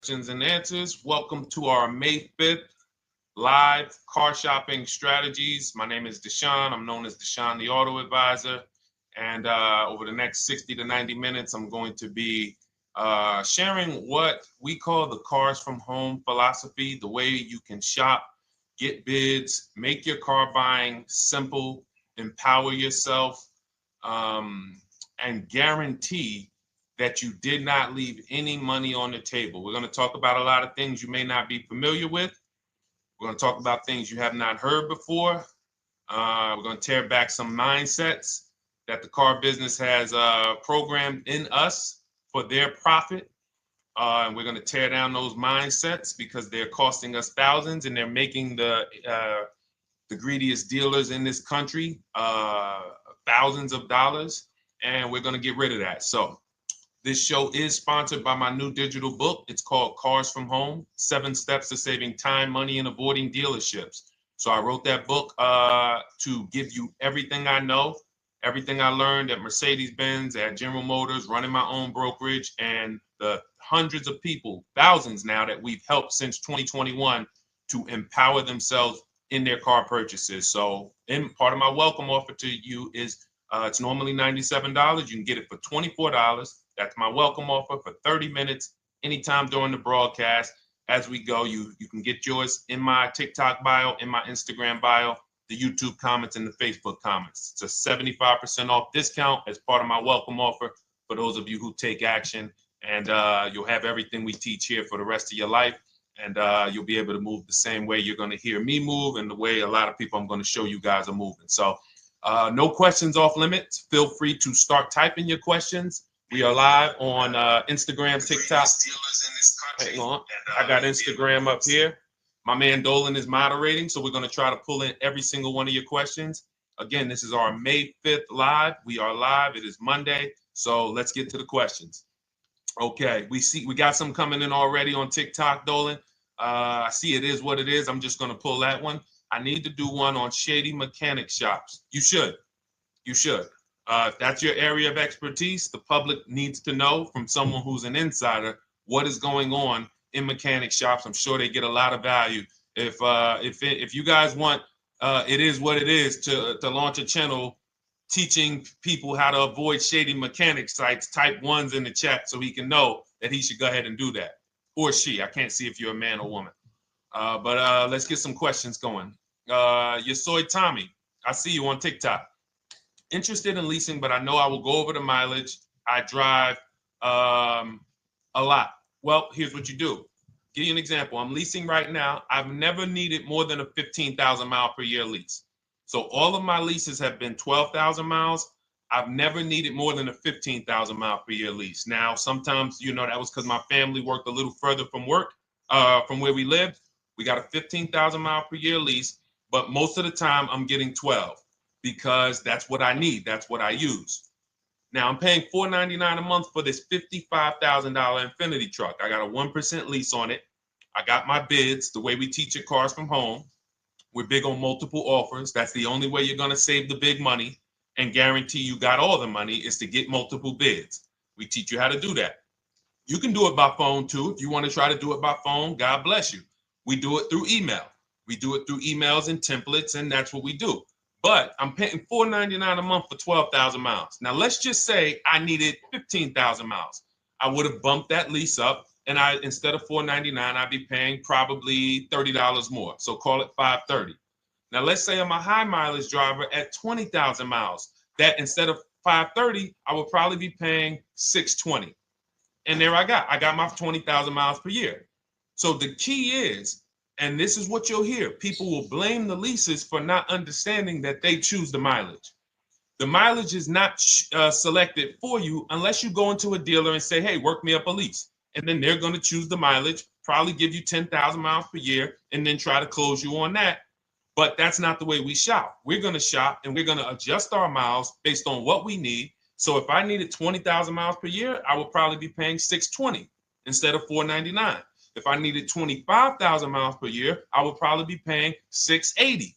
questions and answers. Welcome to our May 5th live car shopping strategies. My name is Deshone. I'm known as Deshone the Auto Advisor. And over the next 60 to 90 minutes, I'm going to be sharing what we call the cars from home philosophy, the way you can shop, get bids, make your car buying simple, empower yourself, and guarantee that you did not leave any money on the table. We're going to talk about a lot of things you may not be familiar with. We're going to talk about things you have not heard before. We're going to tear back some mindsets that the car business has programmed in us for their profit. And we're going to tear down those mindsets because they're costing us thousands and they're making the greediest dealers in this country thousands of dollars. And we're going to get rid of that. So this show is sponsored by my new digital book. It's called Cars from Home, 7 Steps to Saving Time, Money, and Avoiding Dealerships. So I wrote that book to give you everything I know, everything I learned at Mercedes-Benz, at General Motors, running my own brokerage, and the hundreds of people, thousands now, that we've helped since 2021 to empower themselves in their car purchases. So part of my welcome offer to you is it's normally $97. You can get it for $24. That's my welcome offer for 30 minutes, anytime during the broadcast. As we go, you can get yours in my TikTok bio, in my Instagram bio, the YouTube comments, and the Facebook comments. It's a 75% off discount as part of my welcome offer for those of you who take action. And you'll have everything we teach here for the rest of your life. And you'll be able to move the same way you're going to hear me move and the way a lot of people I'm going to show you guys are moving. So no questions off limits. Feel free to start typing your questions. We are live on Instagram, TikTok. Hang on. I got Instagram up here. My man Dolan is moderating, so we're going to try to pull in every single one of your questions. Again, this is our May 5th live. We are live. It is Monday, so let's get to the questions. Okay, we got some coming in already on TikTok, Dolan. I see it is what it is. I'm just going to pull that one. I need to do one on shady mechanic shops. You should. If that's your area of expertise, the public needs to know from someone who's an insider what is going on in mechanic shops. I'm sure they get a lot of value. If you guys want, it is what it is to launch a channel teaching people how to avoid shady mechanic sites, type ones in the chat so he can know that he should go ahead and do that. Or she. I can't see if you're a man or woman. But let's get some questions going. Yasoy Tommy, I see you on TikTok. Interested in leasing, but I know I will go over the mileage. I drive a lot. Well, here's what you do. Give you an example. I'm leasing right now. I've never needed more than a 15,000 mile per year lease. So all of my leases have been 12,000 miles. I've never needed more than a 15,000 mile per year lease. Now, sometimes, that was because my family worked a little further from where we lived. We got a 15,000 mile per year lease, but most of the time I'm getting 12 because that's what I need. That's what I use. Now I'm paying $499 a month for this $55,000 Infinity truck. I got a 1% lease on it. I got my bids, the way we teach at Cars from Home. We're big on multiple offers. That's the only way you're going to save the big money and guarantee you got all the money is to get multiple bids. We teach you how to do that. You can do it by phone too. If you want to try to do it by phone, God bless you. We do it through email. We do it through emails and templates, and that's what we do. But I'm paying $499 a month for 12,000 miles. Now, let's just say I needed 15,000 miles. I would have bumped that lease up, and instead of $499, I'd be paying probably $30 more. So call it $530. Now, let's say I'm a high mileage driver at 20,000 miles. That instead of $530, I would probably be paying $620. And there I got my 20,000 miles per year. So the key is, and this is what you'll hear, people will blame the leases for not understanding that they choose the mileage. The mileage is not selected for you unless you go into a dealer and say, hey, work me up a lease. And then they're going to choose the mileage, probably give you 10,000 miles per year, and then try to close you on that. But that's not the way we shop. We're going to shop and we're going to adjust our miles based on what we need. So if I needed 20,000 miles per year, I would probably be paying $620 instead of $499. If I needed 25,000 miles per year, I would probably be paying $680.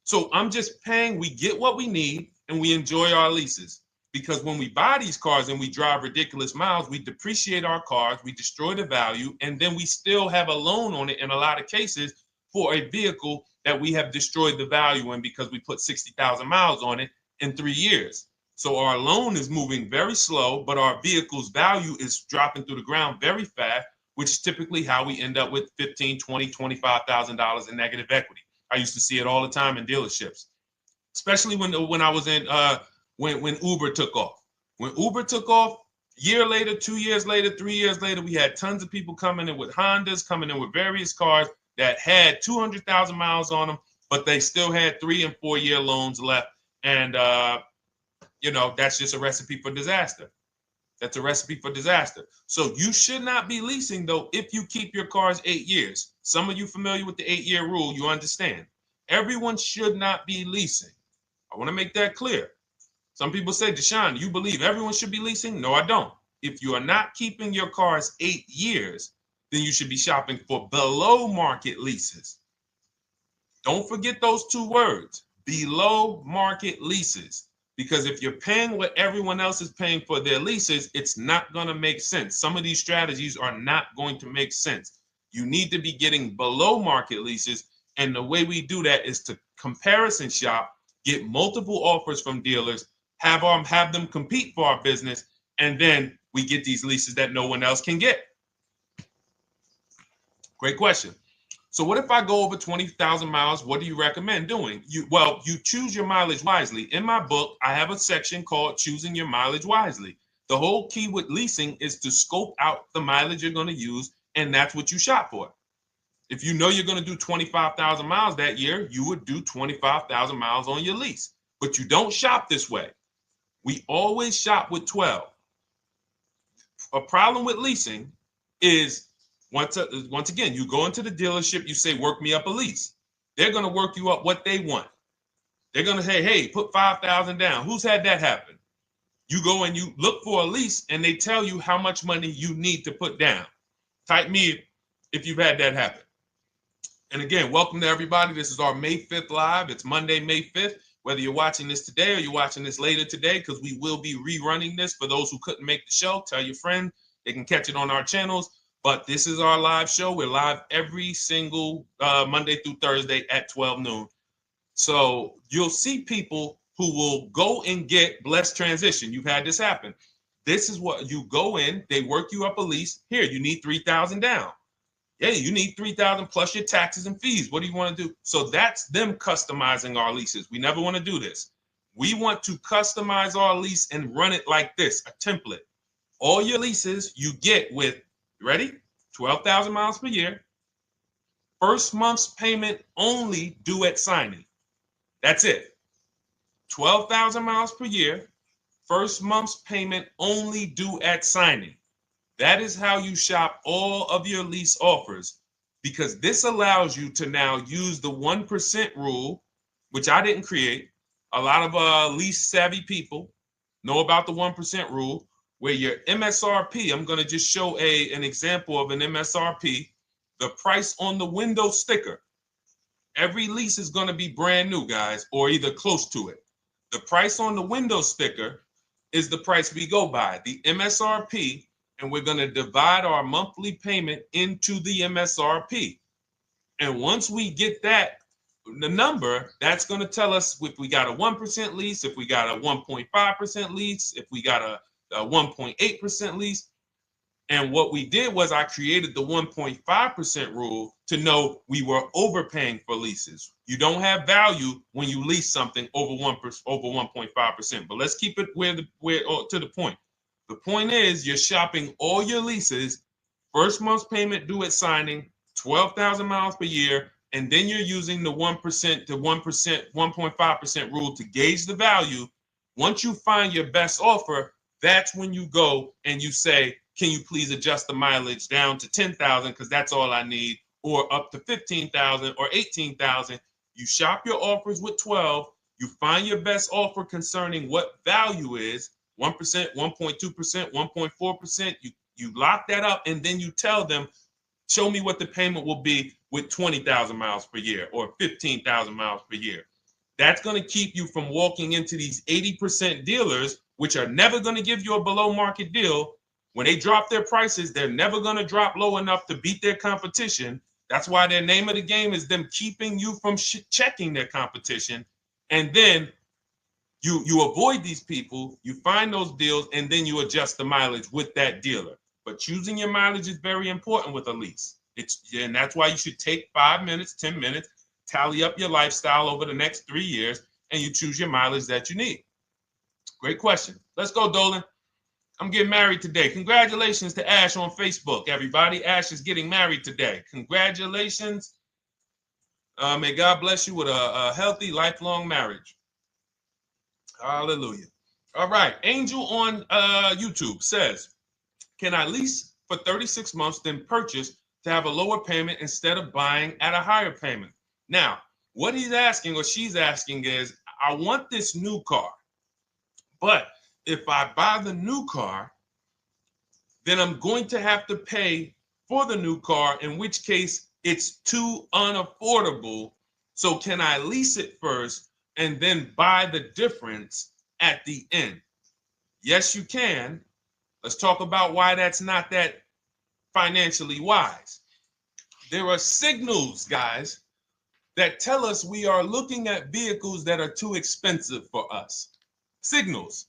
So I'm just paying, we get what we need and we enjoy our leases. because when we buy these cars and we drive ridiculous miles, we depreciate our cars, we destroy the value, and then we still have a loan on it in a lot of cases for a vehicle that we have destroyed the value in because we put 60,000 miles on it in 3 years. So our loan is moving very slow, but our vehicle's value is dropping through the ground very fast, which is typically how we end up with $15,000, $20,000, $25,000 in negative equity. I used to see it all the time in dealerships, especially when I was in when Uber took off. When Uber took off, year later, 2 years later, 3 years later, we had tons of people coming in with Hondas, coming in with various cars that had 200,000 miles on them, but they still had 3 and 4 year loans left. And, that's just a recipe for disaster. That's a recipe for disaster. So you should not be leasing, though, if you keep your cars 8 years. Some of you familiar with the 8-year rule, you understand. Everyone should not be leasing. I want to make that clear. Some people say, Deshone, you believe everyone should be leasing? No, I don't. If you are not keeping your cars 8 years, then you should be shopping for below market leases. Don't forget those 2 words, below market leases. Because if you're paying what everyone else is paying for their leases, it's not going to make sense. Some of these strategies are not going to make sense. You need to be getting below market leases. And the way we do that is to comparison shop, get multiple offers from dealers, have them compete for our business, and then we get these leases that no one else can get. Great question. So what if I go over 20,000 miles? What do you recommend doing? You choose your mileage wisely. In my book, I have a section called Choosing Your Mileage Wisely. The whole key with leasing is to scope out the mileage you're going to use, and that's what you shop for. If you know you're going to do 25,000 miles that year, you would do 25,000 miles on your lease. But you don't shop this way. We always shop with 12. A problem with leasing is once again, you go into the dealership, you say, work me up a lease. They're going to work you up what they want. They're going to say, hey, put 5,000 down. Who's had that happen? You go and you look for a lease and they tell you how much money you need to put down. Type me if you've had that happen. And again, welcome to everybody. This is our May 5th live. It's Monday, May 5th. Whether you're watching this today or you're watching this later today, because we will be rerunning this for those who couldn't make the show. Tell your friend they can catch it on our channels. But this is our live show. We're live every single Monday through Thursday at 12 noon. So you'll see people who will go and get blessed transition. You've had this happen. This is what you go in. They work you up a lease. Here, you need 3,000 down. Yeah, you need 3,000 plus your taxes and fees. What do you want to do? So that's them customizing our leases. We never want to do this. We want to customize our lease and run it like this, a template. All your leases you get with, ready? 12,000 miles per year. First month's payment only due at signing. That's it. 12,000 miles per year. First month's payment only due at signing. That is how you shop all of your lease offers, because this allows you to now use the 1% rule, which I didn't create. A lot of lease savvy people know about the 1% rule, where your MSRP, I'm going to just show an example of an MSRP, the price on the window sticker. Every lease is going to be brand new, guys, or either close to it. The price on the window sticker is the price we go by, the MSRP, and we're going to divide our monthly payment into the MSRP. And once we get that, the number, that's going to tell us if we got a 1% lease, if we got a 1.5% lease, if we got a 1.8% lease. And what we did was I created the 1.5% rule to know we were overpaying for leases. You don't have value when you lease something over 1.5%. But let's keep it to the point. The point is you're shopping all your leases, first month's payment due at signing, 12,000 miles per year, and then you're using the 1% to 1.5% rule to gauge the value. Once you find your best offer, that's when you go and you say, can you please adjust the mileage down to 10,000 because that's all I need, or up to 15,000 or 18,000. You shop your offers with 12. You find your best offer concerning what value is, 1%, 1.2%, 1.4%. You lock that up, and then you tell them, show me what the payment will be with 20,000 miles per year or 15,000 miles per year. That's going to keep you from walking into these 80% dealers which are never going to give you a below market deal. When they drop their prices, they're never going to drop low enough to beat their competition. That's why their name of the game is them keeping you from checking their competition. And then you avoid these people, you find those deals, and then you adjust the mileage with that dealer. But choosing your mileage is very important with a lease. And that's why you should take 5 minutes, 10 minutes, tally up your lifestyle over the next 3 years, and you choose your mileage that you need. Great question. Let's go, Dolan. I'm getting married today. Congratulations to Ash on Facebook, everybody. Ash is getting married today. Congratulations. May God bless you with a healthy, lifelong marriage. Hallelujah. All right. Angel on YouTube says, can I lease for 36 months, then purchase to have a lower payment instead of buying at a higher payment? Now, what he's asking or she's asking is, I want this new car, but if I buy the new car, then I'm going to have to pay for the new car, in which case it's too unaffordable. So can I lease it first and then buy the difference at the end? Yes, you can. Let's talk about why that's not that financially wise. There are signals, guys, that tell us we are looking at vehicles that are too expensive for us. Signals.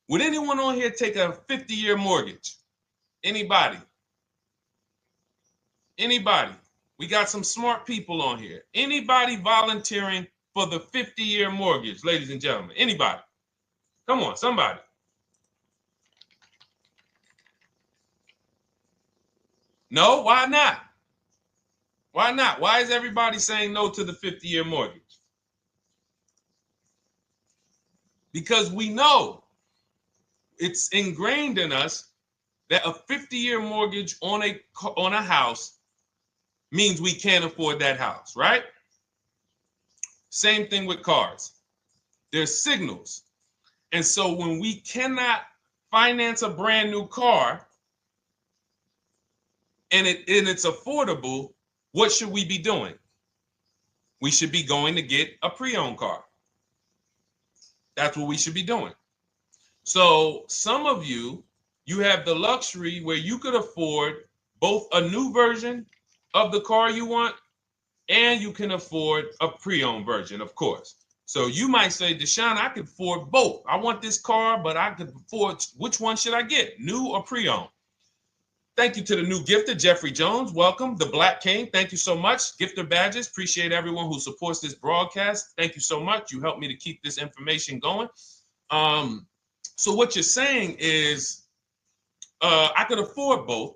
Would anyone on here take a 50-year mortgage? Anybody? Anybody? We got some smart people on here. Anybody volunteering for the 50-year mortgage, ladies and gentlemen? Anybody? Come on, somebody. No, why not? Why not? Why is everybody saying no to the 50-year mortgage? Because we know it's ingrained in us that a 50-year mortgage on a house means we can't afford that house, right? Same thing with cars. There's signals. And so when we cannot finance a brand new car and it's affordable, what should we be doing? We should be going to get a pre-owned car. That's what we should be doing. So some of you have the luxury where you could afford both a new version of the car you want, and you can afford a pre-owned version, of course. So you might say, Deshone, I could afford both. I want this car, but I could afford, which one should I get, new or pre-owned? Thank you to the new gifter, Jeffrey Jones. Welcome. The Black King. Thank you so much. Gifter badges. Appreciate everyone who supports this broadcast. Thank you so much. You helped me to keep this information going. So what you're saying is, I could afford both.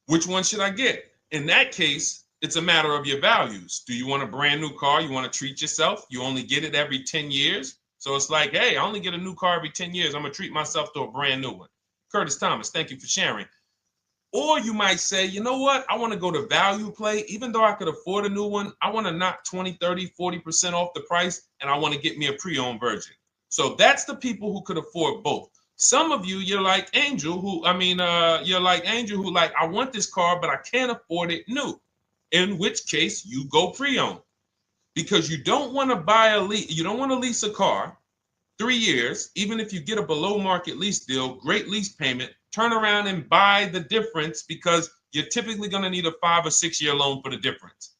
Which one should I get? In that case, it's a matter of your values. Do you want a brand new car? You want to treat yourself? You only get it every 10 years. So it's like, hey, I only get a new car every 10 years. I'm going to treat myself to a brand new one. Curtis Thomas, thank you for sharing. Or you might say, you know what? I want to go to value play. Even though I could afford a new one, I want to knock 20, 30, 40% off the price, and I want to get me a pre-owned version. So that's the people who could afford both. Some of you, you're like Angel, who like, I want this car, but I can't afford it new. In which case you go pre-owned, because you don't want to you don't want to lease a car 3 years, even if you get a below market lease deal, great lease payment, turn around and buy the difference, because you're typically going to need a 5 or 6 year loan for the difference.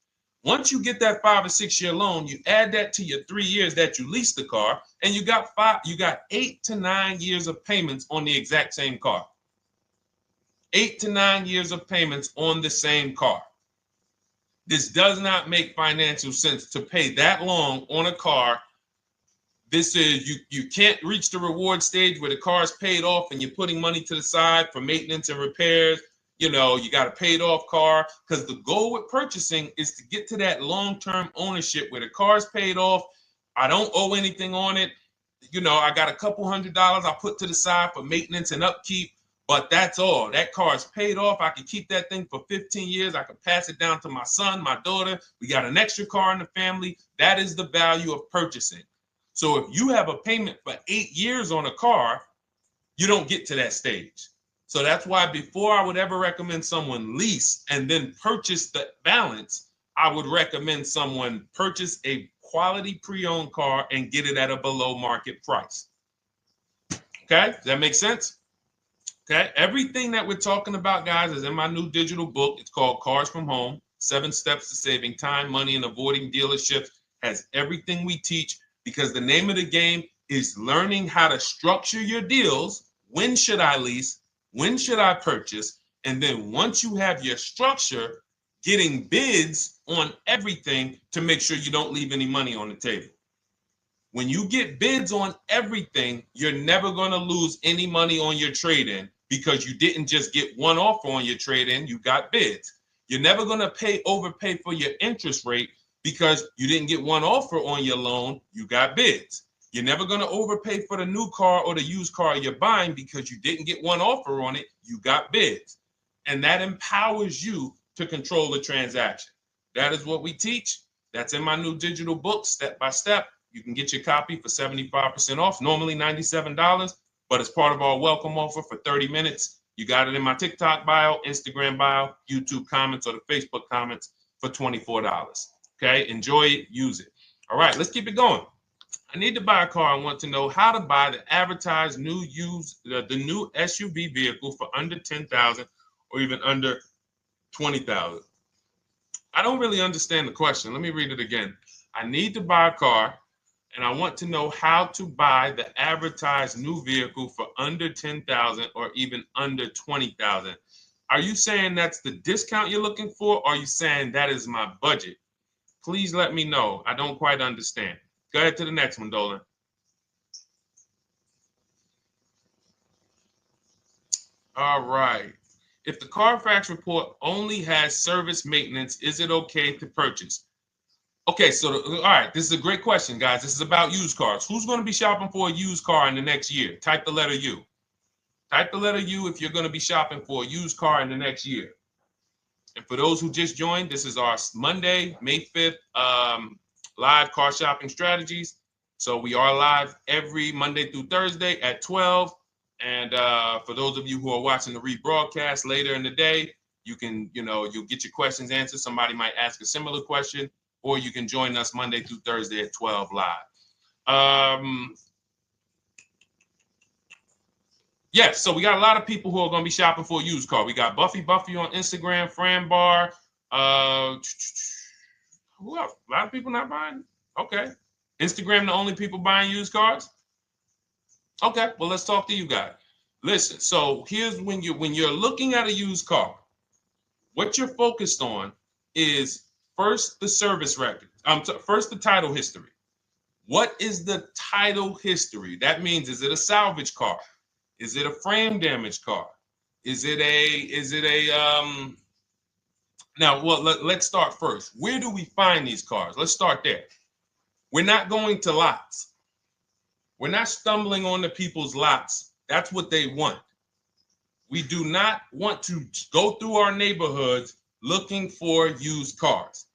Once you get that 5 or 6 year loan, you add that to your 3 years that you leased the car, and you got 8 to 9 years of payments on the exact same car. 8 to 9 years of payments on the same car. This does not make financial sense to pay that long on a car. This is, you can't reach the reward stage where the car is paid off and you're putting money to the side for maintenance and repairs. You know, you got a paid off car, because the goal with purchasing is to get to that long-term ownership where the car is paid off. I don't owe anything on it. You know, I got a couple $100 I put to the side for maintenance and upkeep, but that's all. That car is paid off. I can keep that thing for 15 years. I can pass it down to my son, my daughter. We got an extra car in the family. That is the value of purchasing. So if you have a payment for 8 years on a car, you don't get to that stage. So that's why before I would ever recommend someone lease and then purchase the balance, I would recommend someone purchase a quality pre-owned car and get it at a below market price. Okay, does that make sense? Okay, everything that we're talking about, guys, is in my new digital book. It's called Cars from Home, 7 Steps to Saving Time, Money, and Avoiding Dealerships. Has everything we teach, because the name of the game is learning how to structure your deals. When should I lease? When should I purchase? And then once you have your structure, getting bids on everything to make sure you don't leave any money on the table. When you get bids on everything, you're never going to lose any money on your trade-in, because you didn't just get one offer on your trade-in, you got bids. You're never going to overpay for your interest rate, because you didn't get one offer on your loan, you got bids. You're never going to overpay for the new car or the used car you're buying, because you didn't get one offer on it, you got bids. And that empowers you to control the transaction. That is what we teach. That's in my new digital book, step by step. You can get your copy for 75% off, normally $97, but it's part of our welcome offer for 30 minutes. You got it in my TikTok bio, Instagram bio, YouTube comments, or the Facebook comments for $24. Okay, enjoy it, use it. All right, let's keep it going. I need to buy a car. I want to know how to buy the advertised new the new SUV vehicle for under $10,000 or even under $20,000. I don't really understand the question. Let me read it again. I need to buy a car, and I want to know how to buy the advertised new vehicle for under $10,000 or even under $20,000. Are you saying that's the discount you're looking for, or are you saying that is my budget? Please let me know. I don't quite understand. Go ahead to the next one, Dolan. All right. If the Carfax report only has service maintenance, is it okay to purchase? Okay, so all right, this is a great question, guys. This is about used cars. Who's going to be shopping for a used car in the next year? Type the letter U. Type the letter U if you're going to be shopping for a used car in the next year. And for those who just joined, this is our Monday, May 5th, live car shopping strategies. So we are live every Monday through Thursday at 12. And for those of you who are watching the rebroadcast later in the day, you can, you'll get your questions answered. Somebody might ask a similar question, or you can join us Monday through Thursday at 12 live. Yes, so we got a lot of people who are going to be shopping for a used car. We got Buffy on Instagram, Fran Bar. Who else? A lot of people not buying? Okay. Instagram, the only people buying used cars? Okay, well, let's talk to you guys. Listen, so here's when you're looking at a used car, what you're focused on is first the service record. First the title history. What is the title history? That means, is it a salvage car? Is it a frame damage car? Is it a now, well, let's start first. Where do we find these cars? Let's start there. We're not going to lots. We're not stumbling onto people's lots. That's what they want. We do not want to go through our neighborhoods looking for used cars.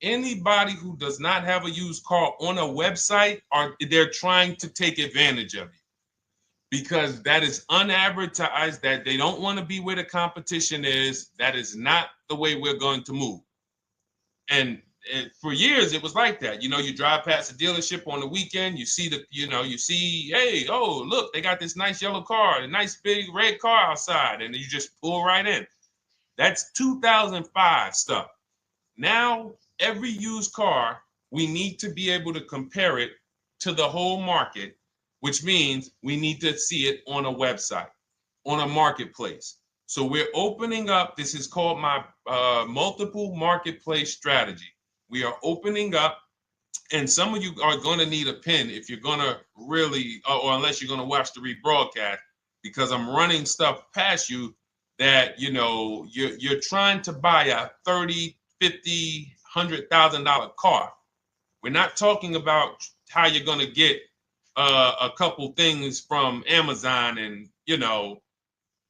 Anybody who does not have a used car on a website, they're trying to take advantage of you, because that is unadvertised, that they don't want to be where the competition is. That is not the way we're going to move. And for years, it was like that. You drive past a dealership on the weekend, you see hey, oh, look, they got this nice yellow car, a nice big red car outside, and you just pull right in. That's 2005 stuff. Now, every used car, we need to be able to compare it to the whole market, which means we need to see it on a website, on a marketplace. So we're opening up, this is called my multiple marketplace strategy. We are opening up, and some of you are going to need a pen if you're going to really, or unless you're going to watch the rebroadcast, because I'm running stuff past you that, you're trying to buy a $30,000, $50,000, $100,000 car. We're not talking about how you're going to get a couple things from Amazon and,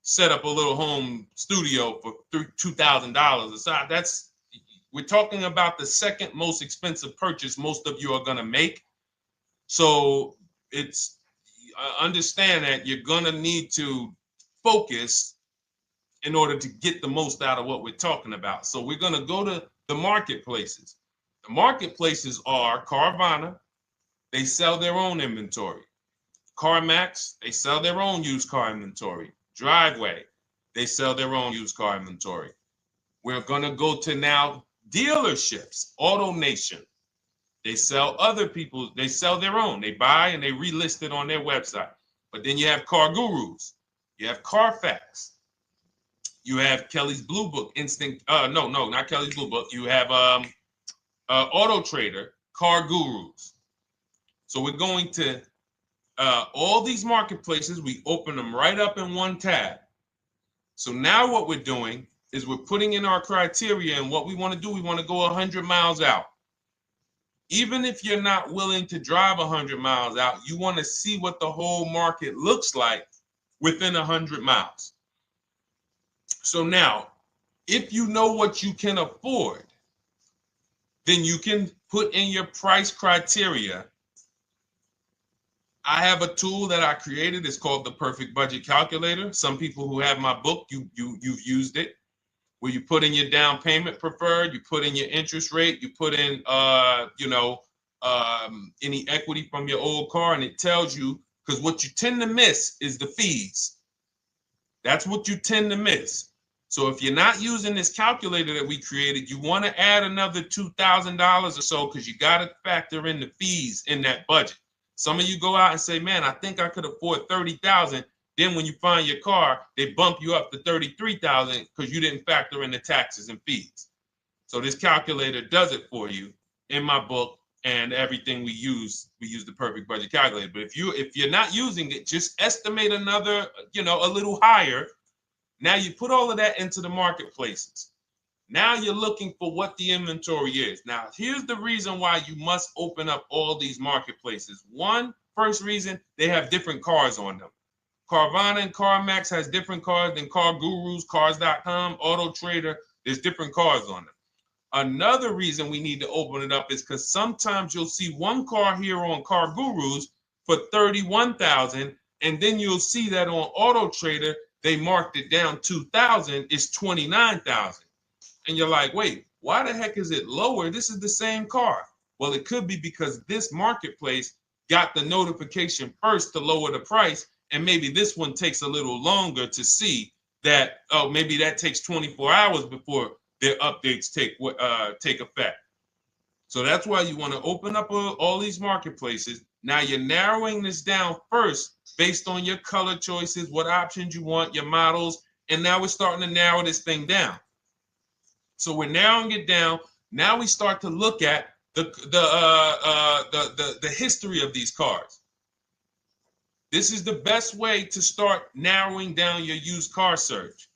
set up a little home studio for $2,000. We're talking about the second most expensive purchase most of you are going to make. So it's understand that you're going to need to focus in order to get the most out of what we're talking about. So we're going to go to the marketplaces. The marketplaces are Carvana. They sell their own inventory. CarMax, they sell their own used car inventory. Driveway, they sell their own used car inventory. We're going to go to now dealerships. AutoNation, they sell other people's, they sell their own. They buy and they relist it on their website. But then you have Car Gurus, you have Carfax, you have Kelly's Blue Book, no, not Kelly's Blue Book. You have Auto Trader, Car Gurus. So we're going to all these marketplaces, we open them right up in one tab. So now what we're doing is we're putting in our criteria, and what we want to do, we want to go 100 miles out. Even if you're not willing to drive 100 miles out, you want to see what the whole market looks like within 100 miles. So now, if you know what you can afford, then you can put in your price criteria. I have a tool that I created. It's called the Perfect Budget Calculator. Some people who have my book, you've used it, where you put in your down payment preferred, you put in your interest rate, you put in any equity from your old car, and it tells you, because what you tend to miss is the fees. That's what you tend to miss. So if you're not using this calculator that we created, you want to add another $2,000 or so, because you got to factor in the fees in that budget. Some of you go out and say, man, I think I could afford $30,000. Then when you find your car, they bump you up to $33,000 because you didn't factor in the taxes and fees. So this calculator does it for you in my book, and everything we use the Perfect Budget Calculator. But if you're not using it, just estimate another, a little higher. Now you put all of that into the marketplaces. Now you're looking for what the inventory is. Now, here's the reason why you must open up all these marketplaces. First reason, they have different cars on them. Carvana and CarMax has different cars than Car Gurus, Cars.com, Auto Trader. There's different cars on them. Another reason we need to open it up is because sometimes you'll see one car here on Car Gurus for $31,000, and then you'll see that on Auto Trader they marked it down $2,000. It's $29,000. And you're like, wait, why the heck is it lower? This is the same car. Well, it could be because this marketplace got the notification first to lower the price, and maybe this one takes a little longer to see that, oh, maybe that takes 24 hours before their updates take effect. So that's why you want to open up all these marketplaces. Now you're narrowing this down first based on your color choices, what options you want, your models, and now we're starting to narrow this thing down. So we're narrowing it down. Now we start to look at the history of these cars. This is the best way to start narrowing down your used car search.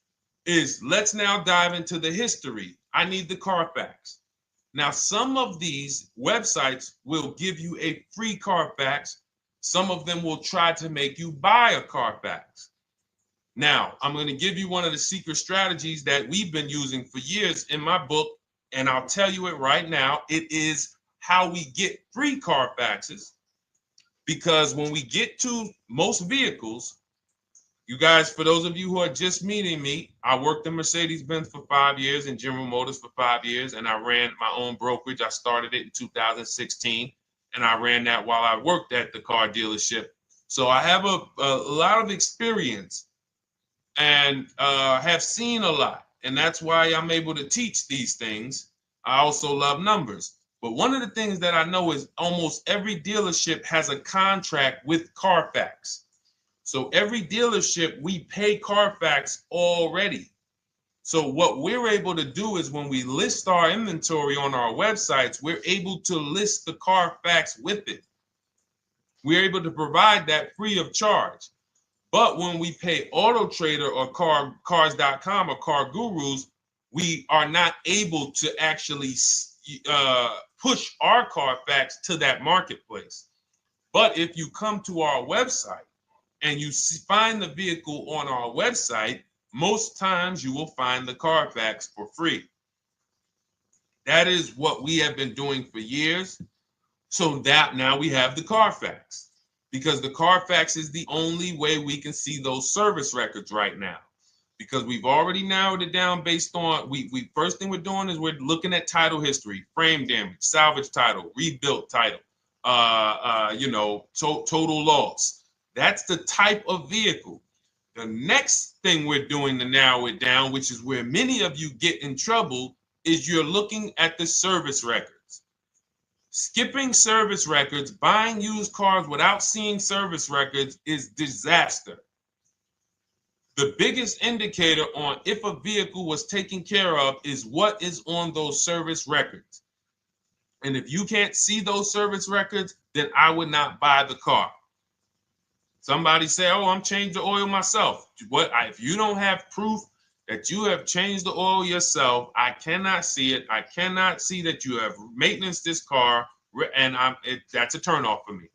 Let's now dive into the history. I need the Carfax. Now, some of these websites will give you a free Carfax. Some of them will try to make you buy a Carfax. Now, I'm going to give you one of the secret strategies that we've been using for years in my book, and I'll tell you it right now. It is how we get free Carfaxes, because when we get to most vehicles, you guys, for those of you who are just meeting me, I worked in Mercedes-Benz for 5 years and General Motors for 5 years, and I ran my own brokerage. I started it in 2016, and I ran that while I worked at the car dealership. So I have a lot of experience and have seen a lot, and that's why I'm able to teach these things. I also love numbers. But one of the things that I know is almost every dealership has a contract with Carfax. So every dealership, we pay Carfax already. So what we're able to do is when we list our inventory on our websites, we're able to list the Carfax with it. We're able to provide that free of charge. But when we pay Auto Trader or Cars.com or Car Gurus, we are not able to actually push our Carfax to that marketplace. But if you come to our website and you find the vehicle on our website, most times you will find the Carfax for free. That is what we have been doing for years. So that now we have the Carfax, because the Carfax is the only way we can see those service records right now, because we've already narrowed it down based on, first thing we're doing is we're looking at title history, frame damage, salvage title, rebuilt title, total loss. That's the type of vehicle. The next thing we're doing to narrow it down, which is where many of you get in trouble, is you're looking at the service records. Skipping service records, buying used cars without seeing service records is disaster. The biggest indicator on if a vehicle was taken care of is what is on those service records. And if you can't see those service records, then I would not buy the car. Somebody say, oh, I'm changing the oil myself. If you don't have proof that you have changed the oil yourself, I cannot see it. I cannot see that you have maintenance this car, and that's a turnoff for me.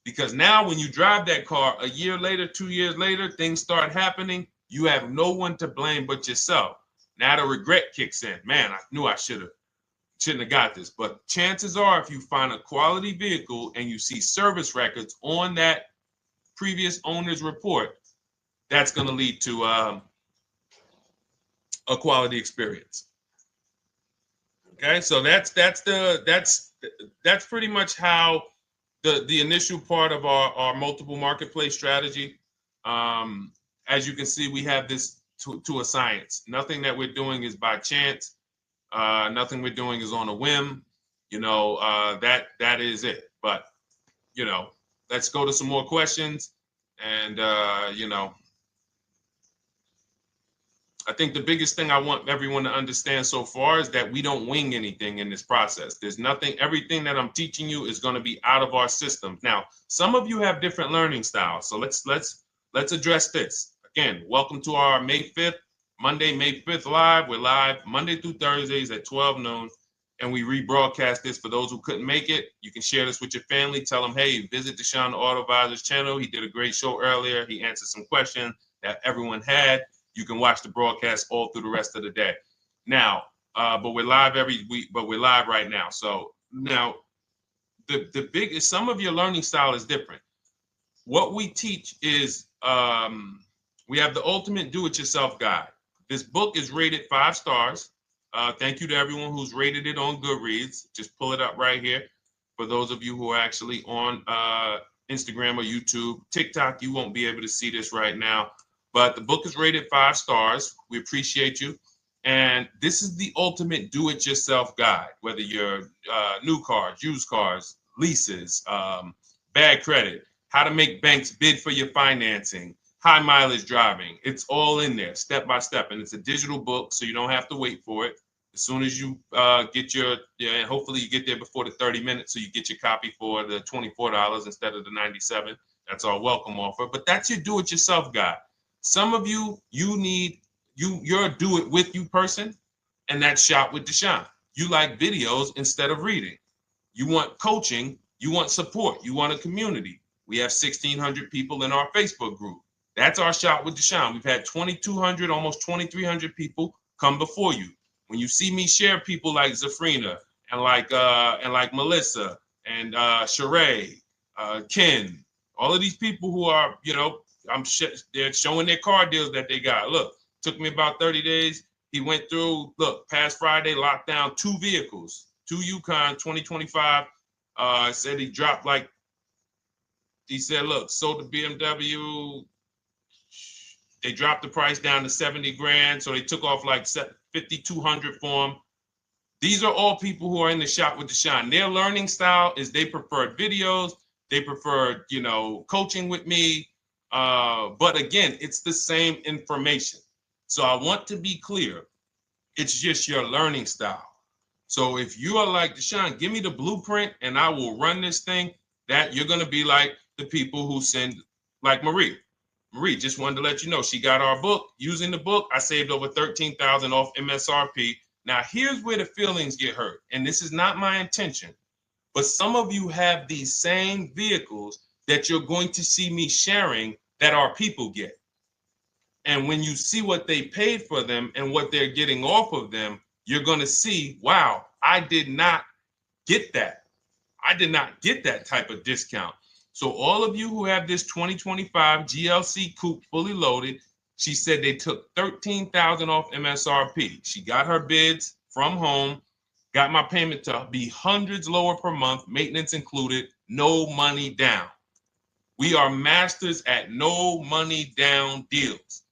Because now when you drive that car a year later, 2 years later, things start happening. You have no one to blame but yourself. Now the regret kicks in. Man, I knew I shouldn't have got this. But chances are, if you find a quality vehicle and you see service records on that previous owner's report, that's going to lead to a quality experience. Okay, so that's pretty much how the initial part of our multiple marketplace strategy. As you can see, we have this to a science. Nothing that we're doing is by chance. Nothing we're doing is on a whim. That is it. But let's go to some more questions. And I think the biggest thing I want everyone to understand so far is that we don't wing anything in this process. There's nothing, everything that I'm teaching you is going to be out of our systems. Now, some of you have different learning styles. So let's address this. Again, welcome to our May 5th, Monday, May 5th live. We're live Monday through Thursdays at 12 noon. And we rebroadcast this for those who couldn't make it. You can share this with your family. Tell them, hey, visit Deshone the Auto Advisor's channel. He did a great show earlier. He answered some questions that everyone had. You can watch the broadcast all through the rest of the day. Now, but we're live every week, but we're live right now. So now the biggest, some of your learning style is different. What we teach is we have the ultimate do-it-yourself guide. This book is rated 5 stars. Thank you to everyone who's rated it on Goodreads. Just pull it up right here. For those of you who are actually on Instagram or YouTube, TikTok, you won't be able to see this right now. But the book is rated 5 stars. We appreciate you. And this is the ultimate do-it-yourself guide, whether you're new cars, used cars, leases, bad credit, how to make banks bid for your financing, high mileage driving. It's all in there, step by step. And it's a digital book, so you don't have to wait for it. As soon as you get and hopefully you get there before the 30 minutes, so you get your copy for the $24 instead of the $97. That's our welcome offer. But that's your do-it-yourself guide. Some of you, you're a do-it-with-you person, and that's Shop with Deshone. You like videos instead of reading. You want coaching. You want support. You want a community. We have 1,600 people in our Facebook group. That's our Shop with Deshone. We've had 2,200, almost 2,300 people come before you. When you see me share people like Zafrina and like Melissa and Sheree, Ken, all of these people who are, they're showing their car deals that they got. Look, took me about 30 days. He went through, past Friday, locked down 2 vehicles, 2 Yukon 2025. Said he dropped sold the BMW. They dropped the price down to 70 grand. So they took off like 5,200 for him. These are all people who are in the Shop with Deshone. Their learning style is they prefer videos. They prefer, coaching with me. But again, it's the same information. So I want to be clear. It's just your learning style. So if you are like Deshone, give me the blueprint and I will run this thing. That you're going to be like the people who send, like Marie. Marie just wanted to let you know she got our book. Using the book, I saved over $13,000 off MSRP. Now, here's where the feelings get hurt. And this is not my intention. But some of you have these same vehicles that you're going to see me sharing that our people get. And when you see what they paid for them and what they're getting off of them, you're going to see, wow, I did not get that. I did not get that type of discount. So all of you who have this 2025 GLC coupe fully loaded, she said they took $13,000 off MSRP. She got her bids from home, got my payment to be hundreds lower per month, maintenance included, no money down. We are masters at no money down deals.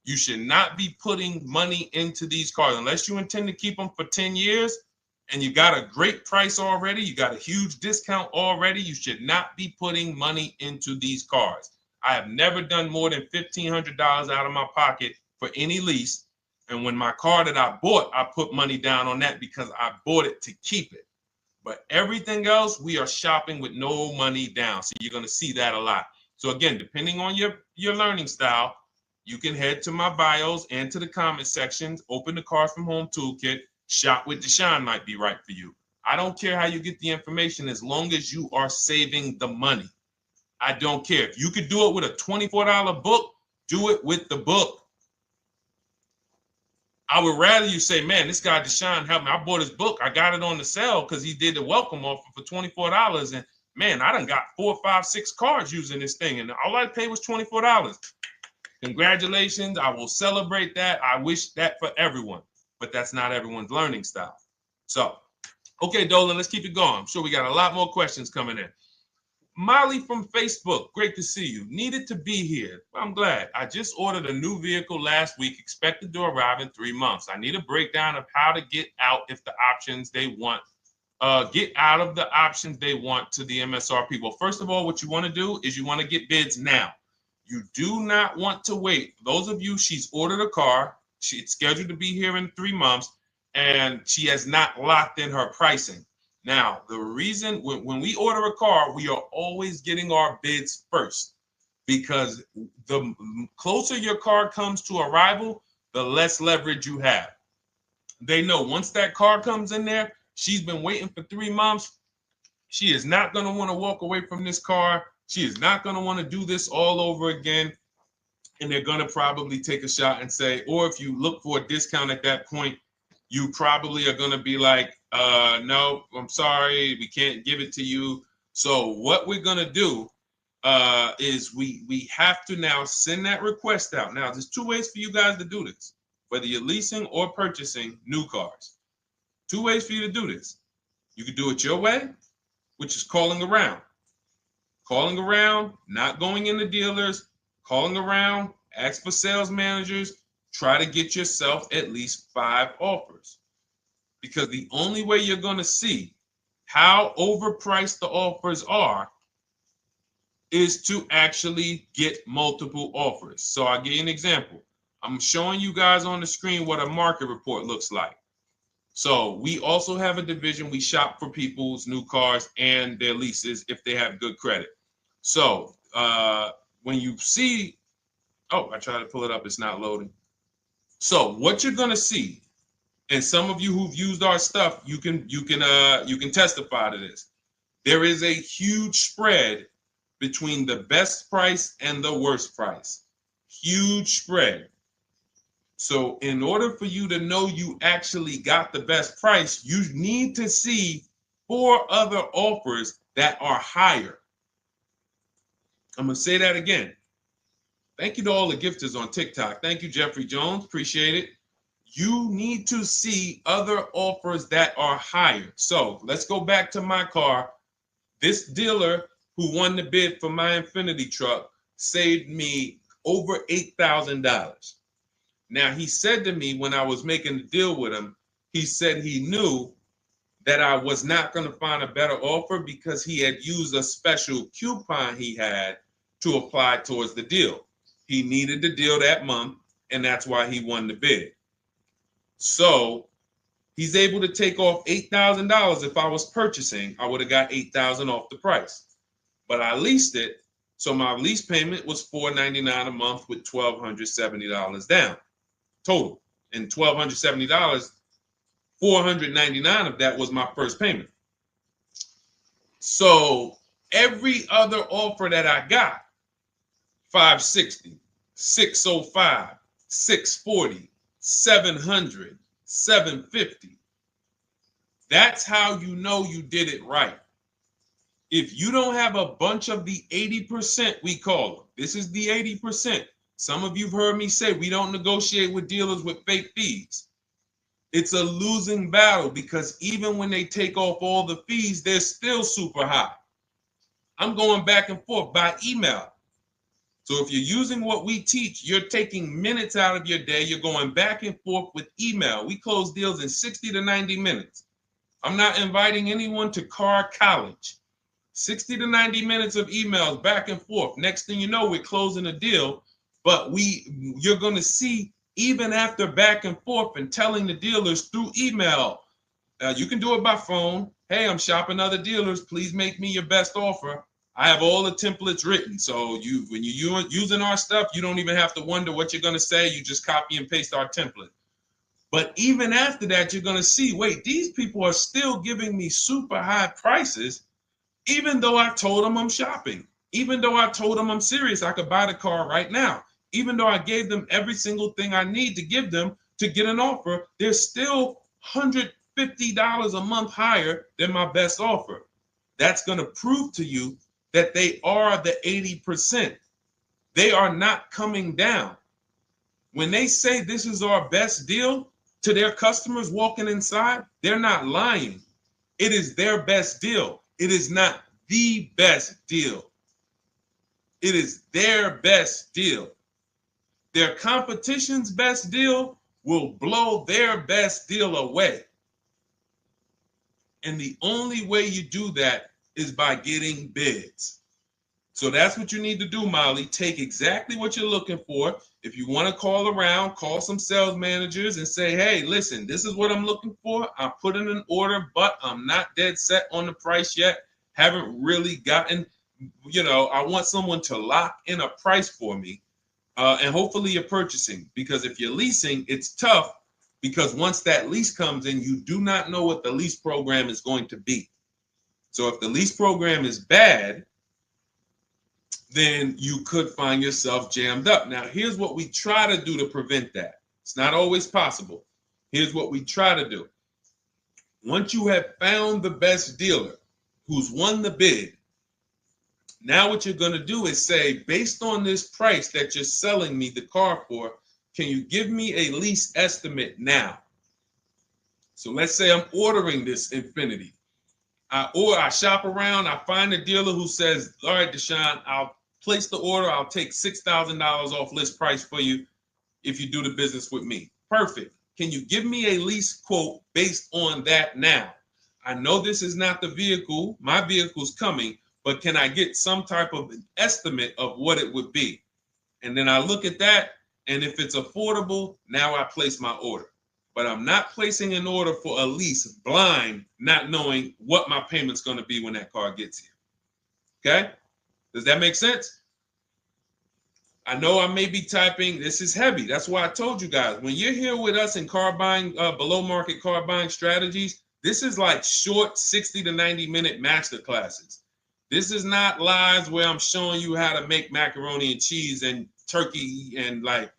You should not be putting money into these cars unless you intend to keep them for 10 years and you got a great price already. You got a huge discount already. You should not be putting money into these cars. I have never done more than $1,500 out of my pocket for any lease. And when my car that I bought, I put money down on that because I bought it to keep it. But everything else, we are shopping with no money down. So you're going to see that a lot. So again, depending on your learning style, you can head to my bios and to the comment sections, open the Cars from Home Toolkit, Shop with Deshone might be right for you. I don't care how you get the information as long as you are saving the money. I don't care. If you could do it with a $24 book, do it with the book. I would rather you say, man, this guy Deshone helped me. I bought his book. I got it on the sale because he did the welcome offer for $24. And man, I done got 4, 5, 6 cars using this thing. And all I paid was $24. Congratulations. I will celebrate that. I wish that for everyone, but that's not everyone's learning style. So, okay, Dolan, let's keep it going. I'm sure we got a lot more questions coming in. Molly from Facebook, great to see you. Needed to be here. Well, I'm glad. I just ordered a new vehicle last week, expected to arrive in 3 months. I need a breakdown of how to get out if the options they want, get out of the options they want to the MSRP. Well, first of all, what you want to do is you want to get bids now. You do not want to wait. Those of you, she's ordered a car. She's scheduled to be here in 3 months, and she has not locked in her pricing. Now, the reason when we order a car, we are always getting our bids first because the closer your car comes to arrival, the less leverage you have. They know once that car comes in there, she's been waiting for 3 months. She is not going to want to walk away from this car. She is not going to want to do this all over again. And they're going to probably take a shot and say, or if you look for a discount at that point, you probably are going to be like, no, I'm sorry, we can't give it to you. So what we're going to do is we have to now send that request out. Now, there's 2 ways for you guys to do this, whether you're leasing or purchasing new cars. 2 ways for you to do this. You can do it your way, which is calling around. Calling around, not going into dealers, calling around, ask for sales managers, try to get yourself at least 5 offers. Because the only way you're going to see how overpriced the offers are is to actually get multiple offers. So I'll give you an example. I'm showing you guys on the screen what a market report looks like. So we also have a division. We shop for people's new cars and their leases if they have good credit. So when you see, oh, I tried to pull it up. It's not loading. So what you're going to see, and some of you who've used our stuff, you can testify to this. There is a huge spread between the best price and the worst price. Huge spread. So in order for you to know you actually got the best price, you need to see 4 other offers that are higher. I'm going to say that again. Thank you to all the gifters on TikTok. Thank you, Jeffrey Jones. Appreciate it. You need to see other offers that are higher. So let's go back to my car. This dealer who won the bid for my Infinity truck saved me over $8,000. Now, he said to me when I was making the deal with him, he said he knew that I was not going to find a better offer because he had used a special coupon he had to apply towards the deal. He needed the deal that month, and that's why he won the bid. So he's able to take off $8,000. If I was purchasing, I would have got $8,000 off the price. But I leased it, so my lease payment was $499 a month with $1,270 down total. And $1,270, $499 of that was my first payment. So every other offer that I got, $560, $605, $640, $700, $750. That's how you know you did it right. If you don't have a bunch of the 80%, we call them. This is the 80%. Some of you have heard me say we don't negotiate with dealers with fake fees. It's a losing battle because even when they take off all the fees, they're still super high. I'm going back and forth by email. So if you're using what we teach, you're taking minutes out of your day. You're going back and forth with email. We close deals in 60 to 90 minutes. I'm not inviting anyone to car college. 60 to 90 minutes of emails back and forth. Next thing you know, we're closing a deal. But you're going to see, even after back and forth and telling the dealers through email, you can do it by phone. Hey, I'm shopping other dealers. Please make me your best offer. I have all the templates written. So when you're using our stuff, you don't even have to wonder what you're going to say. You just copy and paste our template. But even after that, you're going to see, wait, these people are still giving me super high prices, even though I told them I'm shopping, even though I told them I'm serious, I could buy the car right now, even though I gave them every single thing I need to give them to get an offer, they're still $150 a month higher than my best offer. That's going to prove to you that they are the 80%. They are not coming down. When they say this is our best deal to their customers walking inside, they're not lying. It is their best deal. It is not the best deal. It is their best deal. Their competition's best deal will blow their best deal away. And the only way you do that is by getting bids. So that's what you need to do, Molly. Take exactly what you're looking for. If you want to call around, call some sales managers and say, hey, listen, this is what I'm looking for. I put in an order, but I'm not dead set on the price yet. Haven't really gotten, I want someone to lock in a price for me. And hopefully you're purchasing, because if you're leasing, it's tough, because once that lease comes in, you do not know what the lease program is going to be. So if the lease program is bad, then you could find yourself jammed up. Now, here's what we try to do to prevent that. It's not always possible. Here's what we try to do. Once you have found the best dealer who's won the bid, now what you're going to do is say, based on this price that you're selling me the car for, can you give me a lease estimate now? So let's say I'm ordering this Infiniti. I shop around, I find a dealer who says, all right, Deshone, I'll place the order. I'll take $6,000 off list price for you if you do the business with me. Perfect. Can you give me a lease quote based on that now? I know this is not the vehicle. My vehicle's coming, but can I get some type of an estimate of what it would be? And then I look at that, and if it's affordable, now I place my order. But I'm not placing an order for a lease blind, not knowing what my payment's going to be when that car gets here. Okay? Does that make sense? I know I may be typing, this is heavy. That's why I told you guys, when you're here with us in car buying, below market car buying strategies, this is like short 60 to 90 minute master classes. This is not lives where I'm showing you how to make macaroni and cheese and turkey and like,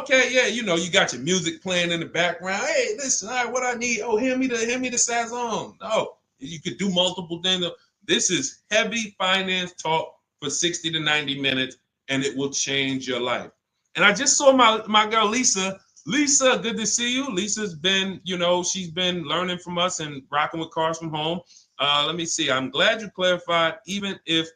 okay, yeah, you got your music playing in the background. Hey, listen, all right, what I need? Oh, hand me the Sazon. No, you could do multiple things. This is heavy finance talk for 60 to 90 minutes, and it will change your life. And I just saw my girl, Lisa. Lisa, good to see you. Lisa's been, she's been learning from us and rocking with Cars from Home. Let me see. I'm glad you clarified, even if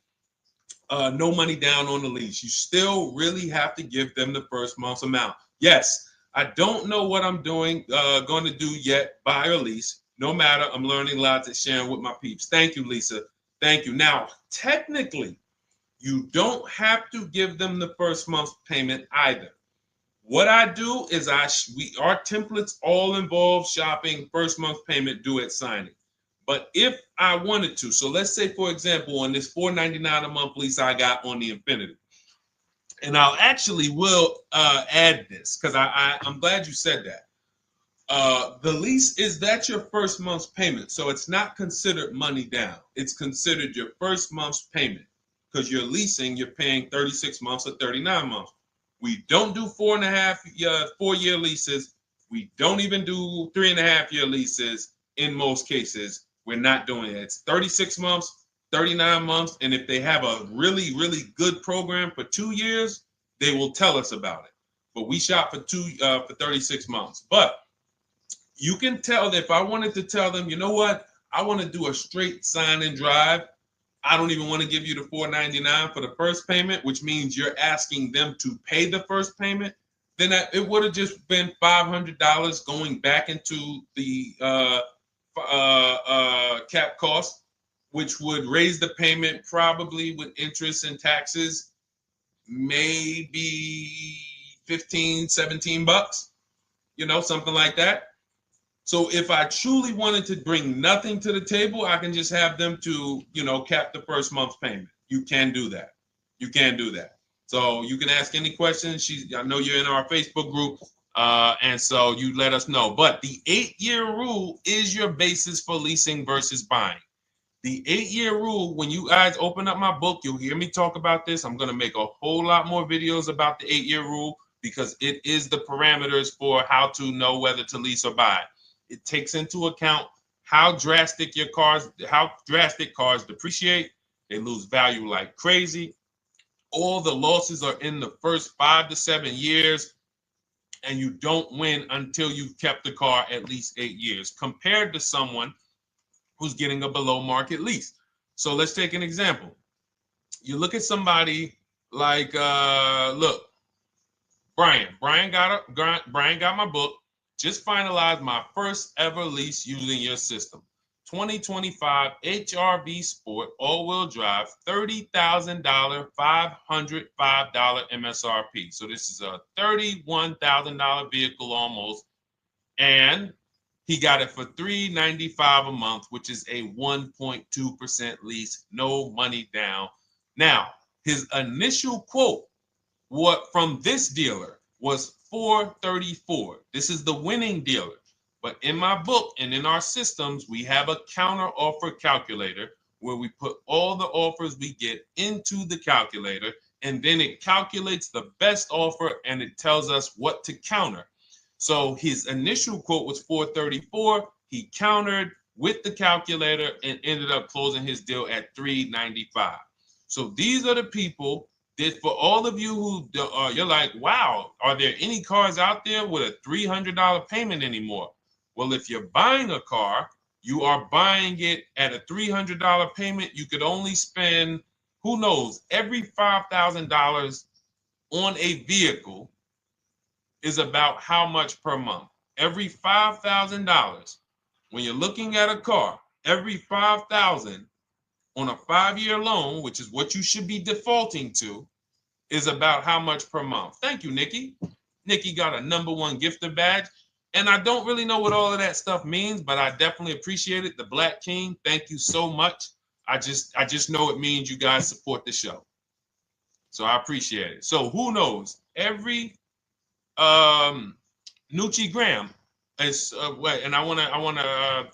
no money down on the lease, you still really have to give them the first month's amount. Yes, I don't know what I'm going to do yet, buy or lease. No matter, I'm learning lots and sharing with my peeps. Thank you, Lisa. Thank you. Now, technically, you don't have to give them the first month's payment either. What I do is our templates all involve shopping, first month payment due at signing. But if I wanted to, so let's say, for example, on this $499 a month lease I got on the Infiniti, and I'll actually will add this because I'm glad you said that. The lease that's your first month's payment, so it's not considered money down. It's considered your first month's payment because you're leasing, you're paying 36 months or 39 months. We don't do 4-year leases. We don't even do 3.5-year leases in most cases. We're not doing it. It's 36 months, 39 months. And if they have a really, really good program for 2 years, they will tell us about it. But we shop for 36 months. But you can tell that if I wanted to tell them, you know what, I want to do a straight sign and drive. I don't even want to give you the $499 for the first payment, which means you're asking them to pay the first payment, then it would have just been $500 going back into the cap cost, which would raise the payment probably with interest and taxes, maybe 15, 17 bucks, something like that. So if I truly wanted to bring nothing to the table, I can just have them to, cap the first month's payment. You can do that. You can do that. So you can ask any questions. I know you're in our Facebook group, and so you let us know. But the 8-year rule is your basis for leasing versus buying. The 8-year rule, when you guys open up my book, you'll hear me talk about this. I'm going to make a whole lot more videos about the 8-year rule because it is the parameters for how to know whether to lease or buy. It takes into account how drastic cars depreciate. They lose value like crazy. All the losses are in the first 5 to 7 years, and you don't win until you've kept the car at least 8 years, compared to someone who's getting a below market lease. So let's take an example. You look at somebody like, Brian. Brian got my book. Just finalized my first ever lease using your system. 2025 HRV Sport all-wheel drive, $30,000, $505 MSRP. So this is a $31,000 vehicle almost, and he got it for $395 a month, which is a 1.2% lease, no money down. Now, his initial quote from this dealer was $434. This is the winning dealer. But in my book and in our systems, we have a counter offer calculator where we put all the offers we get into the calculator, and then it calculates the best offer and it tells us what to counter. So his initial quote was $434. He countered with the calculator and ended up closing his deal at $395. So these are the people that, for all of you who you're like, wow, are there any cars out there with a $300 payment anymore? Well, if you're buying a car, you are buying it at a $300 payment. You could only spend, who knows, every $5,000 on a vehicle is about how much per month. Every $5,000, when you're looking at a car, every $5,000 on a 5-year loan, which is what you should be defaulting to, is about how much per month. Thank you, Nikki. Nikki got a #1 gifter badge. And I don't really know what all of that stuff means, but I definitely appreciate it. The Black King, thank you so much. I just know it means you guys support the show. So I appreciate it. So who knows? Every Nucci Graham is and I wanna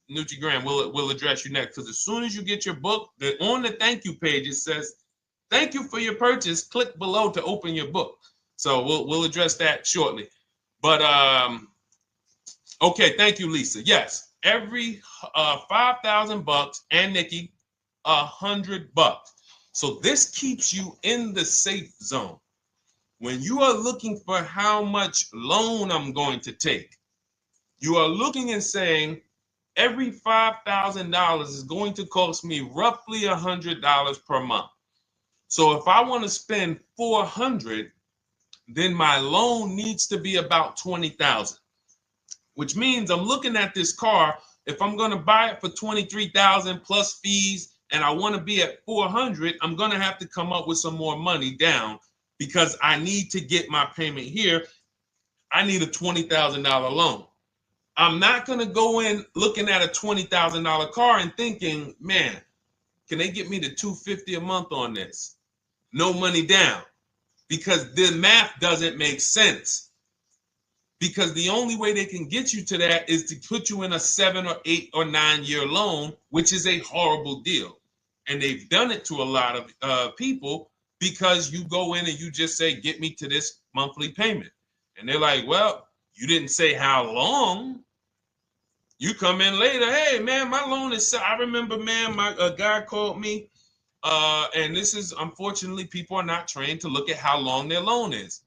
Nucci Graham will address you next, because as soon as you get your book, on the thank you page it says, "Thank you for your purchase. Click below to open your book." So we'll address that shortly. But okay, thank you, Lisa. Yes, every $5,000, and Nikki, $100. So this keeps you in the safe zone. When you are looking for how much loan I'm going to take, you are looking and saying, every $5,000 is going to cost me roughly $100 per month. So if I want to spend $400, then my loan needs to be about $20,000, which means I'm looking at this car. If I'm going to buy it for $23,000 plus fees, and I want to be at $400, I'm going to have to come up with some more money down, because I need to get my payment here. I need a $20,000 loan. I'm not going to go in looking at a $20,000 car and thinking, man, can they get me to $250 a month on this? No money down, because the math doesn't make sense. Because the only way they can get you to that is to put you in a 7 or 8 or 9 year loan, which is a horrible deal. And they've done it to a lot of people, because you go in and you just say, get me to this monthly payment. And they're like, well, you didn't say how long. You come in later, hey, man, my loan is, I remember, man, a guy called me, and this is, unfortunately, people are not trained to look at how long their loan is.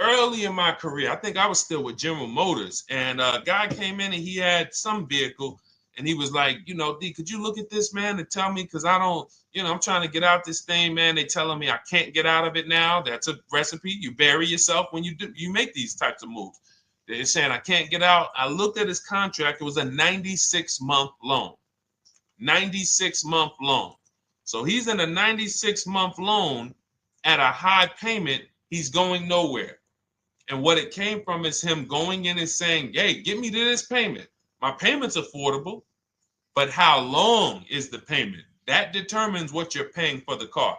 Early in my career, I think I was still with General Motors, and a guy came in and he had some vehicle, And he was like, you know, D, could you look at this, man, and tell me, because I don't, you know, I'm trying to get out this thing, man. They telling me I can't get out of it now. That's a recipe. You bury yourself when you make these types of moves. They're saying I can't get out. I looked at his contract. It was a 96-month loan. 96-month loan. So he's in a 96-month loan at a high payment. He's going nowhere. And what it came from is him going in and saying, hey, get me to this payment. My payment's affordable, but how long is the payment? That determines what you're paying for the car.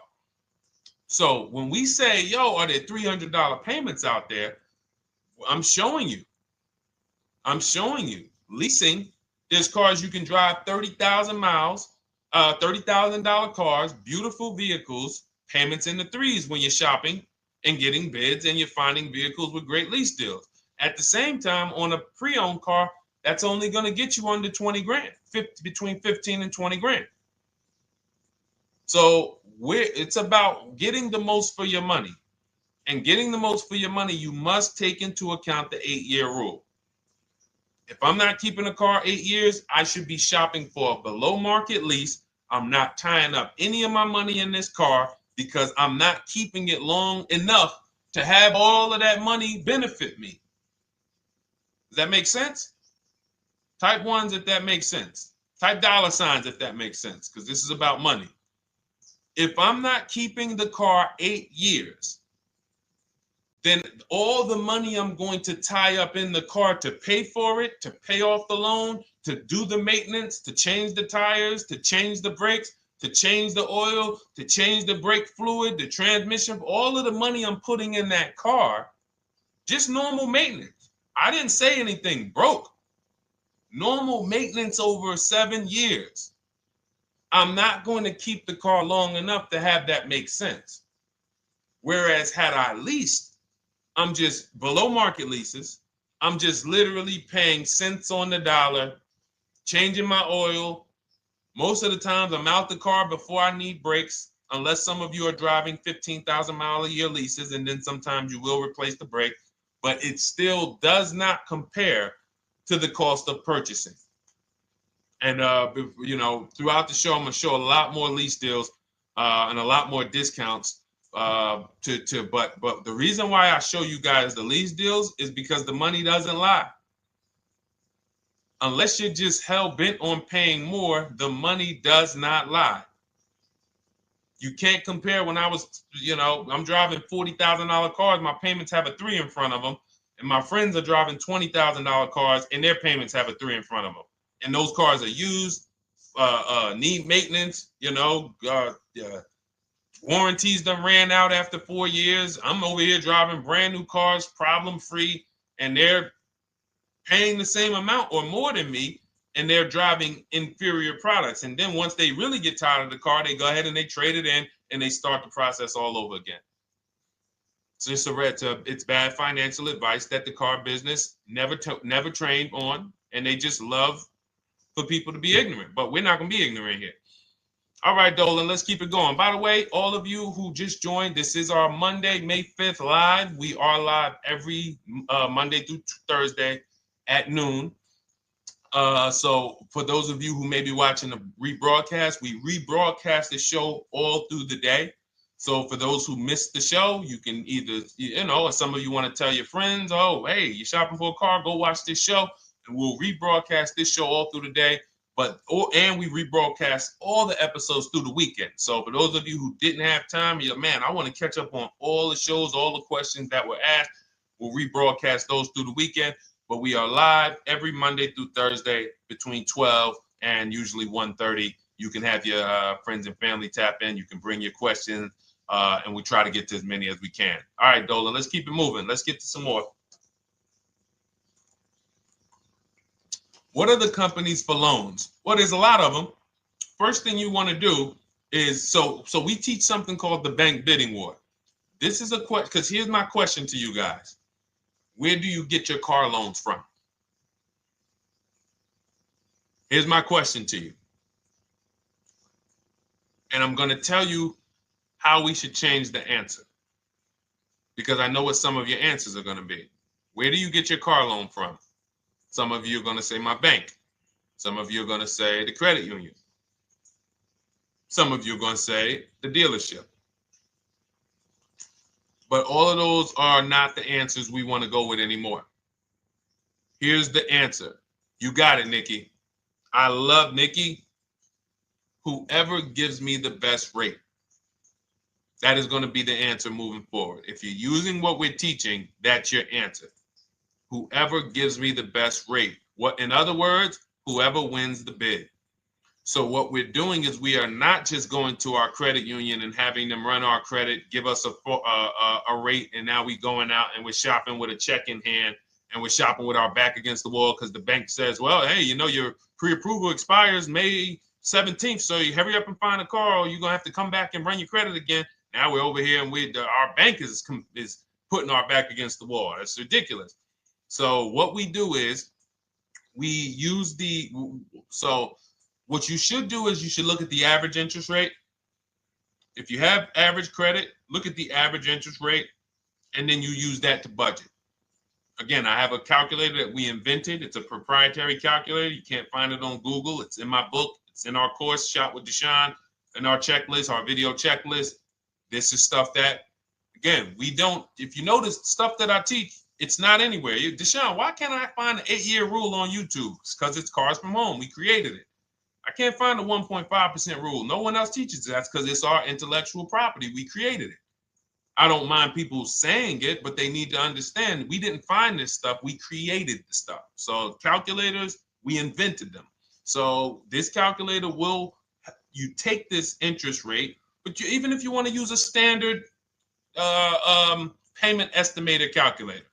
So when we say, yo, are there $300 payments out there? I'm showing you. Leasing, there's cars you can drive 30,000 miles, $30,000 cars, beautiful vehicles, payments in the threes when you're shopping and getting bids, and you're finding vehicles with great lease deals. At the same time, on a pre-owned car, that's only going to get you under 20 grand, between 15 and 20 grand. So it's about getting the most for your money. And getting the most for your money, you must take into account the 8-year rule. If I'm not keeping a car 8 years, I should be shopping for a below market lease. I'm not tying up any of my money in this car because I'm not keeping it long enough to have all of that money benefit me. Does that make sense? Type ones if that makes sense. Type dollar signs if that makes sense, because this is about money. If I'm not keeping the car 8 years, then all the money I'm going to tie up in the car to pay for it, to pay off the loan, to do the maintenance, to change the tires, to change the brakes, to change the oil, to change the brake fluid, the transmission, all of the money I'm putting in that car, just normal maintenance. I didn't say anything broke. Normal maintenance over 7 years. I'm not going to keep the car long enough to have that make sense. Whereas had I leased, I'm just below market leases. I'm just literally paying cents on the dollar, changing my oil. Most of the times I'm out the car before I need brakes, unless some of you are driving 15,000 mile a year leases, and then sometimes you will replace the brake, but it still does not compare to the cost of purchasing. And you know, throughout the show, I'm gonna show a lot more lease deals and a lot more discounts. But the reason why I show you guys the lease deals is because the money doesn't lie. Unless you're just hell bent on paying more, the money does not lie. You can't compare when I was, you know, I'm driving $40,000 cars, my payments have a 3 in front of them, and my friends are driving $20,000 cars and their payments have a 3 in front of them. And those cars are used, need maintenance, you know, warranties done ran out after 4 years. I'm over here driving brand new cars, problem free, and they're paying the same amount or more than me, and they're driving inferior products. And then once they really get tired of the car, they go ahead and they trade it in and they start the process all over again. So it's bad financial advice that the car business never trained on, and they just love for people to be ignorant. But we're not going to be ignorant here. All right, Dolan, let's keep it going. By the way, all of you who just joined, this is our Monday, May 5th live. We are live every Monday through Thursday at noon. So for those of you who may be watching the rebroadcast, we rebroadcast the show all through the day. So for those who missed the show, you can either, you know, or some of you want to tell your friends, oh, hey, you're shopping for a car, go watch this show. And we'll rebroadcast this show all through the day. And we rebroadcast all the episodes through the weekend. So for those of you who didn't have time, you're like, man, I want to catch up on all the shows, all the questions that were asked. We'll rebroadcast those through the weekend. But we are live every Monday through Thursday between 12 and usually 1:30. You can have your friends and family tap in. You can bring your questions, and we try to get to as many as we can. All right, Dolan, let's keep it moving. Let's get to some more. What are the companies for loans? Well, there's a lot of them. First thing you want to do is, so we teach something called the bank bidding war. This is a question, because here's my question to you guys. Where do you get your car loans from? Here's my question to you. And I'm going to tell you how we should change the answer, because I know what some of your answers are going to be. Where do you get your car loan from? Some of you are going to say my bank. Some of you are going to say the credit union. Some of you are going to say the dealership. But all of those are not the answers we want to go with anymore. Here's the answer. You got it, Nikki. I love Nikki. Whoever gives me the best rate. That is going to be the answer moving forward. If you're using what we're teaching, that's your answer. Whoever gives me the best rate. What, in other words, whoever wins the bid. So what we're doing is we are not just going to our credit union and having them run our credit, give us a rate, and now we going out and we're shopping with a check in hand and we're shopping with our back against the wall because the bank says, well, hey, you know, your pre-approval expires May 17th, so you hurry up and find a car or you're going to have to come back and run your credit again. Now we're over here and our bank is putting our back against the wall. That's ridiculous. So what we do is we use what you should do is you should look at the average interest rate. If you have average credit, look at the average interest rate, and then you use that to budget. Again, I have a calculator that we invented. It's a proprietary calculator. You can't find it on Google. It's in my book. It's in our course, Shop with Deshone, in our checklist, our video checklist. This is stuff that, again, we don't, if you notice stuff that I teach, it's not anywhere. Deshone, why can't I find an 8-year rule on YouTube? It's because it's Cars from Home. We created it. I can't find the 1.5% rule. No one else teaches that because it's our intellectual property. We created it. I don't mind people saying it, but they need to understand we didn't find this stuff. We created the stuff. So calculators, we invented them. So this calculator you take this interest rate, but even if you want to use a standard payment estimator calculator,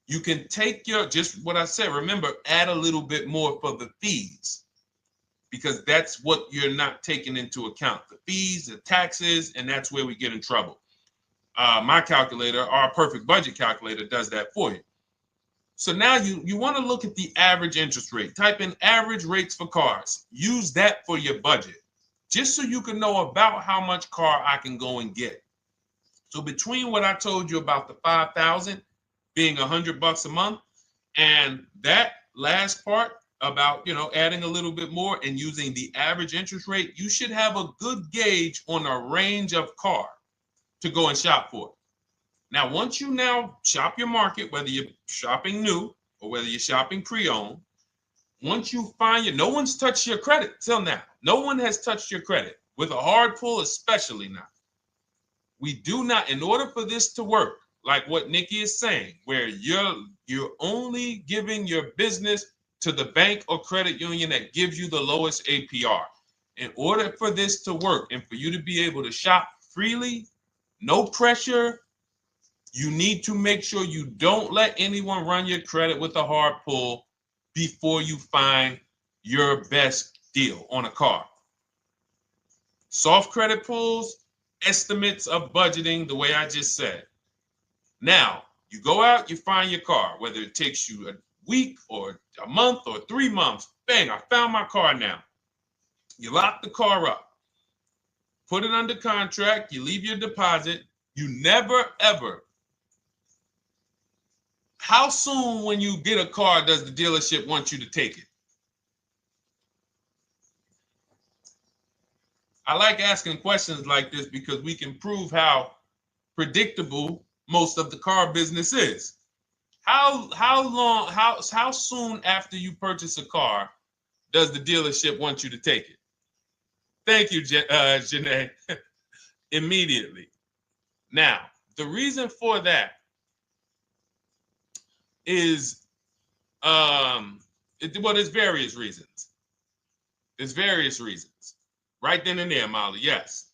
you can take just what I said. Remember, add a little bit more for the fees, because that's what you're not taking into account. The fees, the taxes, and that's where we get in trouble. My calculator, our perfect budget calculator, does that for you. So now you want to look at the average interest rate. Type in average rates for cars. Use that for your budget, just so you can know about how much car I can go and get. So between what I told you about the 5,000 being $100 a month, and that last part about, adding a little bit more and using the average interest rate, you should have a good gauge on a range of car to go and shop for. Now, once you now shop your market, whether you're shopping new or whether you're shopping pre-owned, once you find no one's touched your credit till now. No one has touched your credit with a hard pull, especially not. We do not, in order for this to work, like what Nikki is saying, where you're only giving your business to the bank or credit union that gives you the lowest APR. In order for this to work and for you to be able to shop freely, no pressure, you need to make sure you don't let anyone run your credit with a hard pull before you find your best deal on a car. Soft credit pulls, estimates of budgeting, the way I just said. Now, you go out, you find your car, whether it takes you a week or a month or 3 months. Bang, I found my car now. You lock the car up, put it under contract, you leave your deposit. You never, ever. How soon when you get a car does the dealership want you to take it? I like asking questions like this because we can prove how predictable most of the car business is. How soon after you purchase a car does the dealership want you to take it? Thank you, Janae. Immediately. Now, the reason for that is, there's various reasons. There's various reasons. Right then and there, Molly, yes.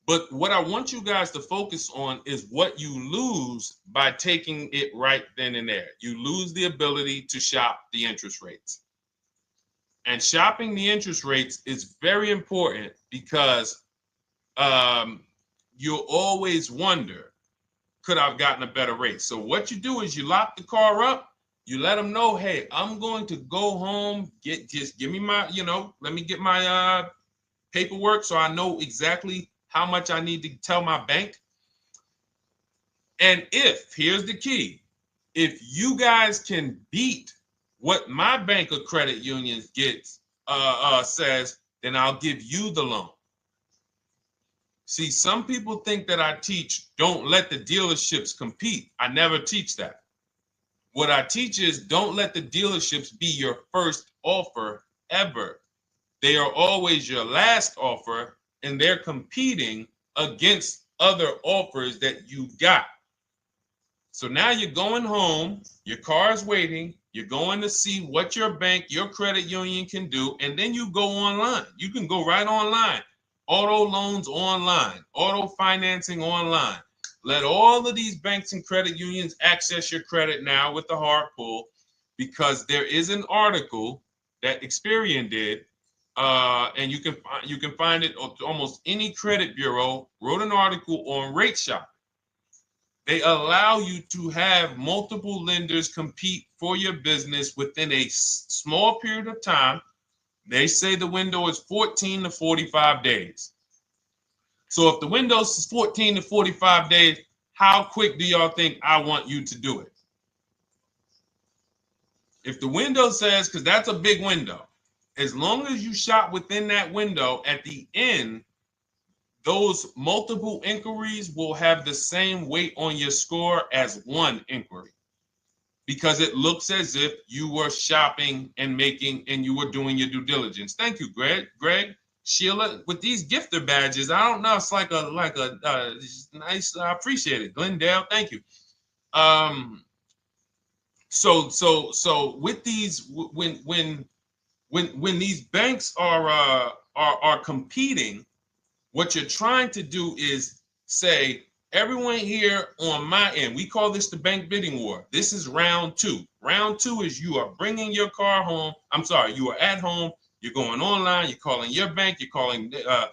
But what I want you guys to focus on is what you lose by taking it right then and there. You lose the ability to shop the interest rates. And shopping the interest rates is very important because you'll always wonder, could I have gotten a better rate? So what you do is you lock the car up, you let them know, hey, I'm going to go home, just give me my, let me get my paperwork so I know exactly how much I need to tell my bank. And here's the key, if you guys can beat what my bank or credit union gets says, then I'll give you the loan. See, some people think that I teach don't let the dealerships compete. I never teach that. What I teach is don't let the dealerships be your first offer ever. They are always your last offer, and they're competing against other offers that you got. So now you're going home, your car's waiting, you're going to see what your bank, your credit union can do, and then you go online. You can go right online. Auto loans online, auto financing online. Let all of these banks and credit unions access your credit now with the hard pull, because there is an article that Experian did, and you can find it on almost any credit bureau, wrote an article on rate shopping. They allow you to have multiple lenders compete for your business within a small period of time. They say the window is 14 to 45 days. So if the window is 14 to 45 days, how quick do y'all think I want you to do it? If the window says, because that's a big window, as long as you shop within that window, at the end, those multiple inquiries will have the same weight on your score as one inquiry, because it looks as if you were shopping and you were doing your due diligence. Thank you, Greg, Sheila, with these gifter badges. I don't know. It's like a nice. I appreciate it, Glendale. Thank you. So with these, when these banks are competing, what you're trying to do is say, everyone here on my end, we call this the bank bidding war. This is round two. Round two is you are bringing your car home. I'm sorry, you are at home. You're going online. You're calling your bank. You're calling your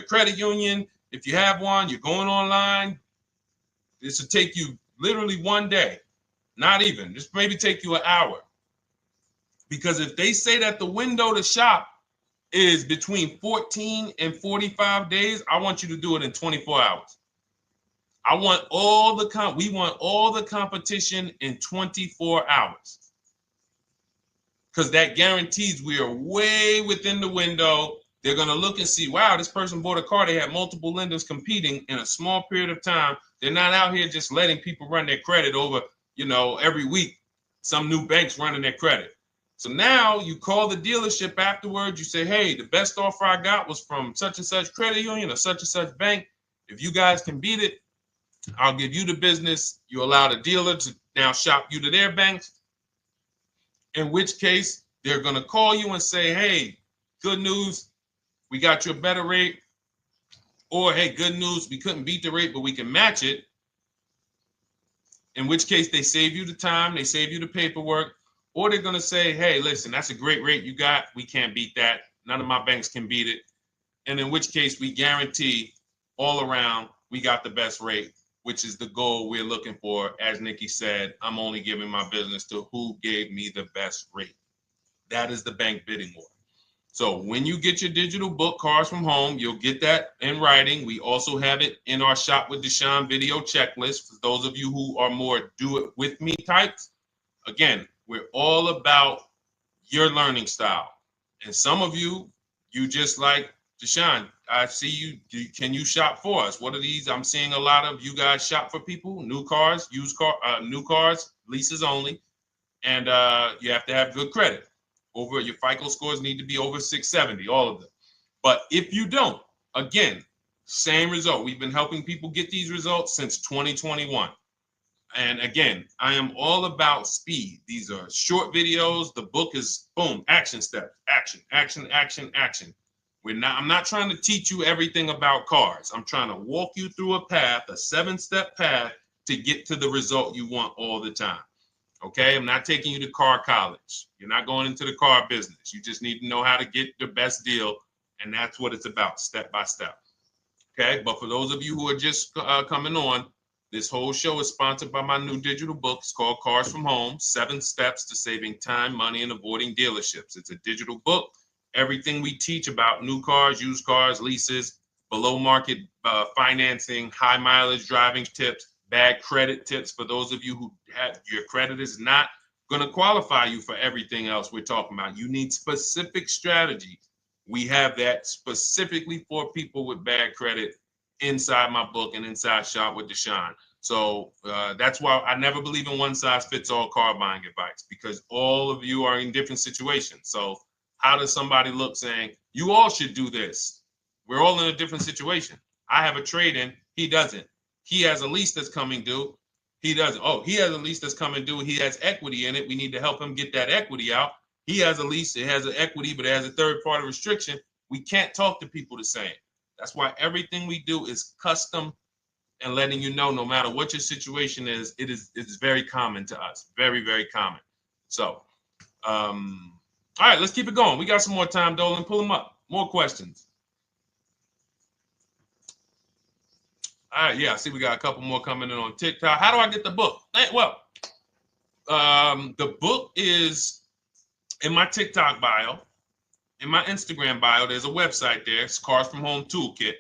credit union. If you have one, you're going online. This will take you literally one day, not even. This maybe take you an hour. Because if they say that the window to shop is between 14 and 45 days, I want you to do it in 24 hours. We want all the competition in 24 hours. Because that guarantees we are way within the window. They're going to look and see, wow, this person bought a car. They had multiple lenders competing in a small period of time. They're not out here just letting people run their credit over, every week. Some new banks running their credit. So now you call the dealership afterwards. You say, hey, the best offer I got was from such and such credit union or such and such bank. If you guys can beat it, I'll give you the business. You allow the dealer to now shop you to their banks. In which case, they're going to call you and say, hey, good news, we got you a better rate. Or, hey, good news, we couldn't beat the rate, but we can match it. In which case, they save you the time, they save you the paperwork. Or they're going to say, hey, listen, that's a great rate you got. We can't beat that. None of my banks can beat it. And in which case, we guarantee all around we got the best rate, which is the goal we're looking for. As Nikki said, I'm only giving my business to who gave me the best rate. That is the bank bidding war. So when you get your digital book, Cars from Home, you'll get that in writing. We also have it in our Shop with Deshone video checklist for those of you who are more do-it-with-me types. Again, we're all about your learning style. And some of you just like, Deshone, I see you. Can you shop for us? What are these? I'm seeing a lot of you guys shop for people, new cars, new cars, leases only. And you have to have good credit. Your FICO scores need to be over 670, all of them. But if you don't, again, same result. We've been helping people get these results since 2021. And again, I am all about speed. These are short videos. The book is boom, action steps, action, action, action, action. I'm not trying to teach you everything about cars. I'm trying to walk you through a path, a 7-step path to get to the result you want all the time. Okay, I'm not taking you to car college. You're not going into the car business. You just need to know how to get the best deal. And that's what it's about, step by step. Okay, but for those of you who are just coming on, this whole show is sponsored by my new digital book. It's called Cars from Home, 7 Steps to Saving Time, Money, and Avoiding Dealerships. It's a digital book. Everything we teach about new cars, used cars, leases, below market financing, high mileage driving tips, bad credit tips for those of you who have your credit is not going to qualify you for everything else we're talking about. You need specific strategy. We have that specifically for people with bad credit inside my book and inside Shop with Deshone. So that's why I never believe in one size fits all car buying advice, because all of you are in different situations. So how does somebody look saying, you all should do this? We're all in a different situation. I have a trade-in, he doesn't. He has a lease that's coming due, he doesn't. Oh, he has a lease that's coming due, he has equity in it, we need to help him get that equity out. He has a lease, it has an equity, but it has a third-party restriction. We can't talk to people the same. That's why everything we do is custom and letting you know, no matter what your situation is, it's very common to us. Very, very common. So, all right, let's keep it going. We got some more time, Dolan. Pull them up. More questions. All right, yeah, I see we got a couple more coming in on TikTok. How do I get the book? Well, the book is in my TikTok bio. In my Instagram bio, there's a website there. It's Cars from Home Toolkit.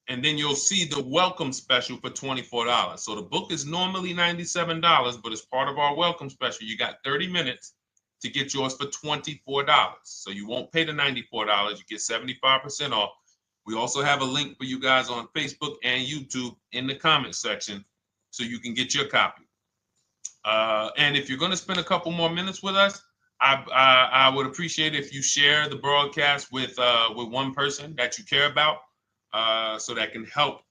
And then you'll see the welcome special for $24. So the book is normally $97, but as part of our welcome special, you got 30 minutes to get yours for $24. So you won't pay the $94. You get 75% off. We also have a link for you guys on Facebook and YouTube in the comment section so you can get your copy. And if you're going to spend a couple more minutes with us, I would appreciate if you share the broadcast with one person that you care about. So that can help,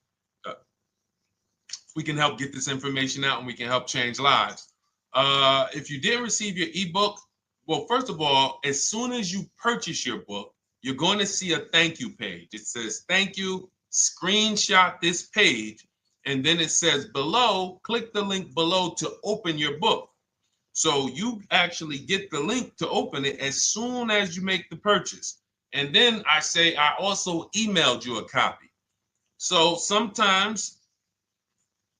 we can help get this information out and we can help change lives. If you didn't receive your ebook, well, first of all, as soon as you purchase your book, you're going to see a thank you page. It says, thank you, screenshot this page. And then it says below, click the link below to open your book. So you actually get the link to open it as soon as you make the purchase. And then I say, I also emailed you a copy. So sometimes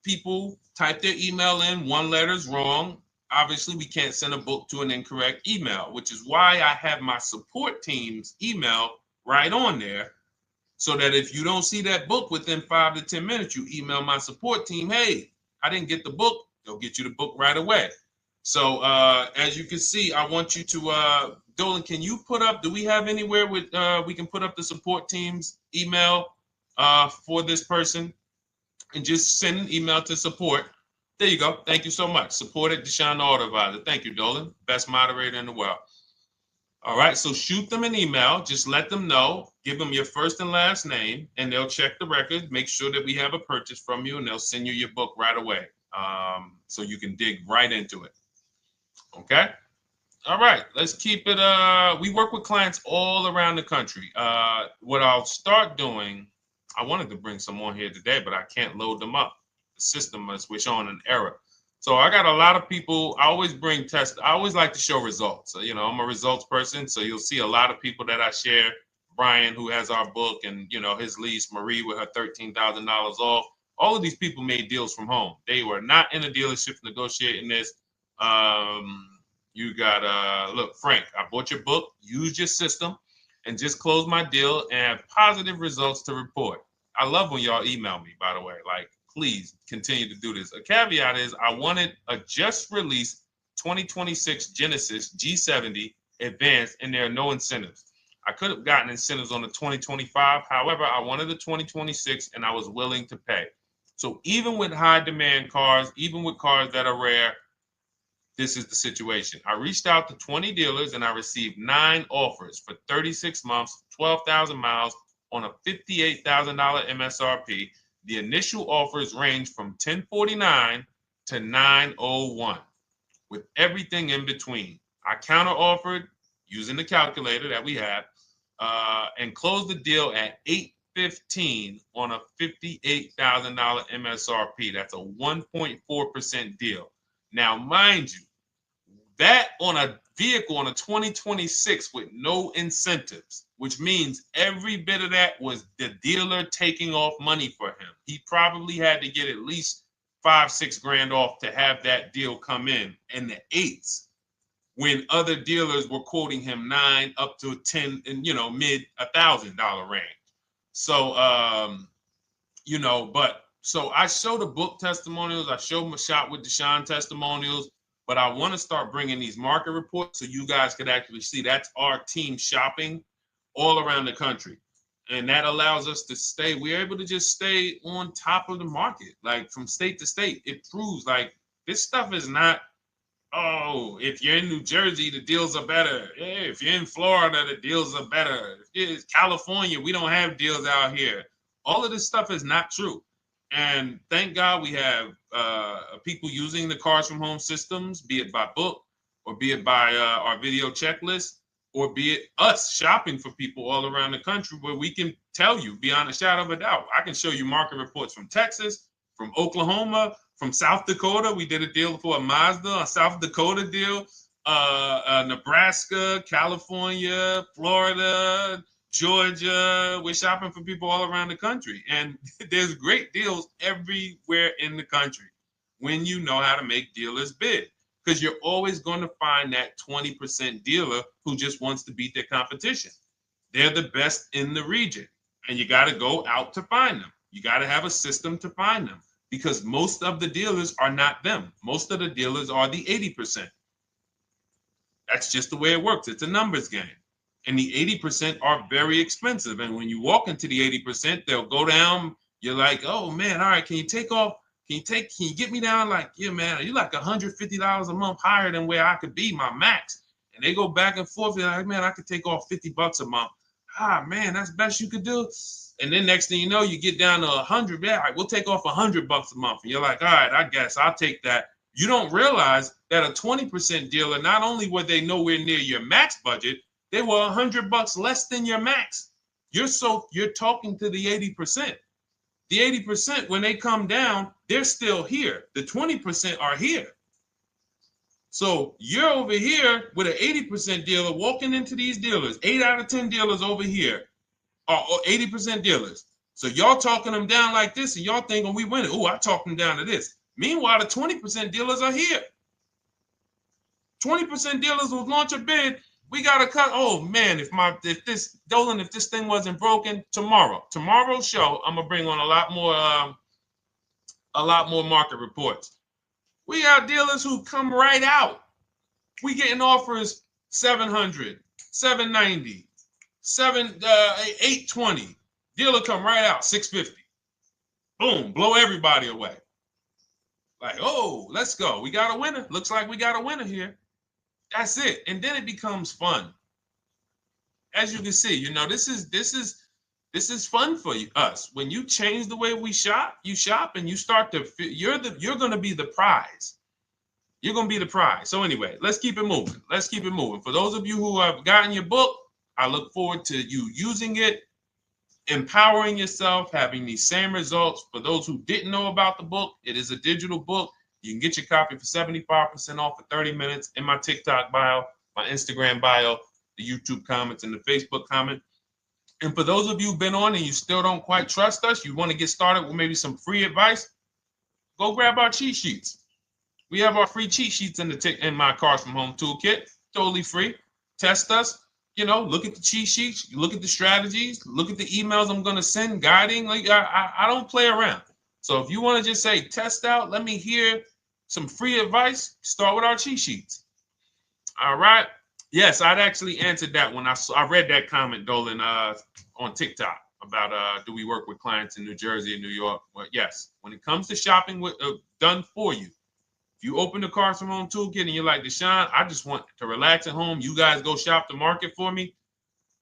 people type their email in, one letter's wrong. Obviously, we can't send a book to an incorrect email, which is why I have my support team's email right on there. So that if you don't see that book within 5 to 10 minutes, you email my support team, hey, I didn't get the book. They'll get you the book right away. So as you can see, I want you to, Dolan, can you put up, do we have anywhere with, we can put up the support team's email for this person? And just send an email to support. There you go. Thank you so much. Support at Deshone the Auto Advisor. Thank you, Dolan. Best moderator in the world. All right, so shoot them an email. Just let them know. Give them your first and last name, and they'll check the record, make sure that we have a purchase from you, and they'll send you your book right away so you can dig right into it. Okay? All right, let's keep it. We work with clients all around the country. What I'll start doing, I wanted to bring some on here today, but I can't load them up. The system is showing an error. So I got a lot of people. I always bring tests. I always like to show results. So, you know, I'm a results person. So you'll see a lot of people that I share. Brian, who has our book, and, you know, his lease, Marie with her $13,000 off. All of these people made deals from home. They were not in a dealership negotiating this. You got, look, Frank, I bought your book, used your system, and just closed my deal and have positive results to report. I love when y'all email me, by the way. Like, please continue to do this. A caveat is I wanted a just released 2026 Genesis G70 Advanced, and there are no incentives. I could have gotten incentives on the 2025. However, I wanted the 2026, and I was willing to pay. So even with high demand cars, even with cars that are rare, this is the situation. I reached out to 20 dealers and I received 9 offers for 36 months, 12,000 miles on a $58,000 MSRP. The initial offers range from $1049 to $901 with everything in between. I counter offered using the calculator that we have and closed the deal at $815 on a $58,000 MSRP. That's a 1.4% deal. Now, mind you, that on a vehicle on a 2026 with no incentives, which means every bit of that was the dealer taking off money for him. He probably had to get at least $5-6 grand off to have that deal come in the 8s, when other dealers were quoting him 9 up to 10 and, you know, mid $1,000 range. So, you know, but so I show the book testimonials. I show my Shop with Deshone testimonials. But I want to start bringing these market reports so you guys could actually see that's our team shopping all around the country. And that allows us to stay, we're able to just stay on top of the market, like from state to state. It proves like this stuff is not, oh, if you're in New Jersey, the deals are better. Hey, if you're in Florida, the deals are better. If it's California, we don't have deals out here. All of this stuff is not true. And thank God we have people using the Cars from Home systems, be it by book or be it by our video checklist, or be it us shopping for people all around the country where we can tell you beyond a shadow of a doubt. I can show you market reports from Texas, from Oklahoma, from South Dakota. We did a deal for a Mazda, a South Dakota deal, Nebraska, California, Florida, Georgia. We're shopping for people all around the country. And there's great deals everywhere in the country when you know how to make dealers bid. Because you're always going to find that 20% dealer who just wants to beat their competition. They're the best in the region. And you got to go out to find them. You got to have a system to find them. Because most of the dealers are not them. Most of the dealers are the 80%. That's just the way it works. It's a numbers game. And the 80% are very expensive. And when you walk into the 80%, they'll go down. You're like, oh man, all right, can you take off? Can you get me down? Like, yeah, man, you're like $150 a month higher than where I could be, my max. And they go back and forth. They're like, man, I could take off $50 a month. Ah, man, that's the best you could do. And then next thing you know, you get down to 100. Yeah, all right, we'll take off $100 a month. And you're like, all right, I guess I'll take that. You don't realize that a 20% dealer, not only were they nowhere near your max budget, they were $100 less than your max. You're talking to the 80%. The 80%, when they come down, they're still here. The 20% are here. So you're over here with an 80% dealer walking into these dealers. 8 out of 10 dealers over here are 80% dealers. So y'all talking them down like this, and y'all thinking we winning. Oh, I talked them down to this. Meanwhile, the 20% dealers are here. 20% dealers will launch a bid. We gotta cut. Oh man, if this thing wasn't broken, tomorrow's show, I'm gonna bring on a lot more market reports. We got dealers who come right out. We getting offers 700, 790, 820. Dealer come right out 650. Boom, blow everybody away. Like, oh, let's go. We got a winner. Looks like we got a winner here. That's it. And then it becomes fun. As you can see, this is fun for us. When you change the way we shop, you shop and you start to you're going to be the prize. You're going to be the prize. So anyway, let's keep it moving. For those of you who have gotten your book, I look forward to you using it, empowering yourself, having these same results. For those who didn't know about the book, it is a digital book. You can get your copy for 75% off for 30 minutes in my TikTok bio, my Instagram bio, the YouTube comments, and the Facebook comment. And for those of you who've been on and you still don't quite trust us, you want to get started with maybe some free advice, go grab our cheat sheets. We have our free cheat sheets in my Cars from Home toolkit, totally free. Test us. Look at the cheat sheets, look at the strategies, look at the emails I'm going to send, guiding. Like I don't play around. So if you want to just say, test out, let me hear some free advice, start with our cheat sheets. All right. Yes, I'd actually answered that when I read that comment, Dolan, on TikTok about do we work with clients in New Jersey and New York? Well, yes. When it comes to shopping done for you, if you open the Cars from Home toolkit and you're like, Deshone, I just want to relax at home. You guys go shop the market for me.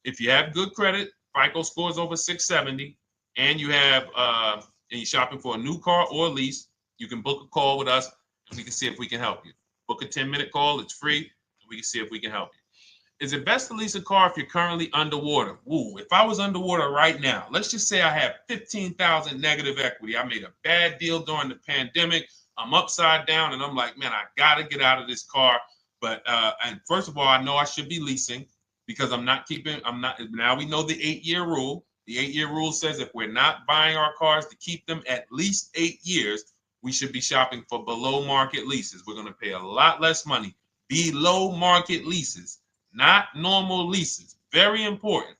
If you have good credit, FICO scores over 670, and you have and you're shopping for a new car or a lease, you can book a call with us and we can see if we can help you. Book a 10-minute call. It's free. And we can see if we can help you. Is it best to lease a car if you're currently underwater? Ooh, if I was underwater right now, let's just say I have 15,000 negative equity. I made a bad deal during the pandemic. I'm upside down and I'm like, man, I got to get out of this car. But and first of all, I know I should be leasing because now we know the 8-year rule. The 8-year rule says if we're not buying our cars to keep them at least 8 years, we should be shopping for below market leases. We're going to pay a lot less money. Below market leases, not normal leases. Very important.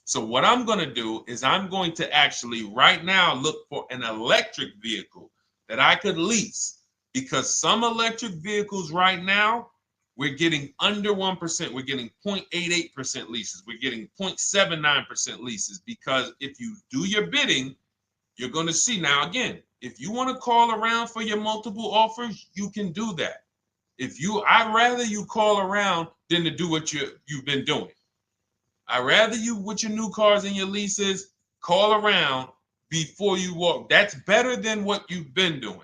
So what I'm going to do is I'm going to actually right now look for an electric vehicle that I could lease because some electric vehicles right now, we're getting under 1%. We're getting 0.88% leases. We're getting 0.79% leases, because if you do your bidding, you're going to see. Now, again, if you want to call around for your multiple offers, you can do that. I'd rather you call around than to do what you've been doing. I'd rather you, with your new cars and your leases, call around before you walk. That's better than what you've been doing.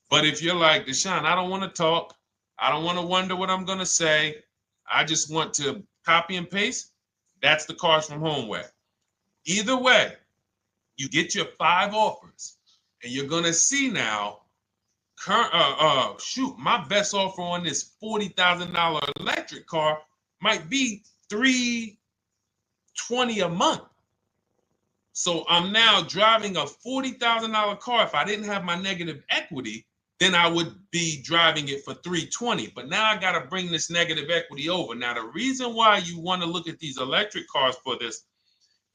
But if you're like, Deshone, I don't want to talk. I don't want to wonder what I'm going to say. I just want to copy and paste. That's the Cars from Home way. Either way, you get your 5 offers, and you're going to see now, my best offer on this $40,000 electric car might be $320 a month. So I'm now driving a $40,000 car. If I didn't have my negative equity, then I would be driving it for $320. But now I got to bring this negative equity over. Now, the reason why you want to look at these electric cars for this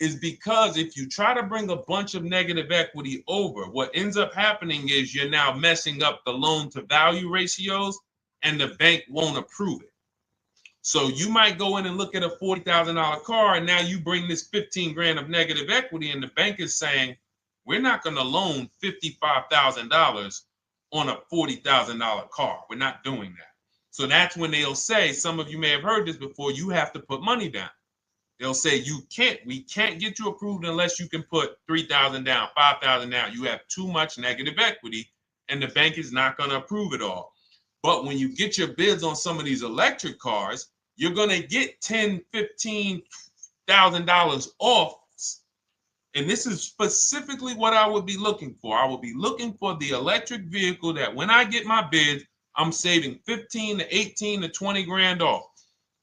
is because if you try to bring a bunch of negative equity over, what ends up happening is you're now messing up the loan to value ratios, and the bank won't approve it. So you might go in and look at a $40,000 car, and now you bring this 15 grand of negative equity, and the bank is saying, we're not going to loan $55,000 on a $40,000 car. We're not doing that. So that's when they'll say, some of you may have heard this before, you have to put money down. They'll say, we can't get you approved unless you can put $3,000 down, $5,000 down. You have too much negative equity, and the bank is not going to approve it all. But when you get your bids on some of these electric cars, you're going to get $10,000, $15,000 off. And this is specifically what I would be looking for. I would be looking for the electric vehicle that when I get my bids, I'm saving 15 to 18 to 20 grand off.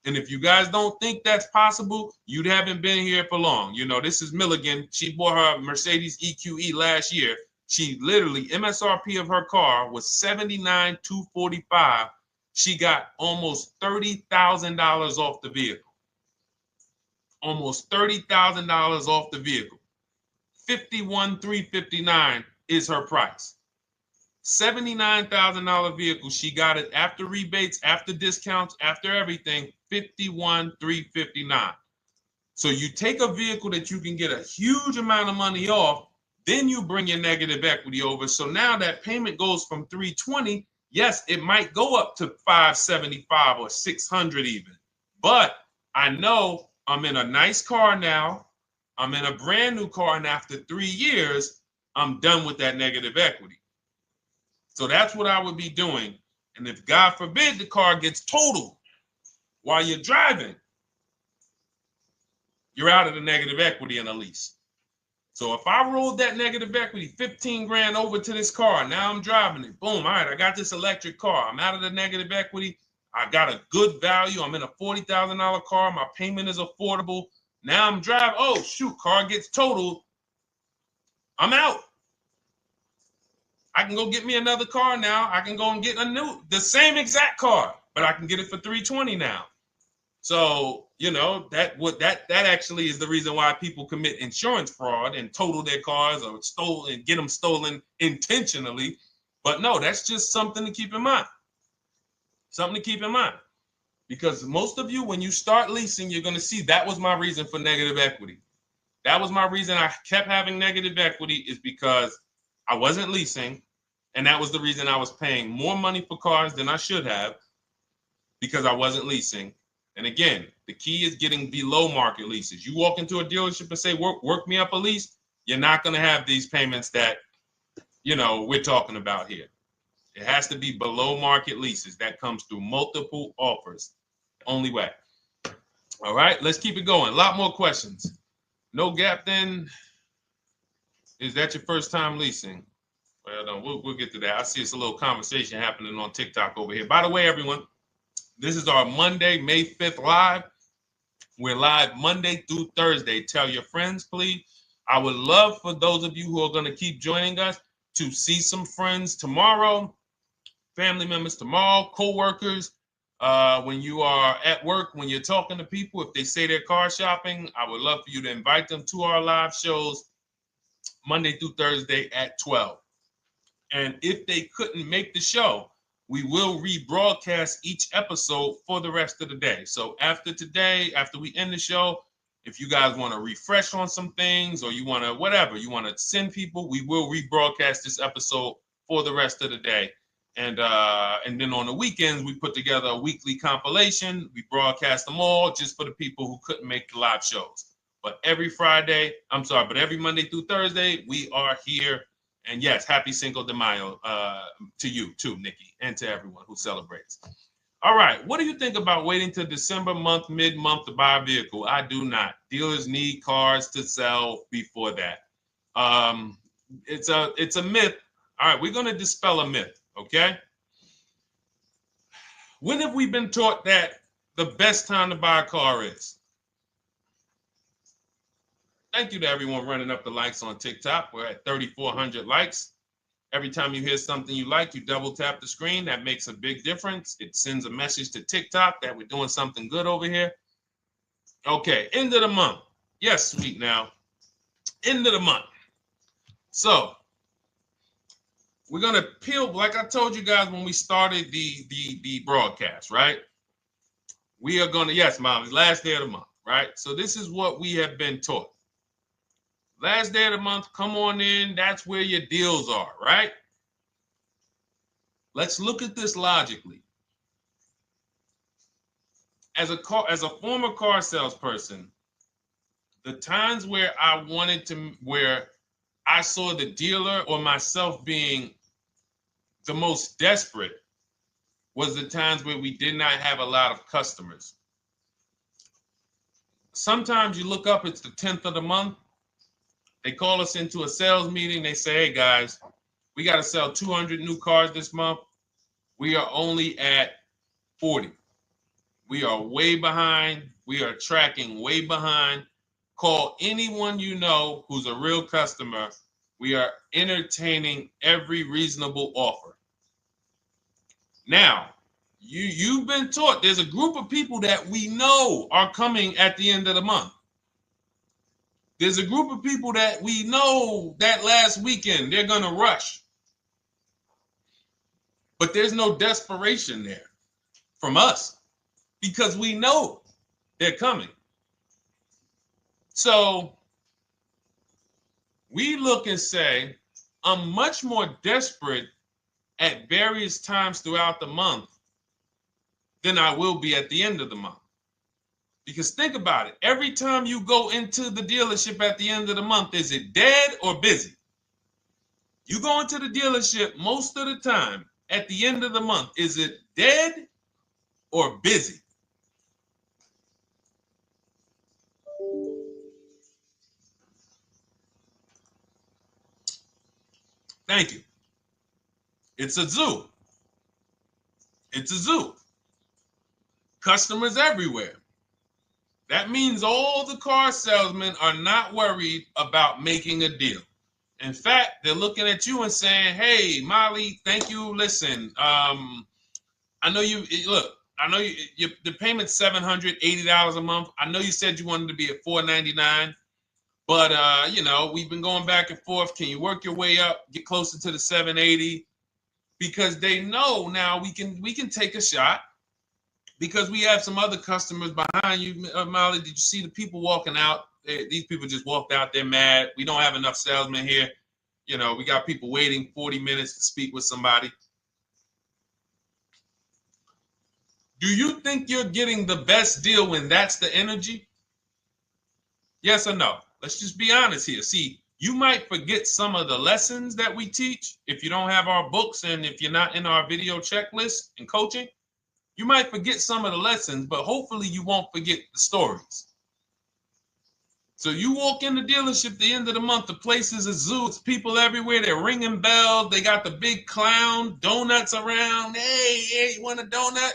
And if you guys don't think that's possible, you haven't been here for long. You know, this is Milligan. She bought her Mercedes EQE last year. She literally, MSRP of her car was $79,245. She got almost $30,000 off the vehicle. Almost $30,000 off the vehicle. $51,359 is her price. $79,000 vehicle. She got it after rebates, after discounts, after everything. $51,359. So you take a vehicle that you can get a huge amount of money off, then you bring your negative equity over. So now that payment goes from $320. Yes, it might go up to $575 or $600 even. But I know I'm in a nice car now. I'm in a brand new car, and after 3 years, I'm done with that negative equity. So that's what I would be doing. And if God forbid the car gets totaled while you're driving, you're out of the negative equity in a lease. So if I rolled that negative equity, 15 grand over to this car, now I'm driving it. Boom. All right, I got this electric car. I'm out of the negative equity. I got a good value. I'm in a $40,000 car. My payment is affordable. Now I'm driving. Oh, shoot, car gets totaled. I'm out. I can go get me another car now. I can go and get the same exact car, but I can get it for $320 now. So, you know, that actually is the reason why people commit insurance fraud and total their cars or get them stolen intentionally. But no, that's just something to keep in mind. Something to keep in mind. Because most of you, when you start leasing, you're going to see that was my reason for negative equity. That was my reason I kept having negative equity, is because I wasn't leasing. And that was the reason I was paying more money for cars than I should have, because I wasn't leasing. And again, the key is getting below market leases. You walk into a dealership and say, work me up a lease, you're not going to have these payments that, you know, we're talking about here. It has to be below market leases. That comes through multiple offers. Only way. All right, let's keep it going. A lot more questions. No gap then. Is that your first time leasing? Well, no, we'll get to that. I see it's a little conversation happening on TikTok over here. By the way, everyone, this is our Monday, May 5th live. We're live Monday through Thursday. Tell your friends, please. I would love for those of you who are going to keep joining us to see some friends tomorrow, family members tomorrow, co-workers. When you are at work, when you're talking to people, if they say they're car shopping, I would love for you to invite them to our live shows Monday through Thursday at 12. And if they couldn't make the show, we will rebroadcast each episode for the rest of the day. So after today, after we end the show, if you guys want to refresh on some things or you want to whatever, you want to send people, we will rebroadcast this episode for the rest of the day. And then on the weekends, we put together a weekly compilation. We broadcast them all just for the people who couldn't make the live shows. But every Monday through Thursday, we are here. And yes, happy Cinco de Mayo to you too, Nikki, and to everyone who celebrates. All right, what do you think about waiting till December month, mid-month to buy a vehicle? I do not. Dealers need cars to sell before that. It's a myth. All right, we're going to dispel a myth, okay? When have we been taught that the best time to buy a car is? Thank you to everyone running up the likes on TikTok. We're at 3,400 likes. Every time you hear something you like, you double tap the screen. That makes a big difference. It sends a message to TikTok that we're doing something good over here. Okay, end of the month. Yes, sweet now. End of the month. So we're gonna peel, like I told you guys when we started the broadcast, right? We are gonna, yes, Molly, last day of the month, right? So this is what we have been taught. Last day of the month, come on in. That's where your deals are, right? Let's look at this logically. As a former car salesperson, the times where where I saw the dealer or myself being the most desperate was the times where we did not have a lot of customers. Sometimes you look up, it's the 10th of the month. They call us into a sales meeting. They say, hey, guys, we got to sell 200 new cars this month. We are only at 40. We are way behind. We are tracking way behind. Call anyone you know who's a real customer. We are entertaining every reasonable offer. Now, you've been taught there's a group of people that we know are coming at the end of the month. There's a group of people that we know that last weekend they're going to rush. But there's no desperation there from us because we know they're coming. So we look and say, I'm much more desperate at various times throughout the month than I will be at the end of the month. Because think about it. Every time you go into the dealership at the end of the month, is it dead or busy? You go into the dealership most of the time at the end of the month, is it dead or busy? Thank you. It's a zoo. It's a zoo. Customers everywhere. That means all the car salesmen are not worried about making a deal. In fact, they're looking at you and saying, hey, Molly, thank you. Listen, I know you, look, I know the payment's $780 a month. I know you said you wanted to be at $499, but, we've been going back and forth. Can you work your way up, get closer to the $780? Because they know now we can take a shot. Because we have some other customers behind you, Molly. Did you see the people walking out? These people just walked out. They're mad. We don't have enough salesmen here. We got people waiting 40 minutes to speak with somebody. Do you think you're getting the best deal when that's the energy? Yes or no? Let's just be honest here. See, you might forget some of the lessons that we teach if you don't have our books and if you're not in our video checklist and coaching. You might forget some of the lessons, but hopefully you won't forget the stories. So you walk in the dealership at the end of the month, the place is a zoo. It's people everywhere. They're ringing bells. They got the big clown, donuts around. Hey, you want a donut?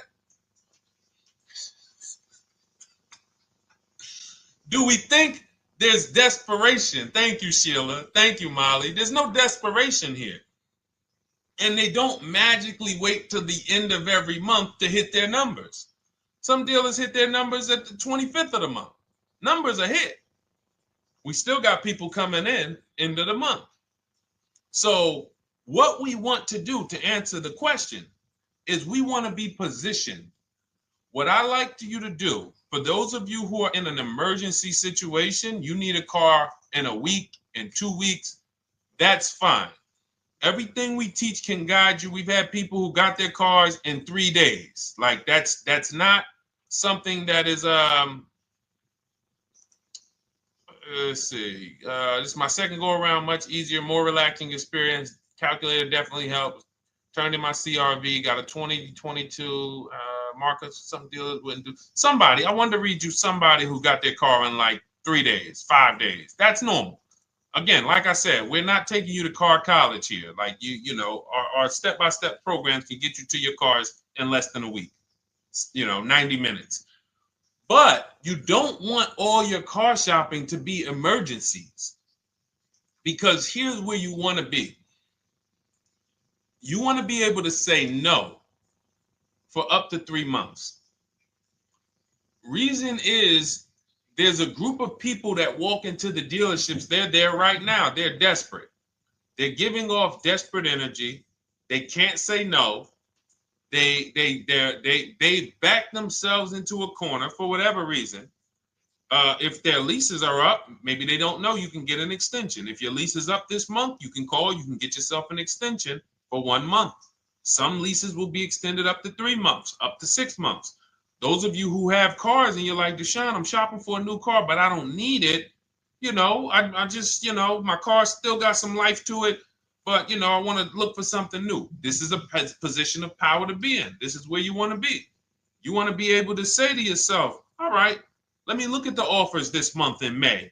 Do we think there's desperation? Thank you, Sheila. Thank you, Molly. There's no desperation here. And they don't magically wait till the end of every month to hit their numbers. Some dealers hit their numbers at the 25th of the month. Numbers are hit. We still got people coming in end of the month. So What we want to do to answer the question is we want to be positioned. What I like you to do, for those of you who are in an emergency situation, you need a car in a week, in 2 weeks, that's fine. Everything we teach can guide you. We've had people who got their cars in 3 days. Like that's not something that is let's see. This is my second go around, much easier, more relaxing experience. Calculator definitely helps. Turned in my CRV, got a 2022 Marcus, some dealers wouldn't do. Somebody, I wanted to read you somebody who got their car in like 3 days, 5 days. That's normal. Again, like I said, we're not taking you to car college here. Like you know, our step-by-step programs can get you to your cars in less than a week, 90 minutes. But you don't want all your car shopping to be emergencies, because here's where you want to be. You want to be able to say no for up to 3 months. Reason is, there's a group of people that walk into the dealerships. They're there right now. They're desperate. They're giving off desperate energy. They can't say no. They back themselves into a corner for whatever reason. If their leases are up, maybe they don't know you can get an extension. If your lease is up this month, you can call. You can get yourself an extension for 1 month. Some leases will be extended up to 3 months, up to 6 months. Those of you who have cars and you're like, Deshone, I'm shopping for a new car, but I don't need it. I just, my car still got some life to it, but, I want to look for something new. This is a position of power to be in. This is where you want to be. You want to be able to say to yourself, all right, let me look at the offers this month in May.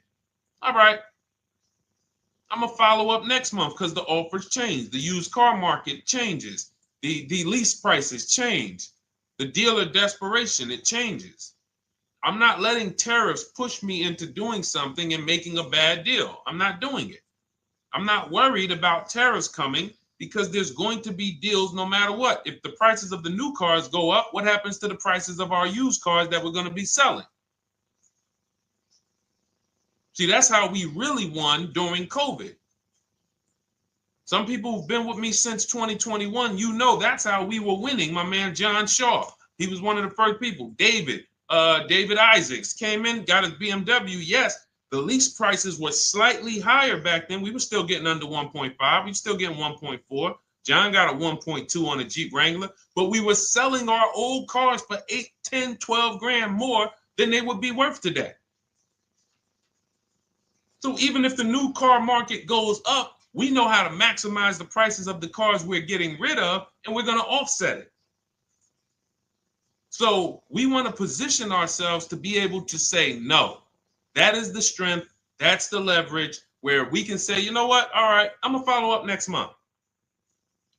All right, I'm going to follow up next month because the offers change. The used car market changes. The lease prices change. The dealer desperation, it changes. I'm not letting tariffs push me into doing something and making a bad deal. I'm not doing it. I'm not worried about tariffs coming, because there's going to be deals no matter what. If the prices of the new cars go up, what happens to the prices of our used cars that we're going to be selling? See, that's how we really won during COVID. Some people who've been with me since 2021, that's how we were winning. My man John Shaw, he was one of the first people. David Isaacs came in, got his BMW. Yes, the lease prices were slightly higher back then. We were still getting under 1.5. We were still getting 1.4. John got a 1.2 on a Jeep Wrangler, but we were selling our old cars for 8, 10, 12 grand more than they would be worth today. So even if the new car market goes up, we know how to maximize the prices of the cars we're getting rid of, and we're going to offset it. So we want to position ourselves to be able to say no. That is the strength. That's the leverage where we can say, you know what? All right, I'm going to follow up next month.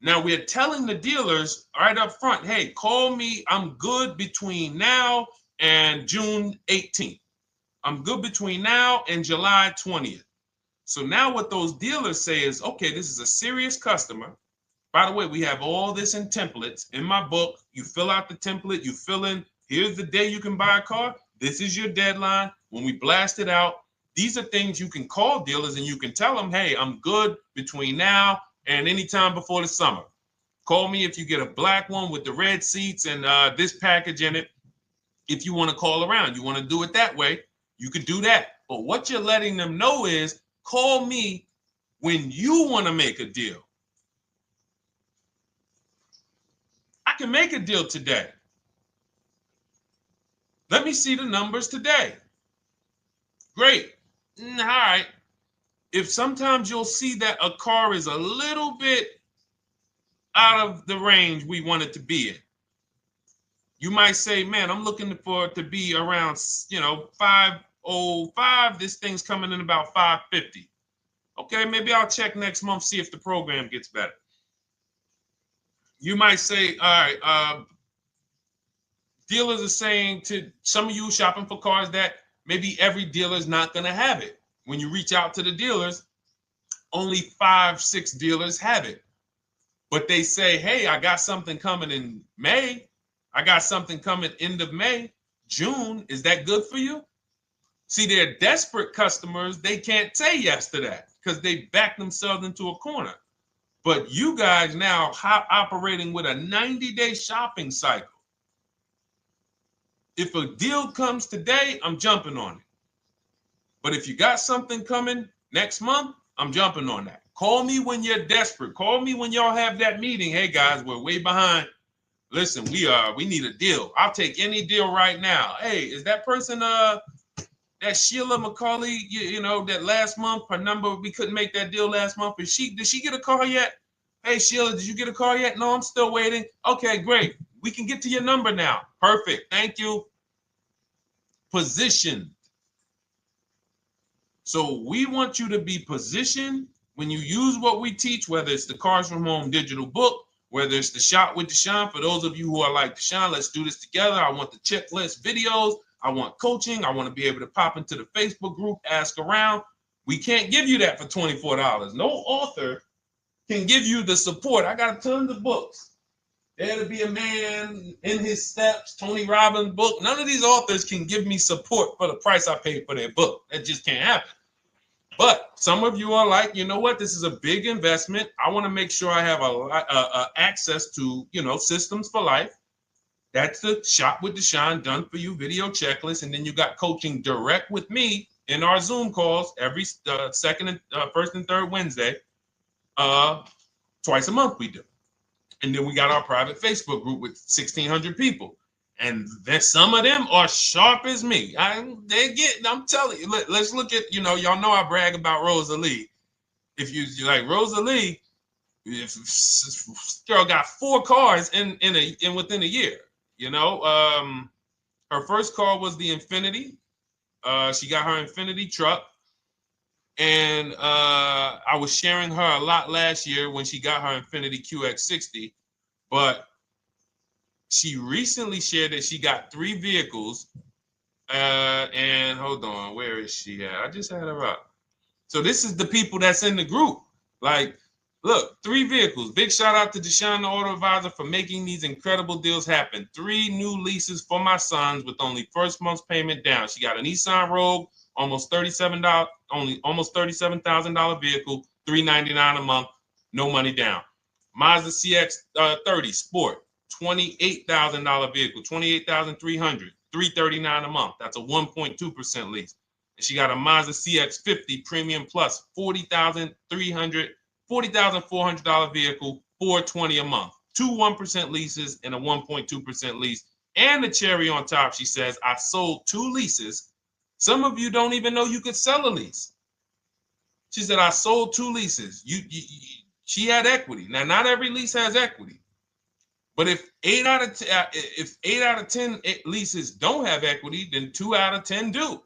Now we're telling the dealers right up front, hey, call me. I'm good between now and June 18th. I'm good between now and July 20th. So now what those dealers say is, okay, this is a serious customer. By the way, we have all this in templates in my book. You fill out the template, you fill in, here's the day you can buy a car. This is your deadline. When we blast it out, these are things you can call dealers and you can tell them, hey, I'm good between now and anytime before the summer. Call me if you get a black one with the red seats and this package in it. If you want to call around, you want to do it that way, you could do that. But what you're letting them know is, call me when you want to make a deal. I can make a deal today. Let me see the numbers today. Great. All right. If sometimes you'll see that a car is a little bit out of the range we want it to be in, you might say, man, I'm looking for it to be around, 505. This thing's coming in about 550. Okay, maybe I'll check next month, see if the program gets better. You might say, all right, dealers are saying to some of you shopping for cars that maybe every dealer is not going to have it. When you reach out to the dealers, only 5, 6 dealers have it. But they say, hey, I got something coming in May. I got something coming end of May, June. Is that good for you? See, they're desperate customers. They can't say yes to that because they back themselves into a corner. But you guys now operating with a 90-day shopping cycle. If a deal comes today, I'm jumping on it. But if you got something coming next month, I'm jumping on that. Call me when you're desperate. Call me when y'all have that meeting. Hey guys, we're way behind. Listen, we need a deal. I'll take any deal right now. Hey, is that person that Sheila McCauley, you know, that last month, her number, we couldn't make that deal last month. Did she get a call yet? Hey Sheila, did you get a call yet? No, I'm still waiting. Okay, great. We can get to your number now. Perfect. Thank you. Positioned. So we want you to be positioned when you use what we teach, whether it's the Cars from Home digital book, whether it's the Shop with Deshone. For those of you who are like, Deshone, let's do this together. I want the checklist videos. I want coaching. I want to be able to pop into the Facebook group, ask around. We can't give you that for $24. No author can give you the support. I got tons of books. There to Be a Man, In His Steps, Tony Robbins' book. None of these authors can give me support for the price I paid for their book. That just can't happen. But some of you are like, you know what? This is a big investment. I want to make sure I have access to, you know, systems for life. That's the Shop with Deshone done for you video checklist. And then you got coaching direct with me in our Zoom calls every first and third Wednesday. Twice a month we do. And then we got our private Facebook group with 1,600 people. And then some of them are sharp as me. I'm telling you, let's look at, you know, y'all know I brag about Rosalie. If you like Rosalie, if girl got 4 cars in within a year, you know. Her first car was the Infinity. She got her Infinity truck. And I was sharing her a lot last year when she got her Infinity QX60, but she recently shared that she got 3 vehicles. And hold on, where is she at? I just had her up. So this is the people that's in the group. Like, look, 3 vehicles. Big shout out to Deshone the Auto Advisor for making these incredible deals happen. 3 new leases for my sons with only first month's payment down. She got a Nissan Rogue, almost $37,000 vehicle, $399 a month, no money down. Mazda CX-30 Sport, $28,000 vehicle, $28,300, $339 a month. That's a 1.2% lease. And she got a Mazda CX-50 Premium Plus, $40,400 vehicle, $420 a month. 2 1% leases and a 1.2% lease. And the cherry on top, she says, I sold 2 leases. Some of you don't even know you could sell a lease. She said, I sold 2 leases. She had equity. Now, not every lease has equity. But if 8 out of 10 leases don't have equity, then 2 out of 10 do.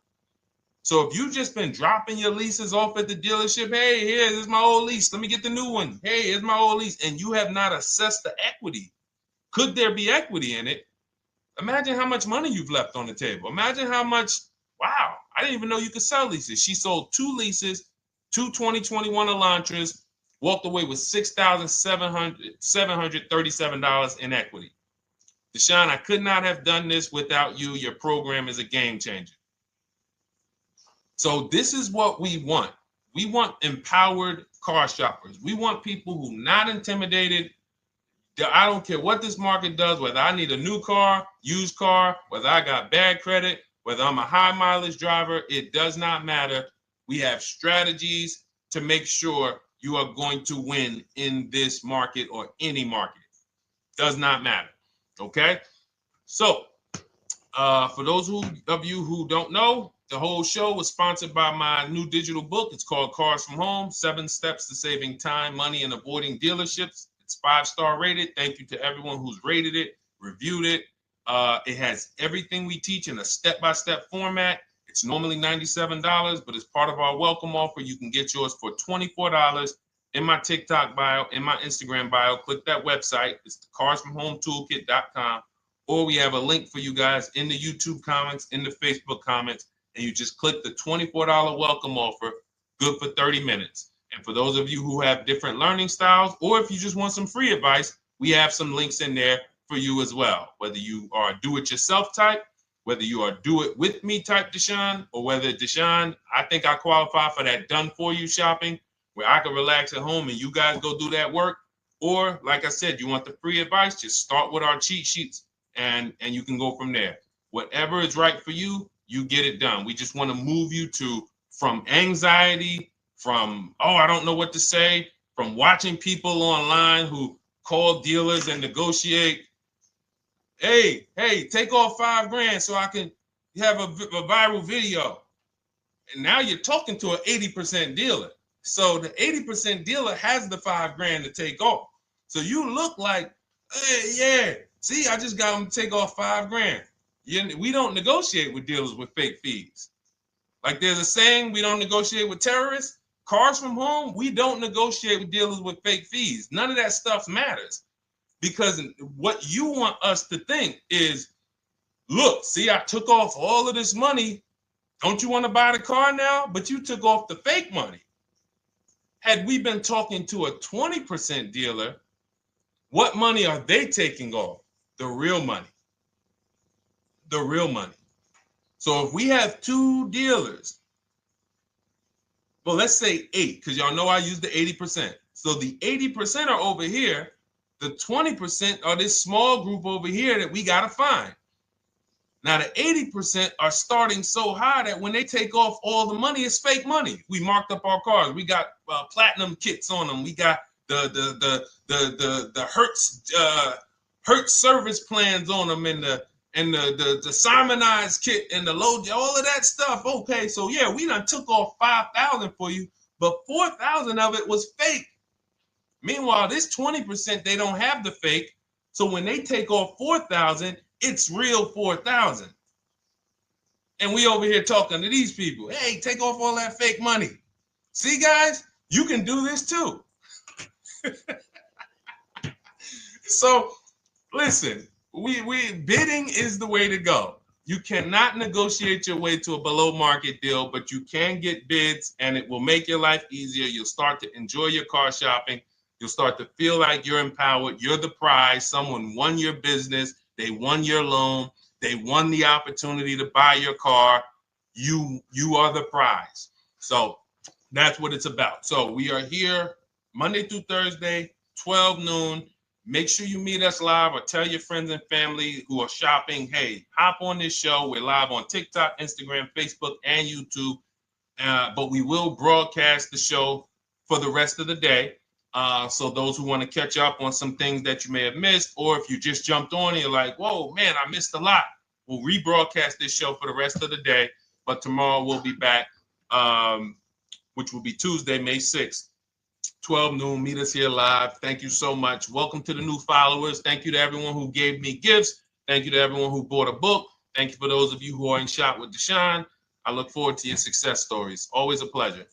So if you've just been dropping your leases off at the dealership, hey, here's my old lease. Let me get the new one. Hey, here's my old lease. And you have not assessed the equity. Could there be equity in it? Imagine how much money you've left on the table. Imagine how much, wow, I didn't even know you could sell leases. She sold 2 leases, 2 2021 Elantras, walked away with $6,737 in equity. Deshone, I could not have done this without you. Your program is a game changer. So this is what we want. We want empowered car shoppers. We want people who are not intimidated. I don't care what this market does, whether I need a new car, used car, whether I got bad credit, whether I'm a high mileage driver, it does not matter. We have strategies to make sure you are going to win in this market or any market. Does not matter. Okay? So, for those of you who don't know, the whole show was sponsored by my new digital book. It's called Cars from Home, 7 Steps to Saving Time, Money, and Avoiding Dealerships. It's 5-star rated. Thank you to everyone who's rated it, reviewed it. It has everything we teach in a step-by-step format. It's normally $97, but as part of our welcome offer, you can get yours for $24 in my TikTok bio, in my Instagram bio. Click that website. It's the carsfromhometoolkit.com. Or we have a link for you guys in the YouTube comments, in the Facebook comments, and you just click the $24 welcome offer, good for 30 minutes. And for those of you who have different learning styles, or if you just want some free advice, we have some links in there for you as well. Whether you are a do-it-yourself type, whether you are do-it-with-me type Deshone, or whether Deshone, I think I qualify for that done-for-you shopping, where I can relax at home and you guys go do that work. Or like I said, you want the free advice, just start with our cheat sheets and you can go from there. Whatever is right for you, you get it done. We just want to move you from anxiety, from, oh, I don't know what to say, from watching people online who call dealers and negotiate. Hey, take off $5,000 so I can have a viral video. And now you're talking to an 80% dealer. So the 80% dealer has the $5,000 to take off. So you look like, hey, yeah, see, I just got them to take off $5,000. We don't negotiate with dealers with fake fees. Like there's a saying, we don't negotiate with terrorists. Cars from home, we don't negotiate with dealers with fake fees. None of that stuff matters. Because what you want us to think is, look, see, I took off all of this money. Don't you want to buy the car now? But you took off the fake money. Had we been talking to a 20% dealer, what money are they taking off? The real money. The real money. So if we have two dealers, well, let's say 8, because y'all know I use the 80%. So the 80% are over here. The 20% are this small group over here that we got to find. Now, the 80% are starting so high that when they take off all the money, it's fake money. We marked up our cars. We got platinum kits on them. We got the Hertz service plans on them, and the Simonized kit and the low, all of that stuff. Okay, so yeah, we done took off 5,000 for you, but 4,000 of it was fake. Meanwhile, this 20%, they don't have the fake. So when they take off 4,000, it's real 4,000. And we over here talking to these people. Hey, take off all that fake money. See, guys, you can do this too. So listen, we bidding is the way to go. You cannot negotiate your way to a below market deal, but you can get bids and it will make your life easier. You'll start to enjoy your car shopping. You'll start to feel like you're empowered. You're the prize. Someone won your business. They won your loan. They won the opportunity to buy your car. You are the prize. So that's what it's about. So we are here Monday through Thursday, 12 noon. Make sure you meet us live or tell your friends and family who are shopping, hey, hop on this show. We're live on TikTok, Instagram, Facebook, and YouTube. But we will broadcast the show for the rest of the day. So those who want to catch up on some things that you may have missed, or if you just jumped on and you're like, whoa, man, I missed a lot. We'll rebroadcast this show for the rest of the day. But tomorrow we'll be back, which will be Tuesday, May 6th, 12 noon. Meet us here live. Thank you so much. Welcome to the new followers. Thank you to everyone who gave me gifts. Thank you to everyone who bought a book. Thank you for those of you who are in Shop with Deshone. I look forward to your success stories. Always a pleasure.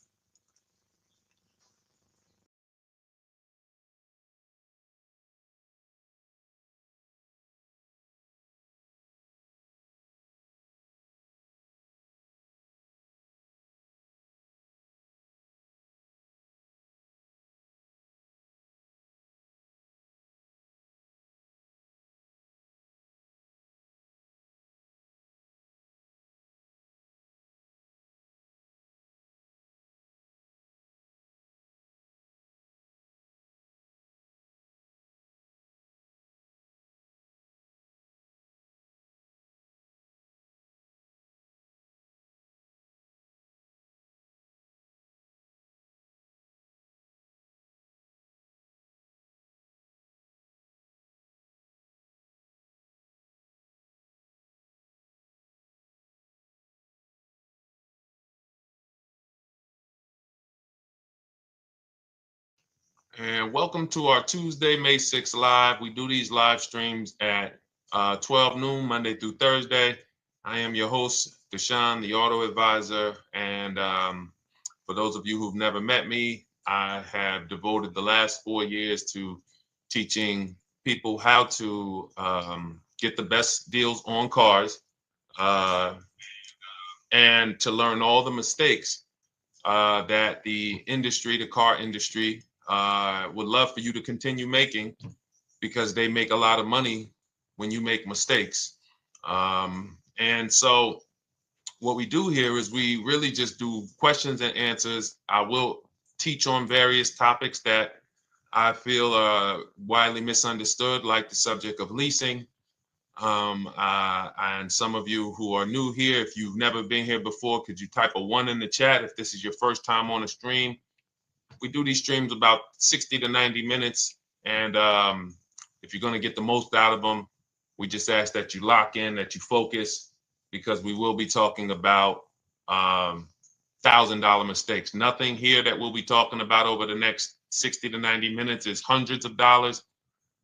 And welcome to our Tuesday, May 6th live. We do these live streams at 12 noon, Monday through Thursday. I am your host, Deshone the Auto Advisor. And for those of you who've never met me, I have devoted the last 4 years to teaching people how to get the best deals on cars and to learn all the mistakes that the industry, the car industry, would love for you to continue making, because they make a lot of money when you make mistakes. And so what we do here is we really just do questions and answers. I will teach on various topics that I feel are widely misunderstood, like the subject of leasing. And some of you who are new here, if you've never been here before, could you type a 1 in the chat if this is your first time on a stream? We do these streams about 60 to 90 minutes. And if you're going to get the most out of them, we just ask that you lock in, that you focus, because we will be talking about $1,000 mistakes. Nothing here that we'll be talking about over the next 60 to 90 minutes is hundreds of dollars.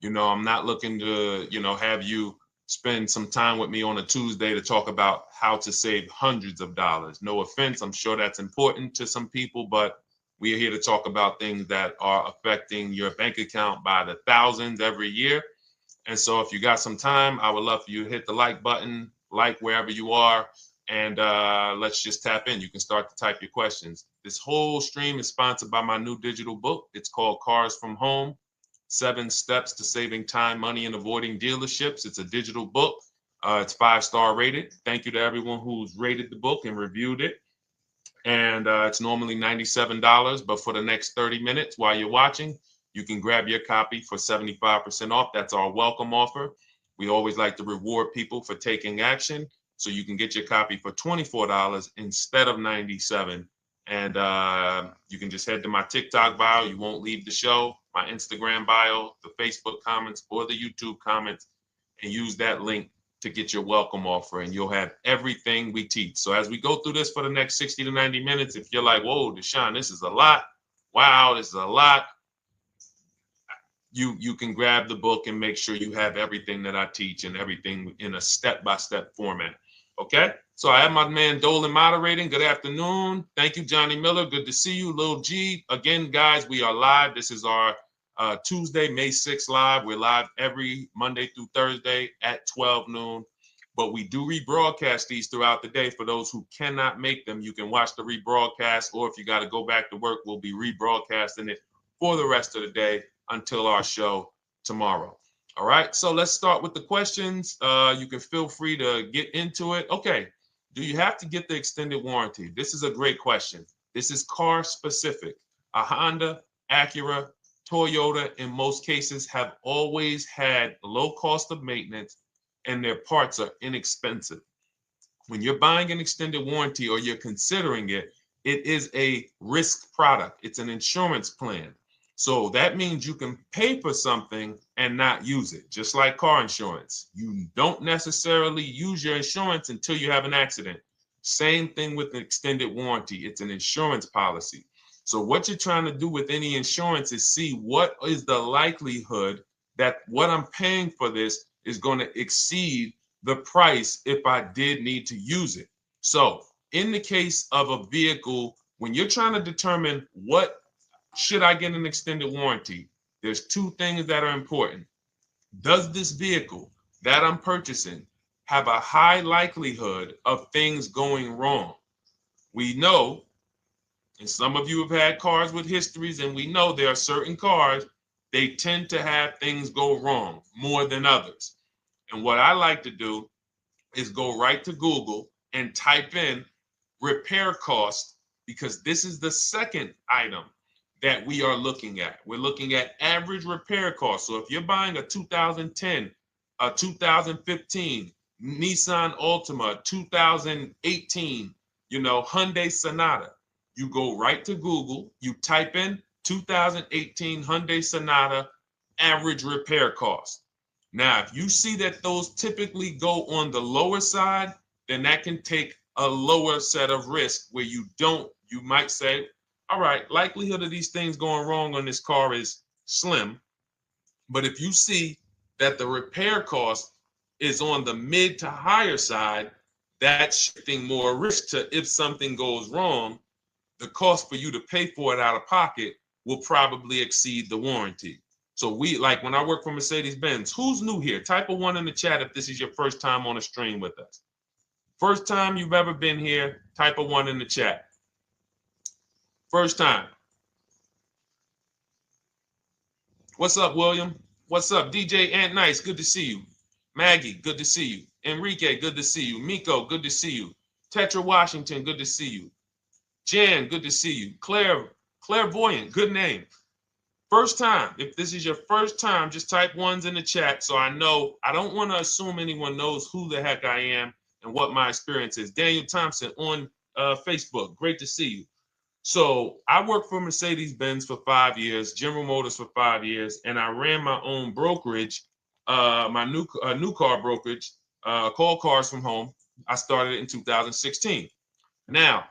You know, I'm not looking to, have you spend some time with me on a Tuesday to talk about how to save hundreds of dollars. No offense, I'm sure that's important to some people, but we are here to talk about things that are affecting your bank account by the thousands every year. And so if you got some time, I would love for you to hit the like button, like wherever you are, and let's just tap in. You can start to type your questions. This whole stream is sponsored by my new digital book. It's called Cars from Home, 7 Steps to Saving Time, Money, and Avoiding Dealerships. It's a digital book. It's 5-star rated. Thank you to everyone who's rated the book and reviewed it. And it's normally $97, but for the next 30 minutes while you're watching, you can grab your copy for 75% off. That's our welcome offer. We always like to reward people for taking action. So you can get your copy for $24 instead of $97. And you can just head to my TikTok bio. You won't leave the show, my Instagram bio, the Facebook comments, or the YouTube comments, and use that link to get your welcome offer, and you'll have everything we teach. So as we go through this for the next 60 to 90 minutes, if you're like, whoa, Deshone, this is a lot. Wow, this is a lot. You can grab the book and make sure you have everything that I teach and everything in a step-by-step format. Okay? So I have my man Dolan moderating. Good afternoon. Thank you, Johnny Miller. Good to see you, Lil G. Again, guys, we are live. This is our Tuesday, May 6th live. We're live every Monday through Thursday at 12 noon. But we do rebroadcast these throughout the day. For those who cannot make them, you can watch the rebroadcast, or if you got to go back to work, we'll be rebroadcasting it for the rest of the day until our show tomorrow. All right, so let's start with the questions. You can feel free to get into it. Okay, do you have to get the extended warranty? This is a great question. This is car specific. A Honda, Acura, Toyota, in most cases, have always had low cost of maintenance and their parts are inexpensive. When you're buying an extended warranty or you're considering it, it is a risk product. It's an insurance plan. So that means you can pay for something and not use it, just like car insurance. You don't necessarily use your insurance until you have an accident. Same thing with an extended warranty. It's an insurance policy. So what you're trying to do with any insurance is see what is the likelihood that what I'm paying for this is going to exceed the price if I did need to use it. So in the case of a vehicle, when you're trying to determine what should I get an extended warranty, there's 2 things that are important. Does this vehicle that I'm purchasing have a high likelihood of things going wrong? We know, and some of you have had cars with histories, and we know there are certain cars, they tend to have things go wrong more than others. And what I like to do is go right to Google and type in repair cost, because this is the second item that we are looking at. We're looking at average repair cost. So if you're buying a 2010, a 2015 Nissan Altima, 2018, Hyundai Sonata, you go right to Google, you type in 2018 Hyundai Sonata average repair cost. Now, if you see that those typically go on the lower side, then that can take a lower set of risk where you might say, all right, likelihood of these things going wrong on this car is slim. But if you see that the repair cost is on the mid to higher side, that's shifting more risk to if something goes wrong, the cost for you to pay for it out of pocket will probably exceed the warranty. So when I work for Mercedes-Benz, who's new here? Type a 1 in the chat if this is your first time on a stream with us. First time you've ever been here, type a 1 in the chat. First time. What's up, William? What's up, DJ Ant Nice? Good to see you. Maggie, good to see you. Enrique, good to see you. Miko, good to see you. Tetra Washington, good to see you. Jan, good to see you. Claire Clairvoyant, good name. First time, if this is your first time, just type ones in the chat so I know. I don't want to assume anyone knows who the heck I am and what my experience is. Daniel Thompson on Facebook, great to see you. So I worked for Mercedes-Benz for 5 years, General Motors for 5 years, and I ran my own brokerage, my new car brokerage, called Cars from Home. I started it in 2016. Now,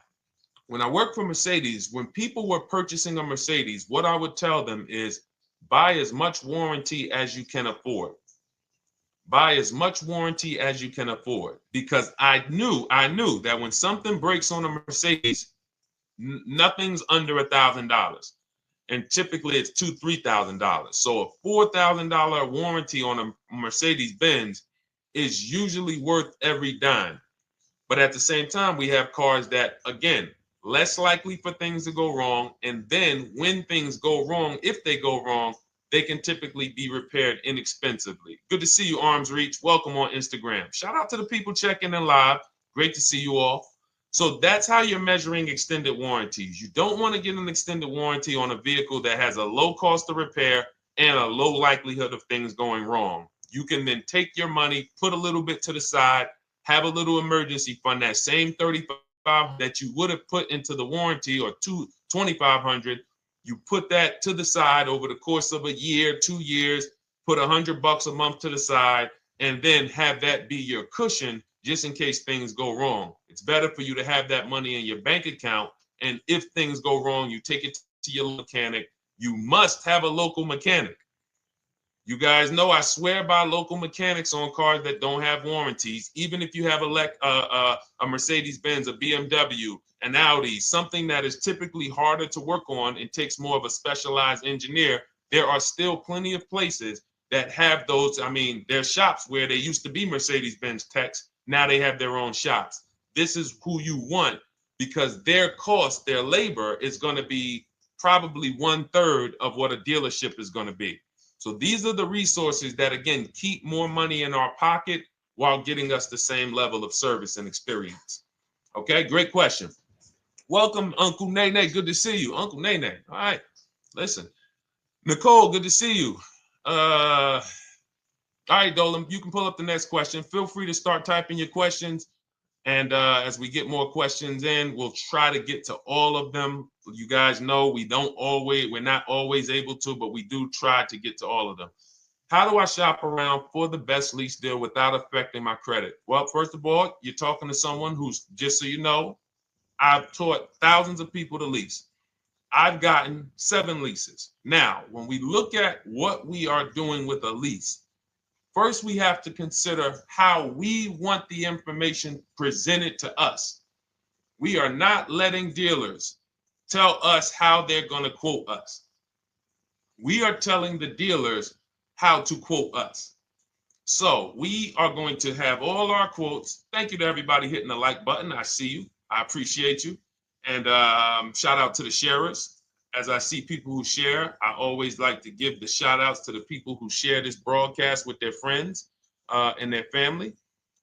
when I worked for Mercedes, when people were purchasing a Mercedes, what I would tell them is buy as much warranty as you can afford. Buy as much warranty as you can afford, because I knew that when something breaks on a Mercedes, nothing's under $1,000, and typically it's $2,000-$3,000. So a $4,000 warranty on a Mercedes Benz is usually worth every dime. But at the same time, we have cars that, again, less likely for things to go wrong. And then when things go wrong, if they go wrong, they can typically be repaired inexpensively. Good to see you, Arms Reach. Welcome on Instagram. Shout out to the people checking in live. Great to see you all. So that's how you're measuring extended warranties. You don't want to get an extended warranty on a vehicle that has a low cost of repair and a low likelihood of things going wrong. You can then take your money, put a little bit to the side, have a little emergency fund, that same $3,500 that you would have put into the warranty, or $2,500, you put that to the side over the course of a year, 2 years, put $100 a month to the side, and then have that be your cushion just in case things go wrong. It's better for you to have that money in your bank account, and if things go wrong, you take it to your mechanic. You must have a local mechanic. You guys know I swear by local mechanics on cars that don't have warranties. Even if you have a Mercedes-Benz, a BMW, an Audi, something that is typically harder to work on and takes more of a specialized engineer, there are still plenty of places that have those. I mean, there's shops where they used to be Mercedes-Benz techs. Now they have their own shops. This is who you want, because their cost, their labor is going to be probably 1/3 of what a dealership is going to be. So these are the resources that, again, keep more money in our pocket while getting us the same level of service and experience. Okay, great question. Welcome, Uncle Nene. Good to see you. Uncle Nene. All right, listen. Nicole, good to see you. All right, Dolan, you can pull up the next question. Feel free to start typing your questions. And as we get more questions in, we'll try to get to all of them. You guys know we're not always able to, but we do try to get to all of them. How do I shop around for the best lease deal without affecting my credit? Well, first of all, you're talking to someone who's, just so you know, I've taught thousands of people to lease. I've gotten 7 leases. Now, when we look at what we are doing with a lease, first, we have to consider how we want the information presented to us. We are not letting dealers tell us how they're going to quote us. We are telling the dealers how to quote us. So we are going to have all our quotes. Thank you to everybody hitting the like button. I see you. I appreciate you. And shout out to the sharers. As I see people who share, I always like to give the shout outs to the people who share this broadcast with their friends and their family.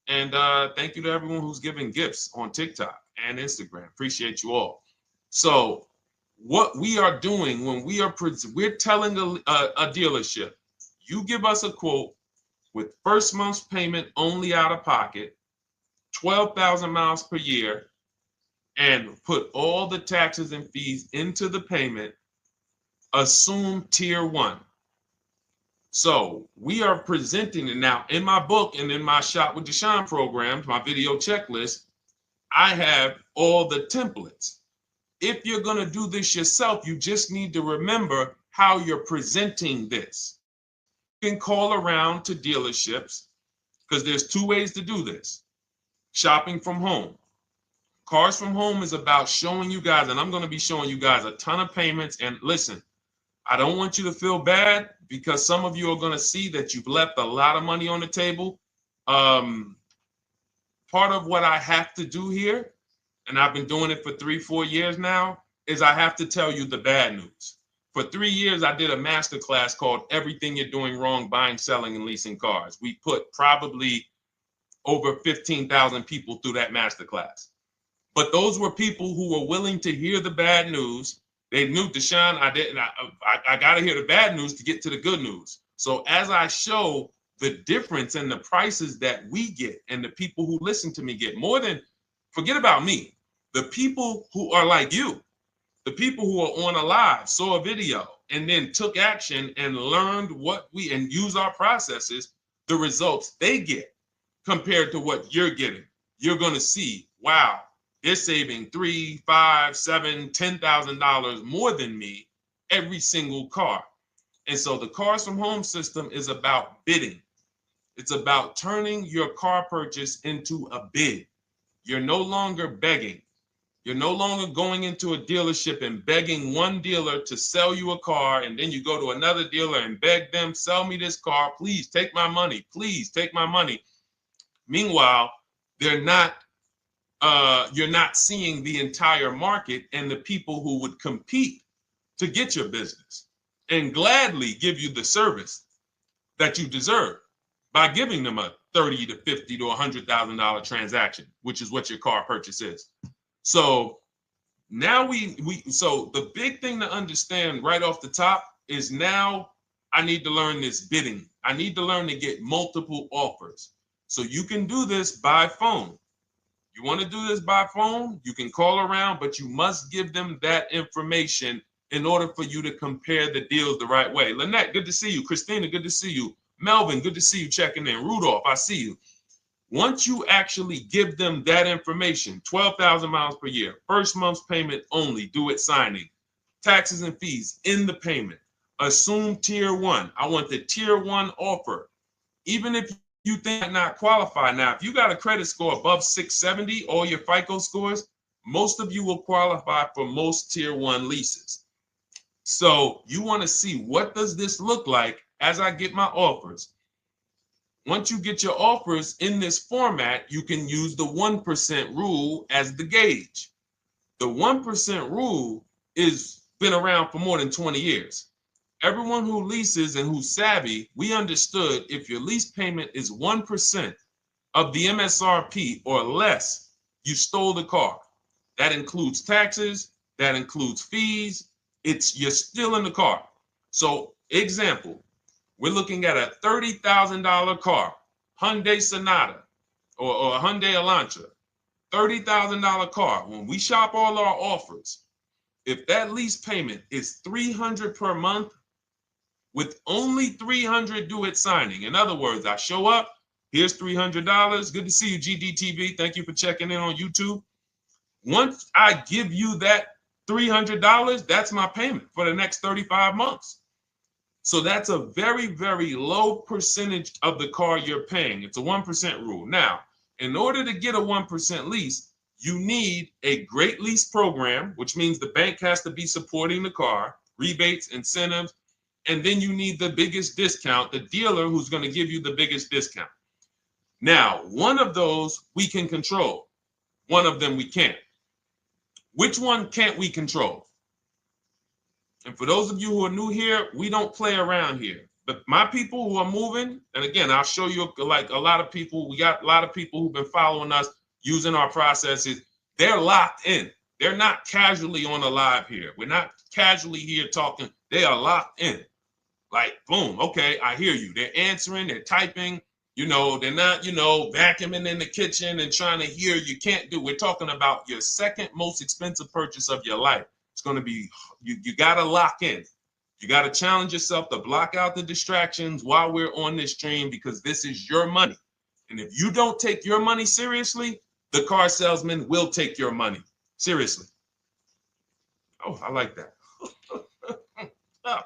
And thank you to everyone who's giving gifts on TikTok and Instagram. Appreciate you all. So what we are doing when we're telling a dealership, you give us a quote with first month's payment only out of pocket, 12,000 miles per year, and put all the taxes and fees into the payment, assume tier 1. So we are presenting it now in my book and in my Shop with Deshone programs, my video checklist. I have all the templates. If you're going to do this yourself, you just need to remember how you're presenting this. You can call around to dealerships, because there's 2 ways to do this. Shopping from home. Cars from Home is about showing you guys, and I'm going to be showing you guys a ton of payments. And listen, I don't want you to feel bad, because some of you are going to see that you've left a lot of money on the table. Part of what I have to do here, and I've been doing it for 3-4 years now, is I have to tell you the bad news. For 3 years, I did a masterclass called Everything You're Doing Wrong Buying, Selling, and Leasing Cars. We put probably over 15,000 people through that masterclass. But those were people who were willing to hear the bad news They knew, Deshone, I got to hear the bad news to get to the good news. So as I show the difference in the prices that we get and the people who listen to me get, more than, forget about me, the people who are like you, the people who are on a live, saw a video, and then took action and learned and use our processes, the results they get compared to what you're getting. You're going to see, wow, they're saving $3, $5, $7, $10,000 more than me every single car. And so the Cars from Home system is about bidding. It's about turning your car purchase into a bid. You're no longer begging. You're no longer going into a dealership and begging one dealer to sell you a car, and then you go to another dealer and beg them, sell me this car, please take my money, please take my money. Meanwhile, you're not seeing the entire market and the people who would compete to get your business and gladly give you the service that you deserve by giving them a $30 to $50 to $100,000 transaction, which is what your car purchase is. So now so the big thing to understand right off the top is, now I need to learn this bidding. I need to learn to get multiple offers. So you can do this by phone. You want to do this by phone, you can call around, but you must give them that information in order for you to compare the deals the right way. Lynette, good to see you. Christina, good to see you. Melvin, good to see you checking in. Rudolph, I see you. Once you actually give them that information, 12,000 miles per year, first month's payment only, due at signing, taxes and fees in the payment, assume tier one. I want the tier one offer. Even if you think I not qualify. Now, if you got a credit score above 670, all your FICO scores, most of you will qualify for most tier one leases. So you want to see, what does this look like as I get my offers? Once you get your offers in this format, you can use the 1% rule as the gauge. The 1% rule is been around for more than 20 years. Everyone who leases and who's savvy, we understood if your lease payment is 1% of the MSRP or less, you stole the car. That includes taxes, that includes fees. You're still in the car. So example, we're looking at a $30,000 car, Hyundai Sonata or a Hyundai Elantra, $30,000 car. When we shop all our offers, if that lease payment is $300 per month, with only $300 due at signing. In other words, I show up, here's $300. Good to see you, GDTV. Thank you for checking in on YouTube. Once I give you that $300, that's my payment for the next 35 months. So that's a very, very low percentage of the car you're paying. It's a 1% rule. Now, in order to get a 1% lease, you need a great lease program, which means the bank has to be supporting the car, rebates, incentives, and then you need the biggest discount, the dealer who's going to give you the biggest discount. Now, one of those we can control. One of them we can't. Which one can't we control? And for those of you who are new here, we don't play around here. But my people who are moving, and again, I'll show you, like a lot of people, we got a lot of people who've been following us, using our processes. They're locked in. They're not casually on a live here. We're not casually here talking. They are locked in. Like, boom, okay, I hear you. They're answering, they're typing, they're not, vacuuming in the kitchen and trying to hear. You can't do. We're talking about your second most expensive purchase of your life. It's going to be, you got to lock in. You got to challenge yourself to block out the distractions while we're on this stream, because this is your money. And if you don't take your money seriously, the car salesman will take your money seriously. Oh, I like that.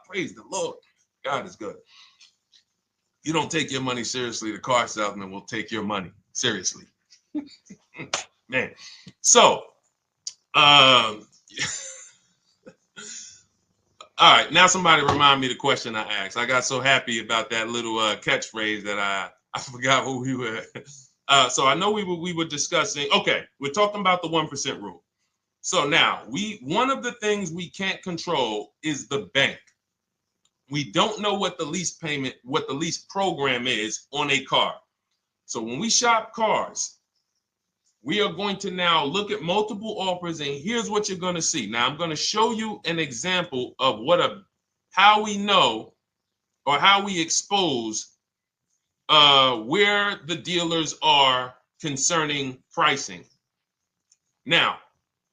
Praise the Lord. God is good. You don't take your money seriously, the car salesman will take your money seriously. Man. So, all right, now somebody remind me the question I asked. I got so happy about that little catchphrase that I forgot who we were. So I know we were discussing, okay, we're talking about the 1% rule. So now, one of the things we can't control is the bank. We don't know what the lease payment, what the lease program is on a car. So when we shop cars, we are going to now look at multiple offers, and here's what you're going to see. Now, I'm going to show you an example of how we know or how we expose where the dealers are concerning pricing. Now,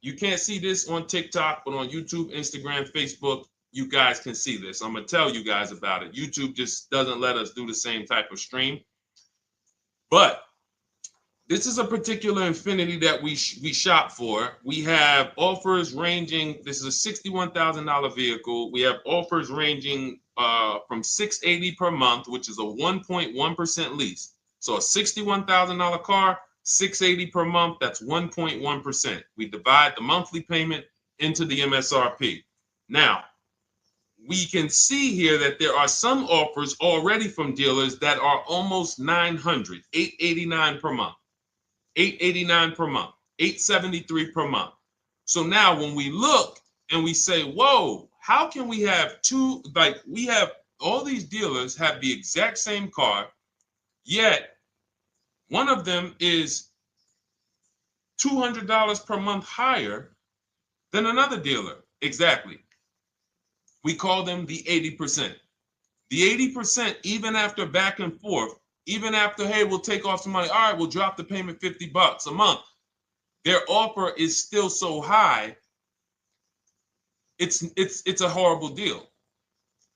you can't see this on TikTok, but on YouTube, Instagram, Facebook, you guys can see this. I'm going to tell you guys about it. YouTube just doesn't let us do the same type of stream. But this is a particular Infiniti that we shop for. We have offers ranging, this is a $61,000 vehicle. We have offers ranging from $680 per month, which is a 1.1% lease. So a $61,000 car, $680 per month, that's 1.1%. We divide the monthly payment into the MSRP. Now, we can see here that there are some offers already from dealers that are almost $900, $889 per month. $889 per month, $873 per month. So now when we look and we say, whoa, how can we have two, like we have all these dealers have the exact same car, yet one of them is $200 per month higher than another dealer. Exactly. We call them the 80%. The 80%, even after back and forth, even after, hey, we'll take off some money. All right, we'll drop the payment $50 a month. Their offer is still so high. It's a horrible deal.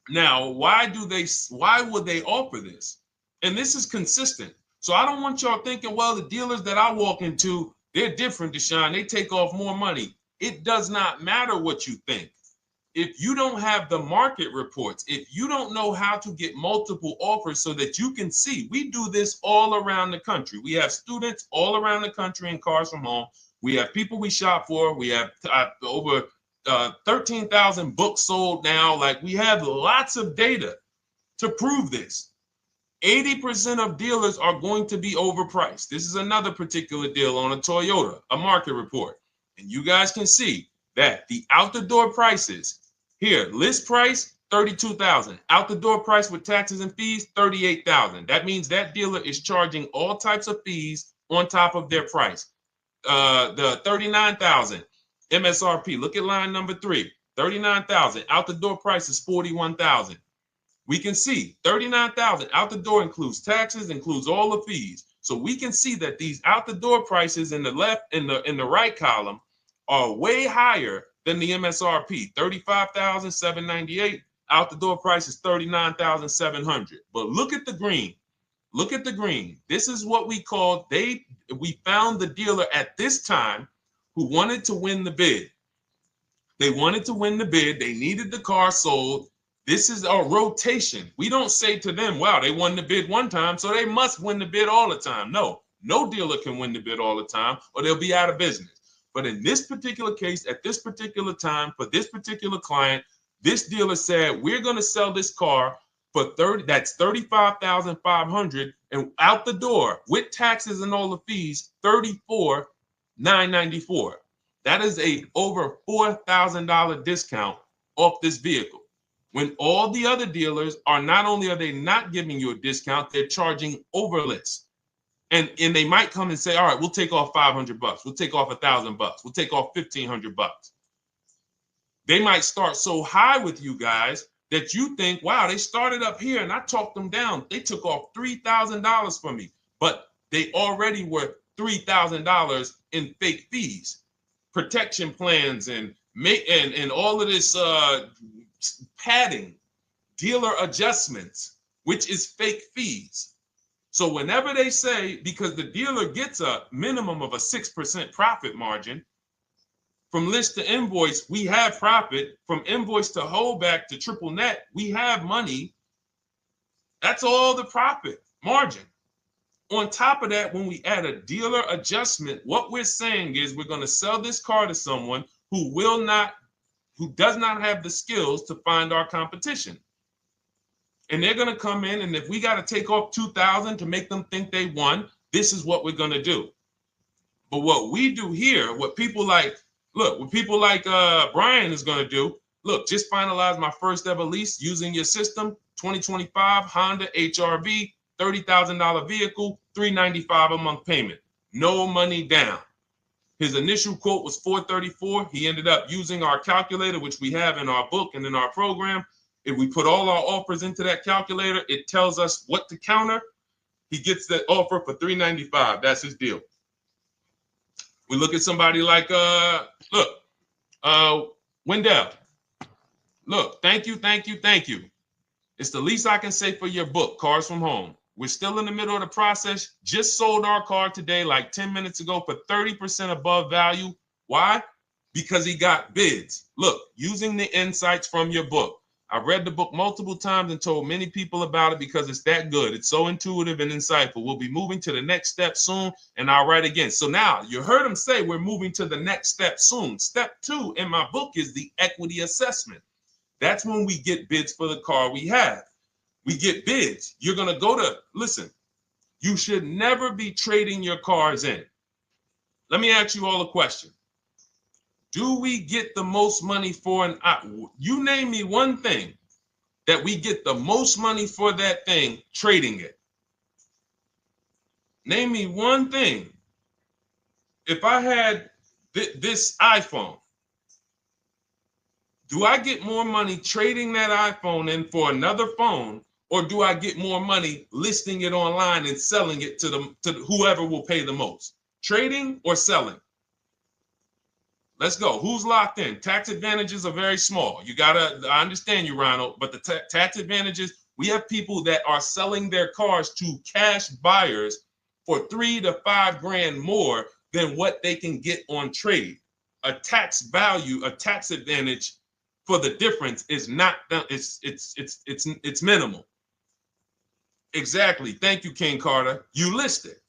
Now, why would they offer this? And this is consistent. So I don't want y'all thinking, well, the dealers that I walk into, they're different, Deshone. They take off more money. It does not matter what you think. If you don't have the market reports, if you don't know how to get multiple offers so that you can see, we do this all around the country. We have students all around the country in Cars from Home. We have people we shop for. We have over 13,000 books sold now. Like, we have lots of data to prove this. 80% of dealers are going to be overpriced. This is another particular deal on a Toyota, a market report. And you guys can see that the out-the-door prices here, list price, $32,000. Out the door price with taxes and fees, $38,000. That means that dealer is charging all types of fees on top of their price. The $39,000 MSRP. Look at line number 3. $39,000. Out the door price is $41,000. We can see $39,000 out the door includes taxes, includes all the fees. So we can see that these out the door prices in the left, in the right column, are way higher than the MSRP, $35,798. Out the door price is $39,700. But look at the green. Look at the green. This is what we call, we found the dealer at this time who wanted to win the bid. They wanted to win the bid. They needed the car sold. This is a rotation. We don't say to them, wow, they won the bid one time, so they must win the bid all the time. No dealer can win the bid all the time, or they'll be out of business. But in this particular case, at this particular time, for this particular client, this dealer said, we're going to sell this car for that's $35,500, and out the door with taxes and all the fees, $34,994. That is a over $4,000 discount off this vehicle. When all the other dealers are, not only are they not giving you a discount, they're charging over list. And they might come and say, all right, we'll take off $500. We'll take off $1,000. We'll take off $1,500. They might start so high with you guys that you think, wow, they started up here and I talked them down. They took off $3,000 from me, but they already were $3,000 in fake fees, protection plans, and all of this padding, dealer adjustments, which is fake fees. So whenever they say, because the dealer gets a minimum of a 6% profit margin, from list to invoice, we have profit. From invoice to holdback to triple net, we have money. That's all the profit margin. On top of that, when we add a dealer adjustment, what we're saying is we're going to sell this car to someone who does not have the skills to find our competition. And they're going to come in, and if we got to take off $2,000 to make them think they won, this is what we're going to do. But what we do here, what people like Brian is going to do, look, just finalize my first ever lease using your system, 2025 Honda HRV, $30,000 vehicle, $395 a month payment. no money down. His initial quote was $434. He ended up using our calculator, which we have in our book and in our program. If we put all our offers into that calculator, it tells us what to counter. He gets that offer for $395. That's his deal. We look at somebody like Wendell. Look, thank you. It's the least I can say for your book, Cars from Home. We're still in the middle of the process. Just sold our car today, like 10 minutes ago, for 30% above value. Why? Because he got bids. Look, using the insights from your book. I've read the book multiple times and told many people about it because it's that good. It's so intuitive and insightful. We'll be moving to the next step soon, and I'll write again. So now you heard him say we're moving to the next step soon. Step 2 in my book is the equity assessment. That's when we get bids for the car we have. We get bids. You're going to go to, listen, you should never be trading your cars in. Let me ask you all a question. Do we get the most money for you name me one thing that we get the most money for that thing trading it. Name me one thing. If I had this iPhone, do I get more money trading that iPhone in for another phone, or do I get more money listing it online and selling it to whoever will pay the most? Trading or selling? Let's go. Who's locked in? Tax advantages are very small. I understand you, Ronald, but the tax advantages, we have people that are selling their cars to cash buyers for $3 to $5 grand more than what they can get on trade. A tax value, a tax advantage for the difference is not, it's minimal. Exactly. Thank you, King Carter. You listed.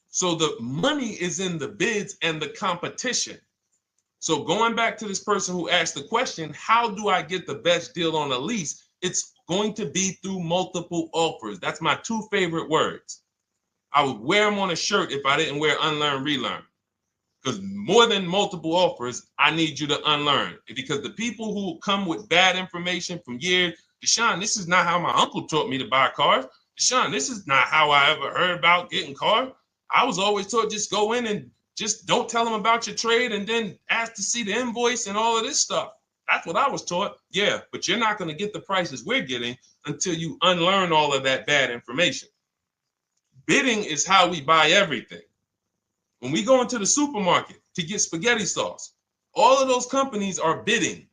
So the money is in the bids and the competition. So going back to this person who asked the question, how do I get the best deal on a lease? It's going to be through multiple offers. That's my 2 favorite words. I would wear them on a shirt if I didn't wear unlearn, relearn. Because more than multiple offers, I need you to unlearn. Because the people who come with bad information from years, Deshone, this is not how my uncle taught me to buy cars. Deshone, this is not how I ever heard about getting cars. I was always taught just go in and just don't tell them about your trade and then ask to see the invoice and all of this stuff. That's what I was taught. Yeah, but you're not going to get the prices we're getting until you unlearn all of that bad information. Bidding is how we buy everything. When we go into the supermarket to get spaghetti sauce, all of those companies are bidding.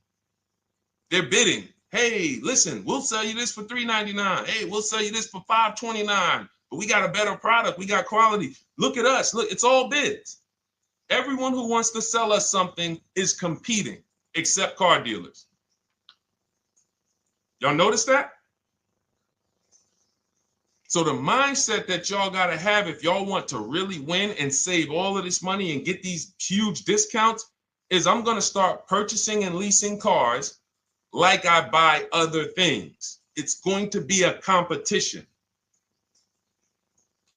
They're bidding. Hey, listen, we'll sell you this for $3.99. Hey, we'll sell you this for $5.29. But we got a better product. We got quality. Look at us. Look, it's all bids. Everyone who wants to sell us something is competing, except car dealers. Y'all notice that? So the mindset that y'all got to have if y'all want to really win and save all of this money and get these huge discounts is I'm going to start purchasing and leasing cars like I buy other things. It's going to be a competition.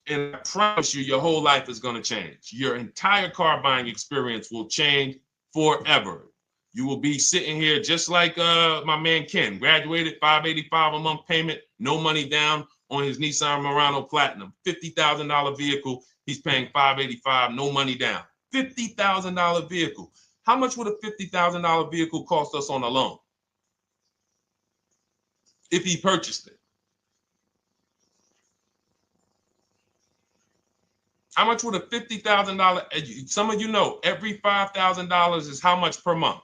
And I promise you, your whole life is going to change. Your entire car buying experience will change forever. You will be sitting here just like my man Ken, graduated, $585 a month payment, no money down on his Nissan Murano Platinum, $50,000 vehicle. He's paying $585, no money down. $50,000 vehicle. How much would a $50,000 vehicle cost us on a loan if he purchased it? How much would a $50,000? Some of you know every $5,000 is how much per month.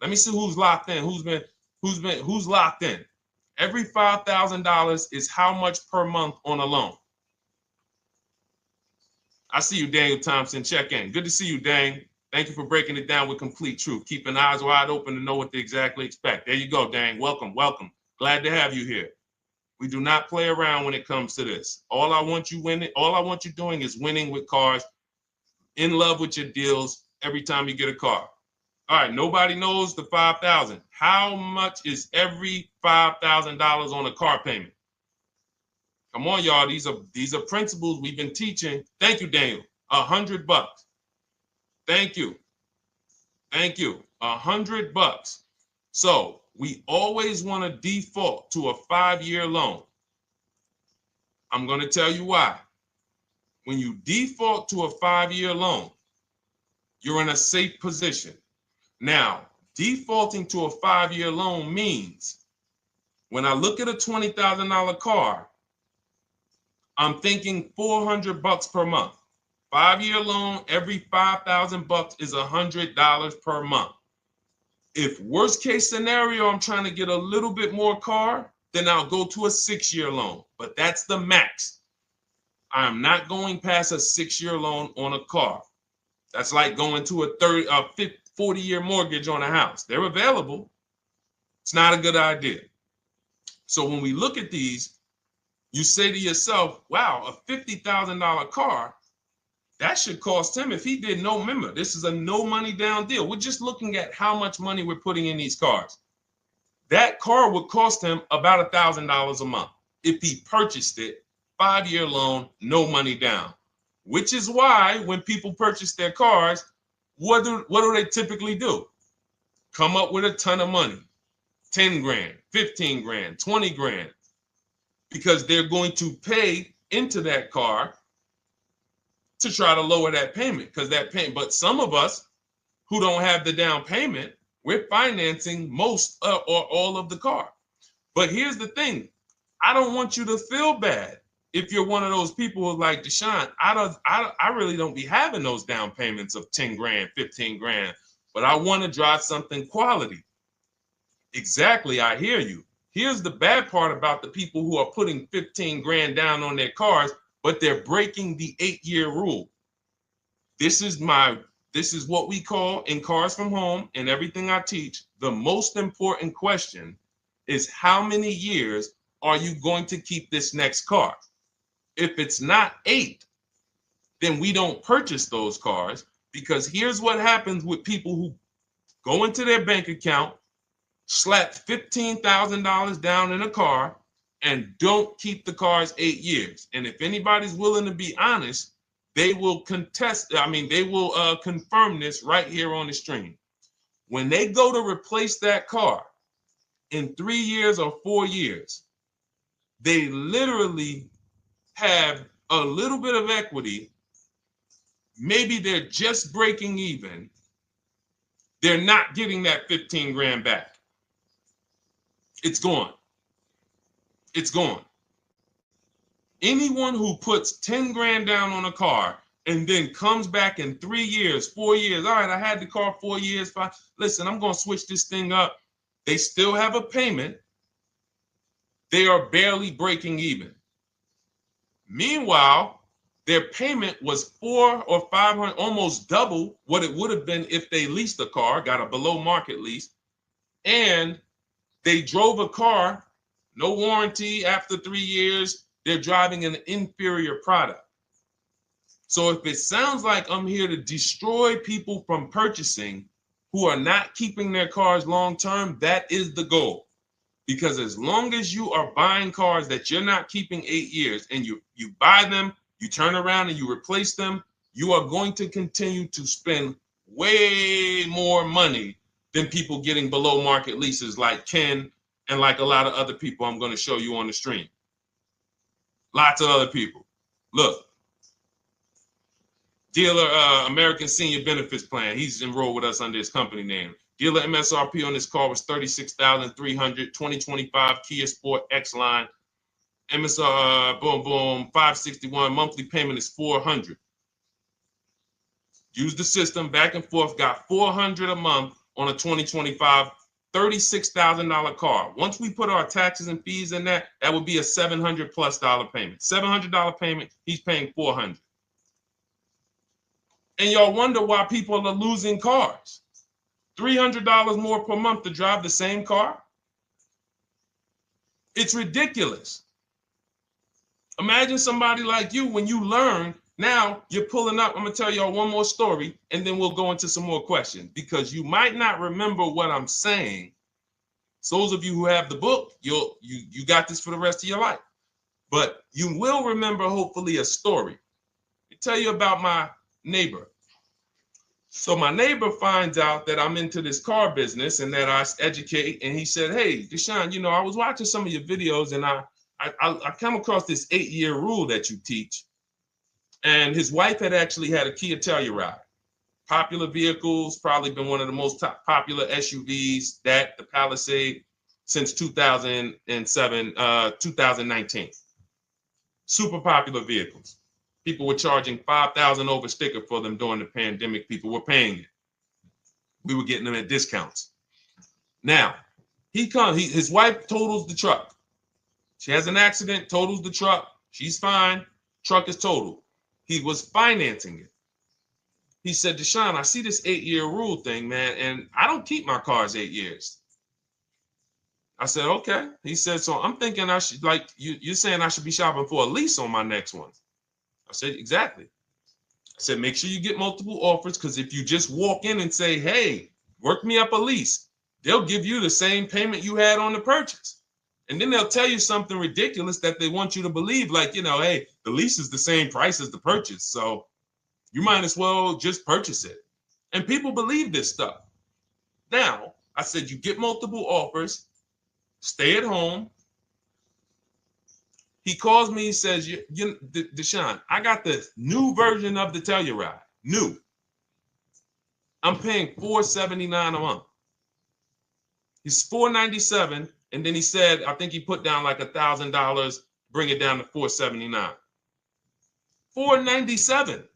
Let me see who's locked in. Who's locked in? Every $5,000 is how much per month on a loan. I see you, Daniel Thompson. Check in. Good to see you, Dane. Thank you for breaking it down with complete truth. Keeping eyes wide open to know what to exactly expect. There you go, Dane. Welcome. Glad to have you here. We do not play around when it comes to this. All I want you doing is winning with cars, in love with your deals every time you get a car. All right, nobody knows the 5,000. How much is every $5,000 on a car payment? Come on, y'all. These are principles we've been teaching. Thank you, Daniel. $100. Thank you. $100. So we always want to default to a 5-year loan. I'm going to tell you why. when you default to a 5-year loan, you're in a safe position. Now, defaulting to a 5-year loan means when I look at a $20,000 car, I'm thinking $400 per month. 5-year loan, every $5,000 is $100 per month. If worst case scenario, I'm trying to get a little bit more car, then I'll go to a 6-year loan, but that's the max. I'm not going past a 6-year loan on a car. That's like going to a 40-year mortgage on a house. They're available. It's not a good idea. So when we look at these, you say to yourself, wow, a $50,000 car, that should cost him, if he did no, remember, this is a no money down deal. We're just looking at how much money we're putting in these cars. That car would cost him about $1,000 a month if he purchased it, 5-year loan, no money down. Which is why when people purchase their cars, what do they typically do? Come up with a ton of money, 10 grand, 15 grand, 20 grand, because they're going to pay into that car to try to lower that payment, because that payment. But some of us who don't have the down payment, we're financing most or all of the car. But here's the thing. I don't want you to feel bad if you're one of those people who's like, Deshone, I really don't be having those down payments of 10 grand, 15 grand, but I want to drive something quality. Exactly, I hear you. Here's the bad part about the people who are putting 15 grand down on their cars, but they're breaking the 8-year rule. This is what we call in Cars from Home and everything I teach, the most important question is how many years are you going to keep this next car? If it's not 8, then we don't purchase those cars, because here's what happens with people who go into their bank account, slap $15,000 down in a car, and don't keep the cars 8 years. And if anybody's willing to be honest, they will confirm this right here on the stream. When they go to replace that car in 3 years or 4 years, they literally have a little bit of equity. Maybe they're just breaking even. They're not getting that 15 grand back. It's gone. It's gone. Anyone who puts 10 grand down on a car and then comes back in 3 years, 4 years, all right, I had the car 4 years, 5, listen, I'm going to switch this thing up. They still have a payment. They are barely breaking even. Meanwhile, their payment was 400 or 500, almost double what it would have been if they leased a car, got a below market lease, and they drove a car, no warranty after 3 years. They're driving an inferior product. So if it sounds like I'm here to destroy people from purchasing who are not keeping their cars long term, that is the goal. Because as long as you are buying cars that you're not keeping 8 years and you buy them, you turn around and you replace them, you are going to continue to spend way more money than people getting below market leases like Ken and like a lot of other people I'm going to show you on the stream. Lots of other people. Look, dealer American Senior Benefits Plan. He's enrolled with us under his company name. Dealer MSRP on this car was $36,300. 2025 Kia Sport X line. MSR boom 561. Monthly payment is $400. Use the system back and forth. Got $400 a month on a 2025 $36,000 car. Once we put our taxes and fees in that would be a $700+ payment. $700 payment. He's paying $400. And y'all wonder why people are losing cars. $300 more per month to drive the same car? It's ridiculous. Imagine somebody like you, when you learn, now you're pulling up. I'm going to tell y'all one more story, and then we'll go into some more questions, because you might not remember what I'm saying. So those of you who have the book, you got this for the rest of your life. But you will remember, hopefully, a story. I'll tell you about my neighbor. So my neighbor finds out that I'm into this car business and that I educate. And he said, hey, Deshone, I was watching some of your videos and I come across this 8-year rule that you teach. And his wife had actually had a Kia Telluride. Popular vehicles, probably been one of the most popular SUVs, that the Palisade, since 2007, 2019. Super popular vehicles. People were charging $5,000 over sticker for them during the pandemic. People were paying it. We were getting them at discounts. Now, his wife totals the truck. She has an accident, totals the truck. She's fine. Truck is totaled. He was financing it. He said, Deshone, I see this 8-year rule thing, man, and I don't keep my cars 8 years. I said, okay. He said, so I'm thinking I should, like, you're saying I should be shopping for a lease on my next one. I said, exactly. I said, make sure you get multiple offers, because if you just walk in and say, hey, work me up a lease, they'll give you the same payment you had on the purchase. And then they'll tell you something ridiculous that they want you to believe, like, hey, the lease is the same price as the purchase, so you might as well just purchase it. And people believe this stuff. Now, I said, you get multiple offers, stay at home. He calls me, he says, Deshone, I got the new version of the Telluride, new. I'm paying $479 a month. He's $497, and then he said, I think he put down like $1,000, bring it down to $479. $497.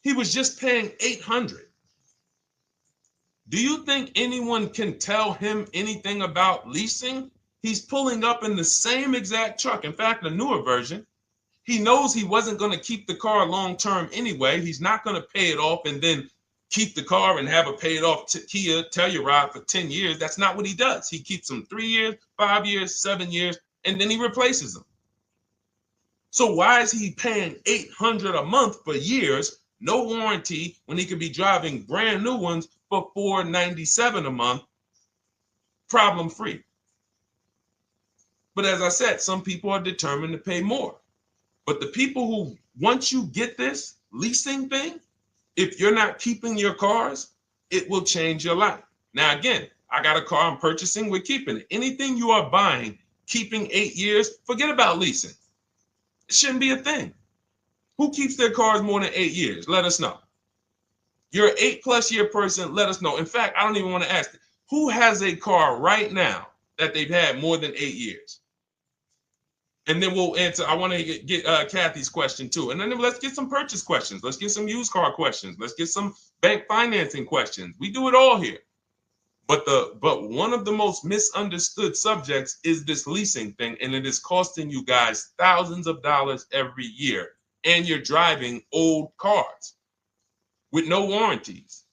He was just paying $800. Do you think anyone can tell him anything about leasing? He's pulling up in the same exact truck. In fact, the newer version. He knows he wasn't going to keep the car long term anyway. He's not going to pay it off and then keep the car and have a paid off Kia Telluride for 10 years. That's not what he does. He keeps them 3 years, 5 years, 7 years, and then he replaces them. So why is he paying $800 a month for years, no warranty, when he could be driving brand new ones for $497 a month, problem free? But as I said, some people are determined to pay more. But the people who, once you get this leasing thing, if you're not keeping your cars, it will change your life. Now, again, I got a car I'm purchasing, we're keeping it. Anything you are buying, keeping 8 years, forget about leasing. It shouldn't be a thing. Who keeps their cars more than 8 years? Let us know. You're an 8+ year person, let us know. In fact, I don't even want to ask, who has a car right now that they've had more than 8 years? And then we'll answer. I want to get Kathy's question too. And then let's get some purchase questions. Let's get some used car questions. Let's get some bank financing questions. We do it all here. But one of the most misunderstood subjects is this leasing thing, and it is costing you guys thousands of dollars every year. And you're driving old cars with no warranties,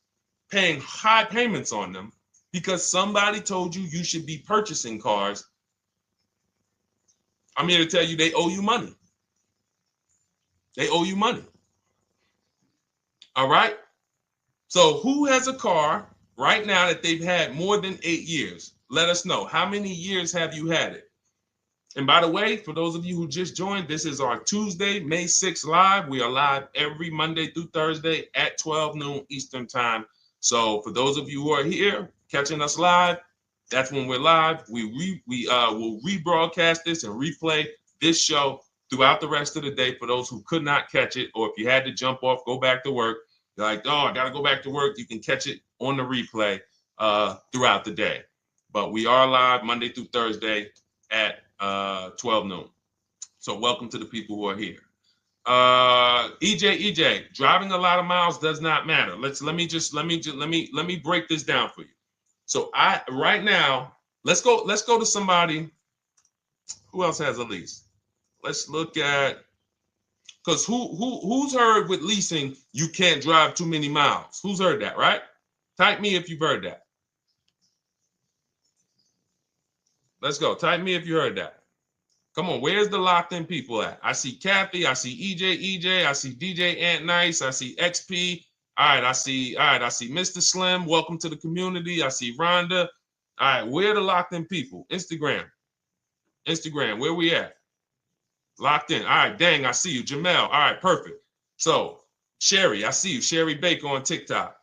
paying high payments on them because somebody told you you should be purchasing cars. I'm here to tell you they owe you money. They owe you money. All right? So who has a car right now that they've had more than 8 years? Let us know. How many years have you had it? And by the way, for those of you who just joined, this is our Tuesday, May 6th live. We are live every Monday through Thursday at 12 noon Eastern time. So for those of you who are here catching us live, that's when we're live. We will rebroadcast this and replay this show throughout the rest of the day for those who could not catch it, or if you had to jump off, go back to work. You're like, oh, I got to go back to work. You can catch it on the replay throughout the day. But we are live Monday through Thursday at 12 noon. So welcome to the people who are here. EJ, driving a lot of miles does not matter. Let me break this down for you. So right now, let's go to somebody who else has a lease. Let's look at, because who's heard with leasing you can't drive too many miles? Who's heard that, right? Type me if you've heard that. Let's go. Type me if you heard that. Come on, where's the locked in people at? I see Kathy, I see EJ, I see DJ Ant Nice, I see XP. All right, I see Mr. Slim. Welcome to the community. I see Rhonda. All right, where are the locked in people? Instagram, where we at? Locked in. All right, dang, I see you. Jamel. All right, perfect. So, Sherry, I see you. Sherry Baker on TikTok.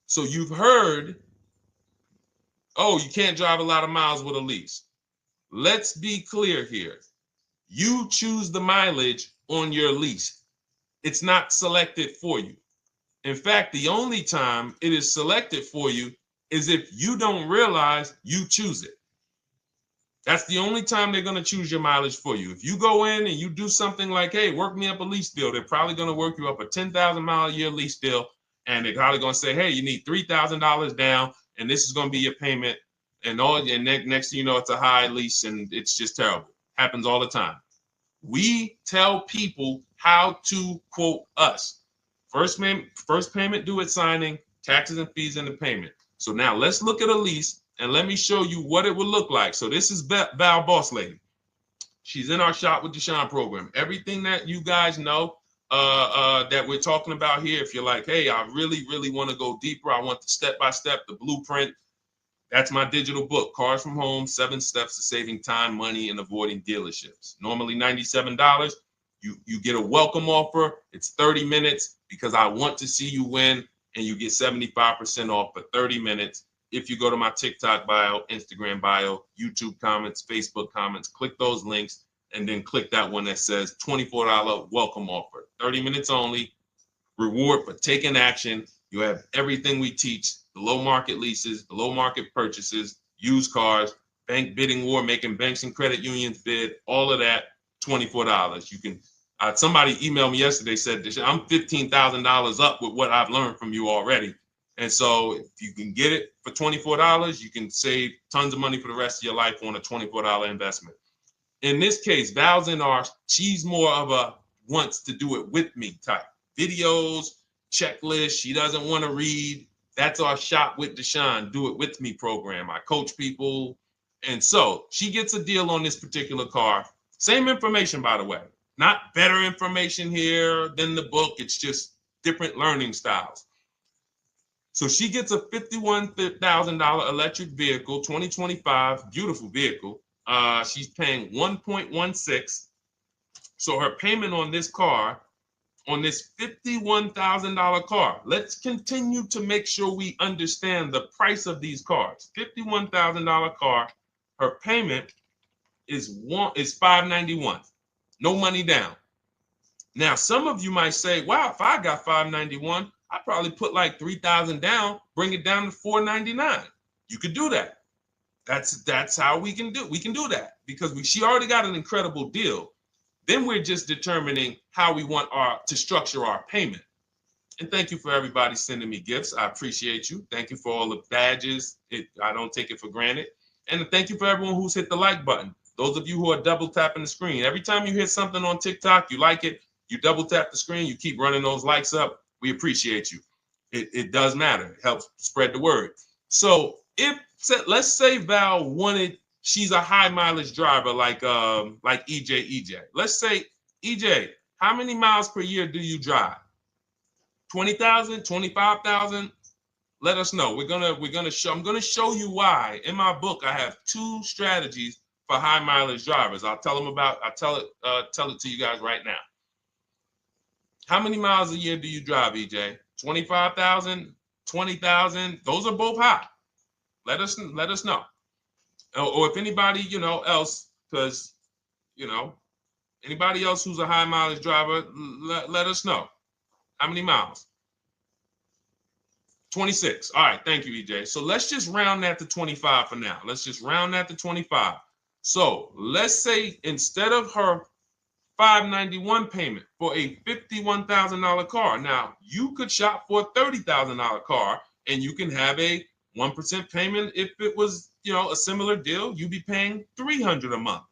So you've heard, oh, you can't drive a lot of miles with a lease. Let's be clear here. You choose the mileage on your lease. It's not selected for you. In fact, the only time it is selected for you is if you don't realize you choose it. That's the only time they're going to choose your mileage for you. If you go in and you do something like, hey, work me up a lease deal, they're probably going to work you up a 10,000 mile a year lease deal. And they're probably going to say, hey, you need $3,000 down, and this is going to be your payment. And next thing you know, it's a high lease, and it's just terrible. Happens all the time. We tell people how to quote us. First payment due at signing, taxes and fees in the payment. So now let's look at a lease, and let me show you what it would look like. So this is Val Boss Lady. She's in our Shop with Deshone program. Everything that you guys know that we're talking about here, if you're like, hey, I really, really want to go deeper, I want the step-by-step, the blueprint, that's my digital book, Cars from Home, 7 Steps to Saving Time, Money, and Avoiding Dealerships. Normally $97. You get a welcome offer. It's 30 minutes because I want to see you win, and you get 75% off for 30 minutes. If you go to my TikTok bio, Instagram bio, YouTube comments, Facebook comments, click those links, and then click that one that says $24 welcome offer. 30 minutes only, reward for taking action. You have everything we teach, the low market leases, the low market purchases, used cars, bank bidding war, making banks and credit unions bid, all of that, $24. You can, somebody emailed me yesterday, said, I'm $15,000 up with what I've learned from you already. And so if you can get it for $24, you can save tons of money for the rest of your life on a $24 investment. In this case, Val's in our, she's more of a wants to do it with me type. Videos, checklist, she doesn't want to read. That's our Shop with Deshone, do it with me program. I coach people. And so she gets a deal on this particular car. Same information, by the way. Not better information here than the book. It's just different learning styles. So she gets a $51,000 electric vehicle, 2025, beautiful vehicle. She's paying 1.16. So her payment on this car, on this $51,000 car, let's continue to make sure we understand the price of these cars. $51,000 car, her payment is $591. No money down. Now, some of you might say, wow, if I got $591, I'd probably put like $3,000 down, bring it down to $499. You could do that. That's how we can do. We can do that because she already got an incredible deal. Then we're just determining how we want to structure our payment. And thank you for everybody sending me gifts. I appreciate you. Thank you for all the badges. I don't take it for granted. And thank you for everyone who's hit the like button. Those of you who are double tapping the screen. Every time you hit something on TikTok, you like it, you double tap the screen, you keep running those likes up. We appreciate you. It does matter. It helps spread the word. So let's say Val wanted, she's a high mileage driver like EJ. Let's say, EJ, how many miles per year do you drive? 20,000, 25,000? Let us know. I'm gonna show you why. In my book, I have 2 strategies for high mileage drivers. I'll tell it to you guys right now. How many miles a year do you drive, EJ? 25,000, 20,000? Those are both high. Let us know. Or if anybody, else, because, anybody else who's a high mileage driver, let us know. How many miles? 26. All right. Thank you, EJ. So let's just round that to 25 for now. Let's just round that to 25. So let's say instead of her $591 payment for a $51,000 car, now you could shop for a $30,000 car and you can have a 1% payment. If it was, a similar deal, you'd be paying $300 a month.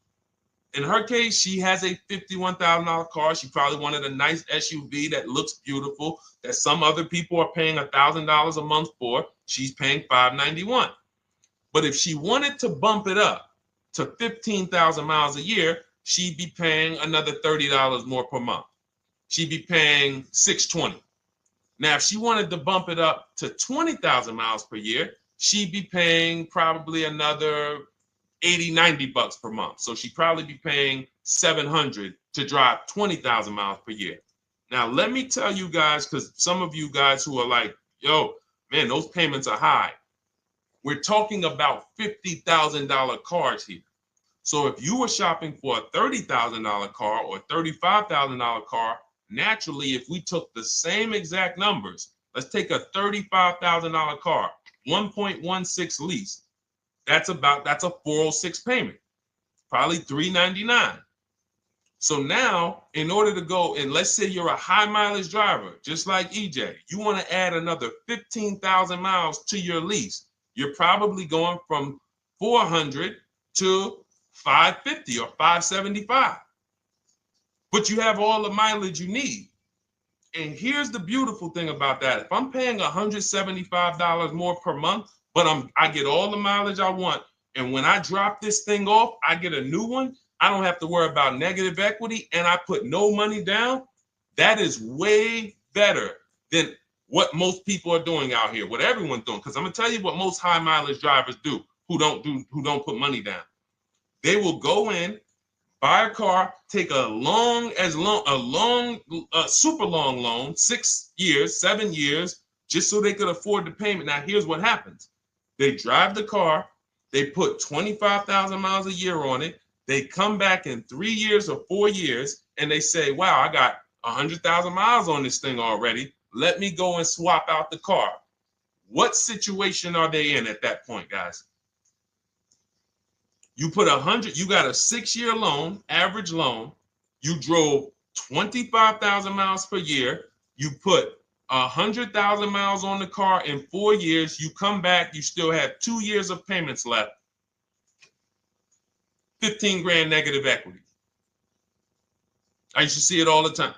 In her case, she has a $51,000 car. She probably wanted a nice SUV that looks beautiful, that some other people are paying $1,000 a month for. She's paying $591. But if she wanted to bump it up to 15,000 miles a year, she'd be paying another $30 more per month. She'd be paying $620. Now, if she wanted to bump it up to 20,000 miles per year, she'd be paying probably another $80-90 per month. So she'd probably be paying $700 to drive 20,000 miles per year. Now, let me tell you guys, because some of you guys who are like, yo, man, those payments are high. We're talking about $50,000 cars here. So if you were shopping for a $30,000 car or $35,000 car, naturally, if we took the same exact numbers, let's take a $35,000 car, 1.16 lease. That's a 406 payment, probably $399. So now, in order to go, and let's say you're a high mileage driver, just like EJ, you want to add another 15,000 miles to your lease. You're probably going from 400 to 550 or 575. But you have all the mileage you need. And here's the beautiful thing about that. If I'm paying $175 more per month, but I get all the mileage I want, and when I drop this thing off, I get a new one, I don't have to worry about negative equity, and I put no money down. That is way better than what most people are doing out here, what everyone's doing. Because I'm gonna tell you what most high mileage drivers do who don't put money down. They will go in, buy a car, take a super long loan, 6 years, 7 years, just so they could afford the payment. Now, here's what happens. They drive the car, they put 25,000 miles a year on it. They come back in 3 years or 4 years, and they say, wow, I got 100,000 miles on this thing already. Let me go and swap out the car. What situation are they in at that point, guys? You put 100, you got a 6-year loan, average loan. You drove 25,000 miles per year. You put 100,000 miles on the car in 4 years. You come back, you still have 2 years of payments left. 15 grand negative equity. I used to see it all the time.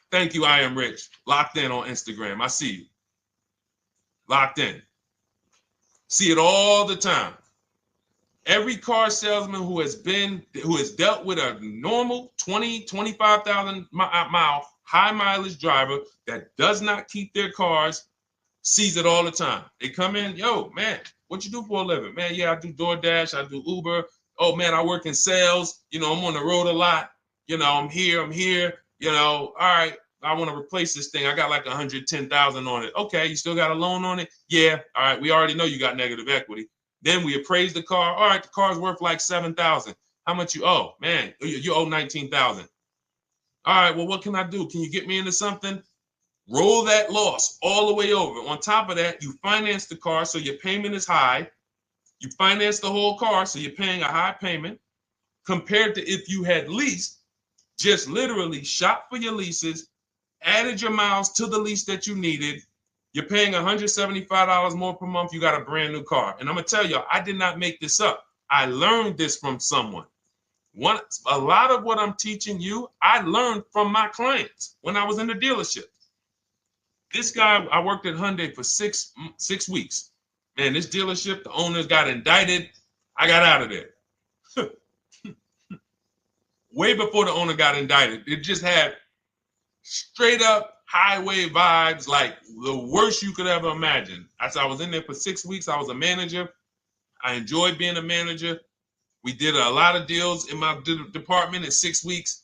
Thank you, I am rich. Locked in on Instagram. I see you. Locked in. See it all the time. Every car salesman who has dealt with a normal 25,000 mile high mileage driver that does not keep their cars sees it all the time. They come in, yo, man, what you do for a living? Man, yeah, I do DoorDash, I do Uber. Oh man, I work in sales. You know, I'm on the road a lot. You know, I'm here. You know, all right, I want to replace this thing. I got like 110,000 on it. Okay, you still got a loan on it? Yeah. All right, we already know you got negative equity. Then we appraise the car. All right, the car's worth like 7,000. How much you owe? Man, you owe 19,000. All right, well, what can I do? Can you get me into something? Roll that loss all the way over. On top of that, you finance the car, so your payment is high. You finance the whole car, so you're paying a high payment compared to if you had leased, just literally shop for your leases, added your miles to the lease that you needed. You're paying $175 more per month. You got a brand new car. And I'm going to tell you, I did not make this up. I learned this from someone. A lot of what I'm teaching you, I learned from my clients when I was in the dealership. This guy, I worked at Hyundai for six weeks. Man, this dealership, the owners got indicted. I got out of there. Way before the owner got indicted. It just had straight up highway vibes, like the worst you could ever imagine. As I was in there for 6 weeks, I was a manager. I enjoyed being a manager. We did a lot of deals in my department in 6 weeks.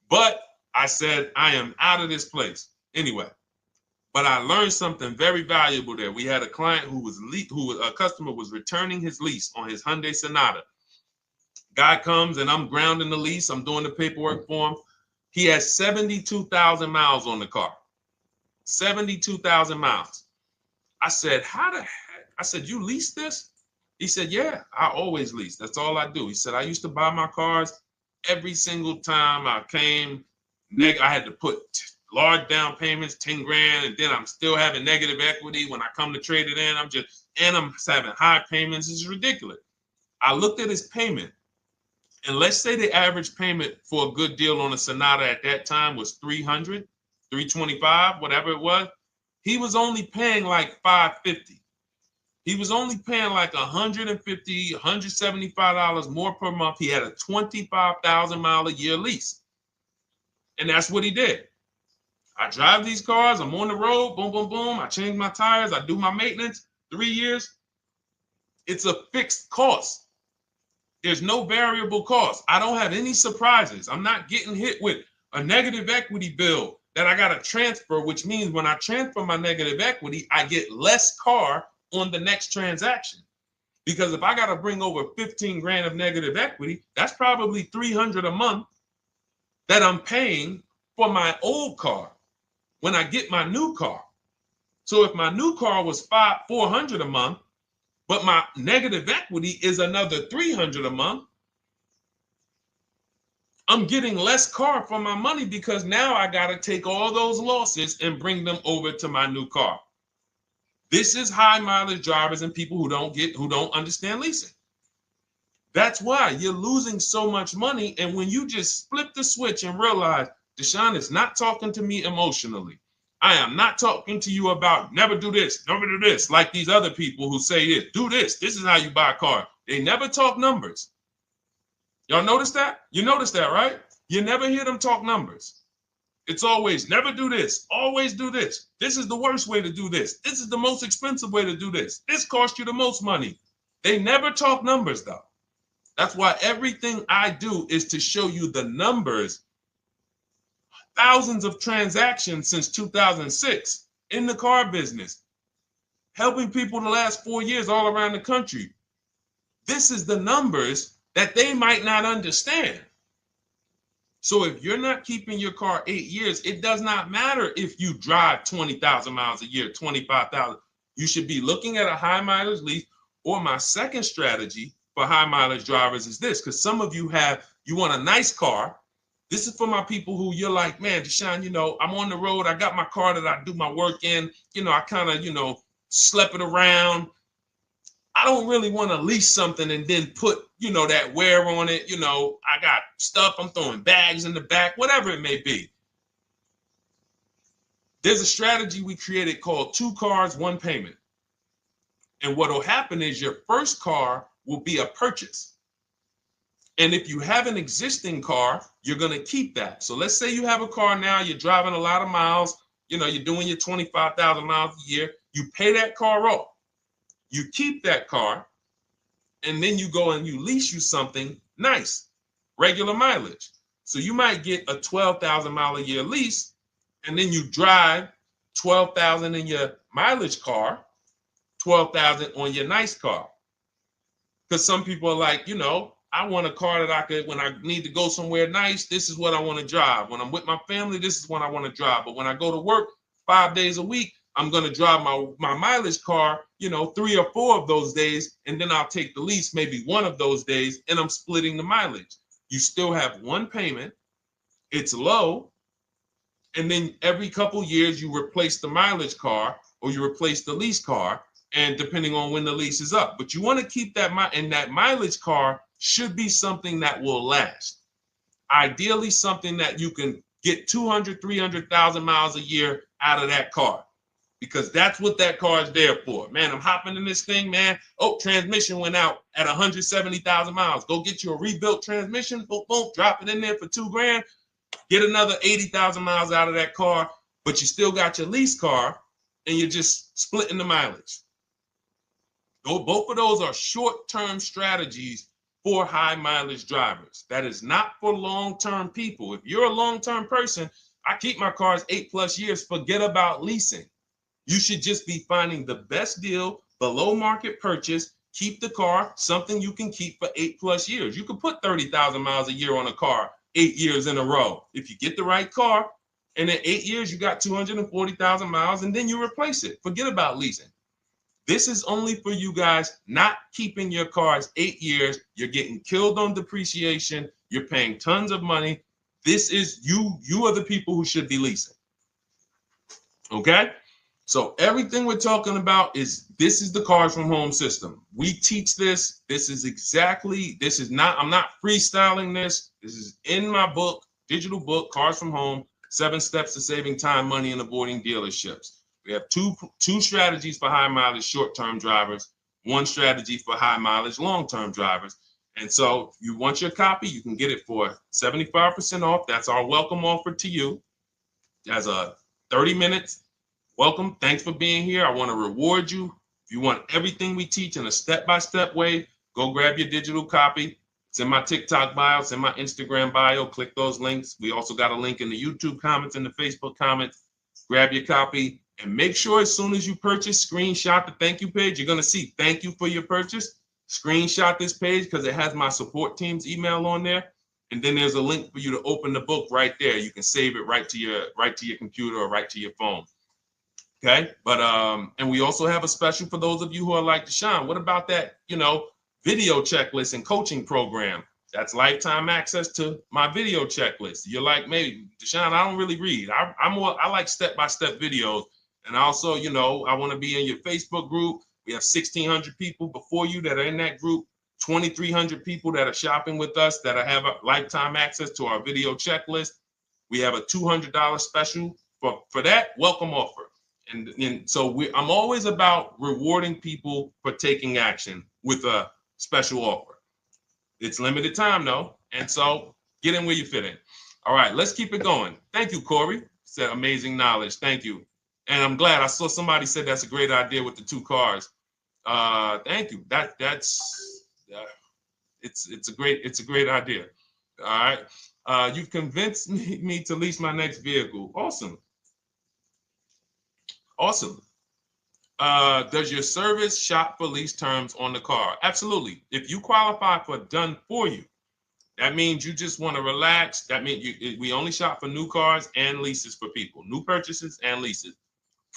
But I said, I am out of this place. Anyway. But I learned something very valuable there. We had a client a customer was returning his lease on his Hyundai Sonata. Guy comes and I'm grounding the lease. I'm doing the paperwork for him. He has 72,000 miles on the car. 72,000 miles. I said, how the heck? I said, you lease this? He said, yeah, I always lease. That's all I do. He said, I used to buy my cars every single time I came. I had to put large down payments, 10 grand, and then I'm still having negative equity when I come to trade it in. I'm having high payments. It's ridiculous. I looked at his payment, and let's say the average payment for a good deal on a Sonata at that time was $300, $325, whatever it was. He was only paying like $550. He was only paying like $150, $175 more per month. He had a 25,000 mile a year lease. And that's what he did. I drive these cars. I'm on the road. Boom, boom, boom. I change my tires. I do my maintenance. 3 years. It's a fixed cost. There's no variable cost. I don't have any surprises. I'm not getting hit with a negative equity bill that I got to transfer, which means when I transfer my negative equity, I get less car on the next transaction. Because if I got to bring over 15 grand of negative equity, that's probably 300 a month that I'm paying for my old car when I get my new car. So if my new car was 400 a month, but my negative equity is another 300 a month, I'm getting less car for my money because now I got to take all those losses and bring them over to my new car. This is high mileage drivers and people who don't understand leasing. That's why you're losing so much money. And when you just flip the switch and realize Deshone is not talking to me emotionally, I am not talking to you about never do this, never do this, like these other people who say this, do this. This is how you buy a car. They never talk numbers. Y'all notice that? You notice that, right? You never hear them talk numbers. It's always never do this, always do this. This is the worst way to do this. This is the most expensive way to do this. This costs you the most money. They never talk numbers, though. That's why everything I do is to show you the numbers. Thousands of transactions since 2006 in the car business, helping people the last 4 years all around the country. This is the numbers that they might not understand. So if you're not keeping your car 8 years, it does not matter if you drive 20,000 miles a year, 25,000. You should be looking at a high mileage lease. Or my second strategy for high mileage drivers is this, because some of you want a nice car. This is for my people who you're like, man, Deshone, I'm on the road. I got my car that I do my work in. I kind of, slep it around. I don't really want to lease something and then put, that wear on it. I got stuff. I'm throwing bags in the back, whatever it may be. There's a strategy we created called 2 cars, 1 payment. And what will happen is your first car will be a purchase. And if you have an existing car, you're going to keep that. So let's say you have a car now, you're driving a lot of miles, you're doing your 25,000 miles a year. You pay that car off. You keep that car, and then you go and you lease you something nice, regular mileage. So you might get a 12,000 mile a year lease, and then you drive 12,000 in your mileage car, 12,000 on your nice car. Because some people are like, I want a car that I could, when I need to go somewhere nice, this is what I want to drive. When I'm with my family, this is what I want to drive. But when I go to work 5 days a week, I'm going to drive my mileage car, 3 or 4 of those days, and then I'll take the lease maybe 1 of those days, and I'm splitting the mileage. You still have 1 payment. It's low. And then every couple years, you replace the mileage car or you replace the lease car, and depending on when the lease is up. But you want to keep that, and that mileage car should be something that will last. Ideally, something that you can get 200, 300,000 miles a year out of that car. Because that's what that car is there for. Man, I'm hopping in this thing, man. Oh, transmission went out at 170,000 miles. Go get you a rebuilt transmission. Boom, boom, drop it in there for $2 grand. Get another 80,000 miles out of that car, but you still got your lease car, and you're just splitting the mileage. Both of those are short-term strategies for high mileage drivers. That is not for long-term people. If you're a long-term person, I keep my cars 8+ years. Forget about leasing. You should just be finding the best deal, below market purchase, keep the car, something you can keep for 8+ years. You can put 30,000 miles a year on a car 8 years in a row. If you get the right car, and in 8 years, you got 240,000 miles, and then you replace it. Forget about leasing. This is only for you guys not keeping your cars 8 years. You're getting killed on depreciation. You're paying tons of money. This is you are the people who should be leasing. Okay? So everything we're talking about this is the Cars from Home system. We teach this. I'm not freestyling this. This is in my book, digital book, Cars from Home, 7 Steps to Saving Time, Money, and Avoiding Dealerships. We have two strategies for high mileage short-term drivers, 1 strategy for high mileage long-term drivers. And so if you want your copy, you can get it for 75% off. That's our welcome offer to you. As a 30 minutes. Welcome. Thanks for being here. I want to reward you. If you want everything we teach in a step-by-step way, go grab your digital copy. It's in my TikTok bio. It's in my Instagram bio. Click those links. We also got a link in the YouTube comments and the Facebook comments. Grab your copy and make sure as soon as you purchase, screenshot the thank you page. You're going to see thank you for your purchase. screenshot this page because it has my support team's email on there. And then there's a link for you to open the book right there. You can save it right to your computer or right to your phone. Okay, but and we also have a special for those of you who are like Deshone. What about that, video checklist and coaching program? That's lifetime access to my video checklist. You're like, maybe Deshone, I don't really read. I like step-by-step videos. And also, I want to be in your Facebook group. We have 1,600 people before you that are in that group, 2,300 people that are shopping with us that have a lifetime access to our video checklist. We have a $200 special for that welcome offer. And so I'm always about rewarding people for taking action with a special offer. It's limited time though, and so get in where you fit in. All right, let's keep it going. Thank you, Corey. Said amazing knowledge. Thank you. And I'm glad I saw somebody said that's a great idea with the 2 cars. Thank you. It's a great idea. All right. You've convinced me to lease my next vehicle. Awesome. Awesome. Does your service shop for lease terms on the car? Absolutely. If you qualify for done for you, that means you just want to relax. That means we only shop for new cars and leases for people, new purchases and leases.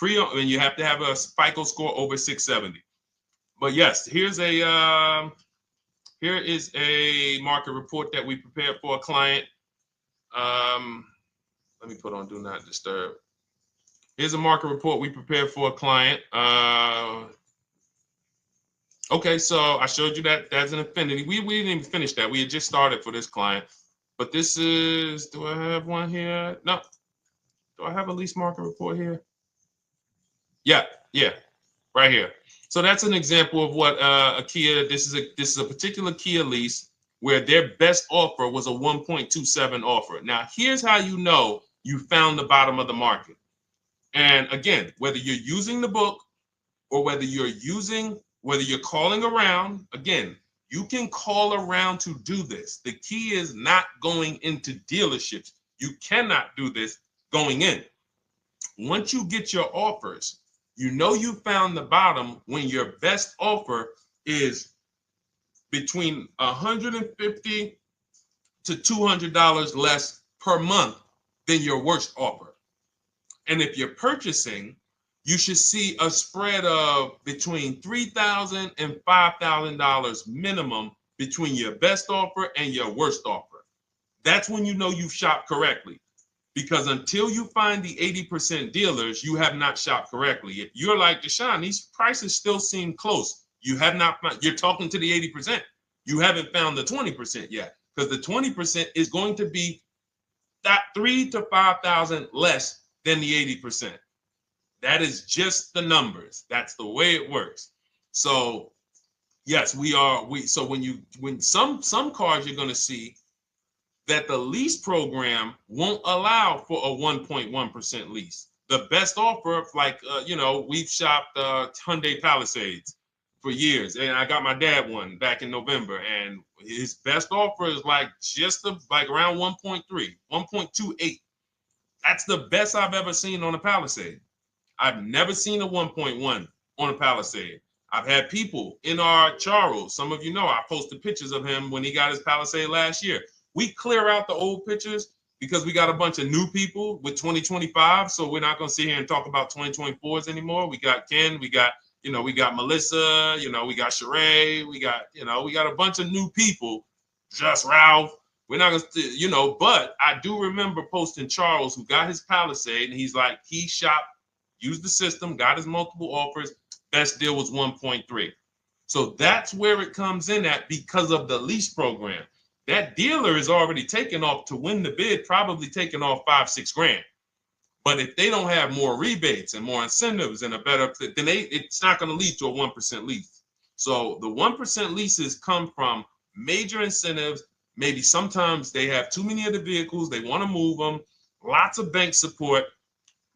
And you have to have a FICO score over 670. But yes, here is a market report that we prepared for a client. Let me put on do not disturb. Here's a market report we prepared for a client. Okay, so I showed you that that's an affinity. We didn't even finish that. We had just started for this client. But this is, do I have one here? No. Do I have a lease market report here? Yeah, right here. So that's an example of what a Kia, this is a particular Kia lease where their best offer was a 1.27 offer. Now, here's how you know you found the bottom of the market. And again, whether you're using the book or whether you're calling around, again, you can call around to do this. The key is not going into dealerships. You cannot do this going in. Once you get your offers, you know you found the bottom when your best offer is between $150 to $200 less per month than your worst offer. And if you're purchasing, you should see a spread of between $3,000 and $5,000 minimum between your best offer and your worst offer. That's when you know you've shopped correctly. Because until you find the 80% dealers, you have not shopped correctly. If you're like Deshone, these prices still seem close. You have not found, you're talking to the 80%. You haven't found the 20% yet. Because the 20% is going to be that $3,000 to $5,000 less than the 80%. That is just the numbers. That's the way it works. So yes, so when some cars you're going to see that the lease program won't allow for a 1.1% lease. The best offer, like we've shopped Hyundai Palisades for years, and I got my dad one back in November, and his best offer is like around 1.3, 1.28. That's the best I've ever seen on a Palisade. I've never seen a 1.1 on a Palisade. I've had people in our Charles, some of you know, I posted pictures of him when he got his Palisade last year. We clear out the old pictures because we got a bunch of new people with 2025. So we're not going to sit here and talk about 2024s anymore. We got Ken, we got Melissa, we got Sheree, we got a bunch of new people, just Ralph. We're not going to, but I do remember posting Charles who got his Palisade and he's like, he shopped, used the system, got his multiple offers. Best deal was 1.3. So that's where it comes in at because of the lease program. That dealer is already taken off to win the bid, probably taking off $5-6 grand. But if they don't have more rebates and more incentives and a better, then it's not going to lead to a 1% lease. So the 1% leases come from major incentives. Maybe sometimes they have too many of the vehicles. They want to move them. Lots of bank support.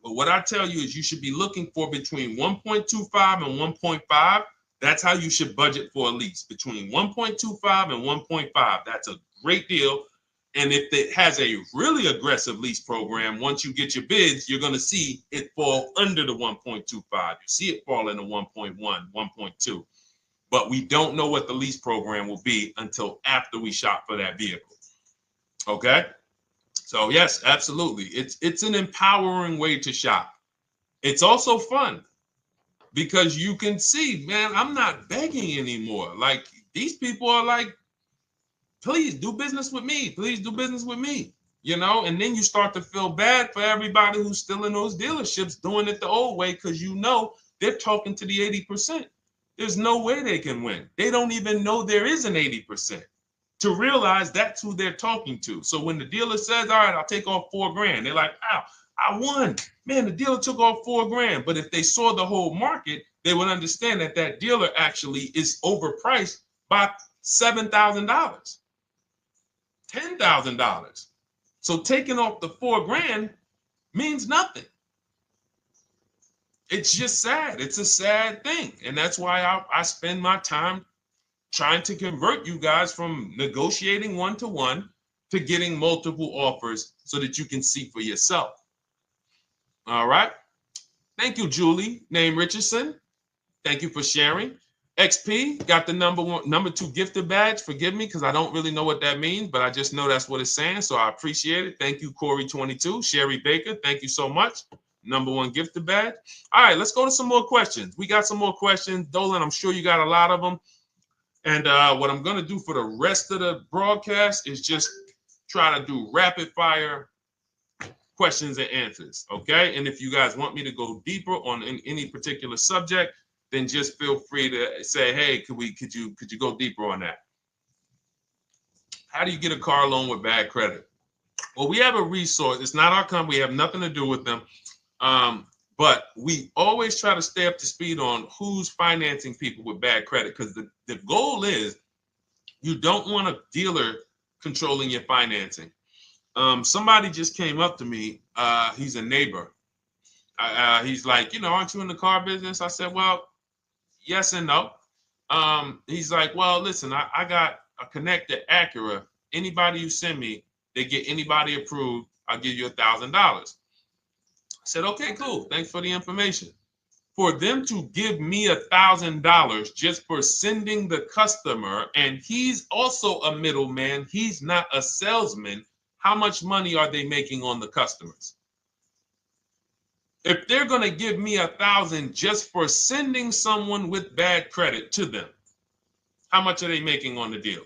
But what I tell you is you should be looking for between 1.25 and 1.5. That's how you should budget for a lease, between 1.25 and 1.5. That's a great deal. And if it has a really aggressive lease program, once you get your bids, you're going to see it fall under the 1.25. You see it fall into 1.1, 1.2. but we don't know what the lease program will be until after we shop for that vehicle. Okay? So yes, absolutely. It's an empowering way to shop. It's also fun because you can see, man, I'm not begging anymore. Like these people are like, please do business with me. Please do business with me. And then you start to feel bad for everybody who's still in those dealerships doing it the old way because they're talking to the 80%. There's no way they can win. They don't even know there is an 80% to realize that's who they're talking to. So when the dealer says, all right, I'll take off $4,000, they're like, wow, I won. Man, the dealer took off $4,000. But if they saw the whole market, they would understand that that dealer actually is overpriced by $7,000, $10,000. So taking off the $4,000 means nothing. It's just sad. It's a sad thing. And that's why I spend my time trying to convert you guys from negotiating one-to-one to getting multiple offers so that you can see for yourself. All right. Thank you, Julie, name Richardson. Thank you for sharing. XP got the number 2 gifted badge. Forgive me because I don't really know what that means, but I just know that's what it's saying. So I appreciate it. Thank you, Corey22. Sherry Baker, thank you so much. Number 1 gifted badge. All right, let's go to some more questions. We got some more questions. Dolan, I'm sure you got a lot of them. And what I'm going to do for the rest of the broadcast is just try to do rapid fire questions and answers. Okay. And if you guys want me to go deeper on any particular subject, then just feel free to say, hey, could you go deeper on that? How do you get a car loan with bad credit? Well, we have a resource. It's not our company. We have nothing to do with them. But we always try to stay up to speed on who's financing people with bad credit, because the goal is you don't want a dealer controlling your financing. Somebody just came up to me. He's a neighbor. He's like, aren't you in the car business? I said, well, yes and no. He's like, well, listen, I got a connected Acura. Anybody you send me, they get anybody approved, I'll give you $1,000. I said, okay, cool. Thanks for the information. For them to give me $1,000 just for sending the customer, and he's also a middleman, he's not a salesman, how much money are they making on the customers? If they're going to give me $1,000 just for sending someone with bad credit to them, how much are they making on the deal?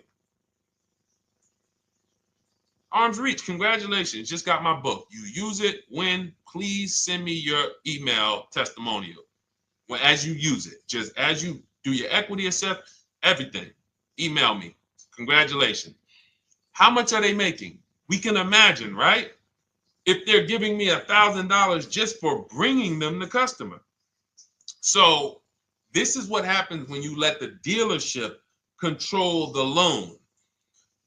Arms Reach, congratulations. Just got my book. You use it when, please send me your email testimonial. Well, as you use it, just as you do your equity assess, everything, email me. Congratulations. How much are they making? We can imagine, right? If they're giving me $1,000 just for bringing them the customer. So this is what happens when you let the dealership control the loan.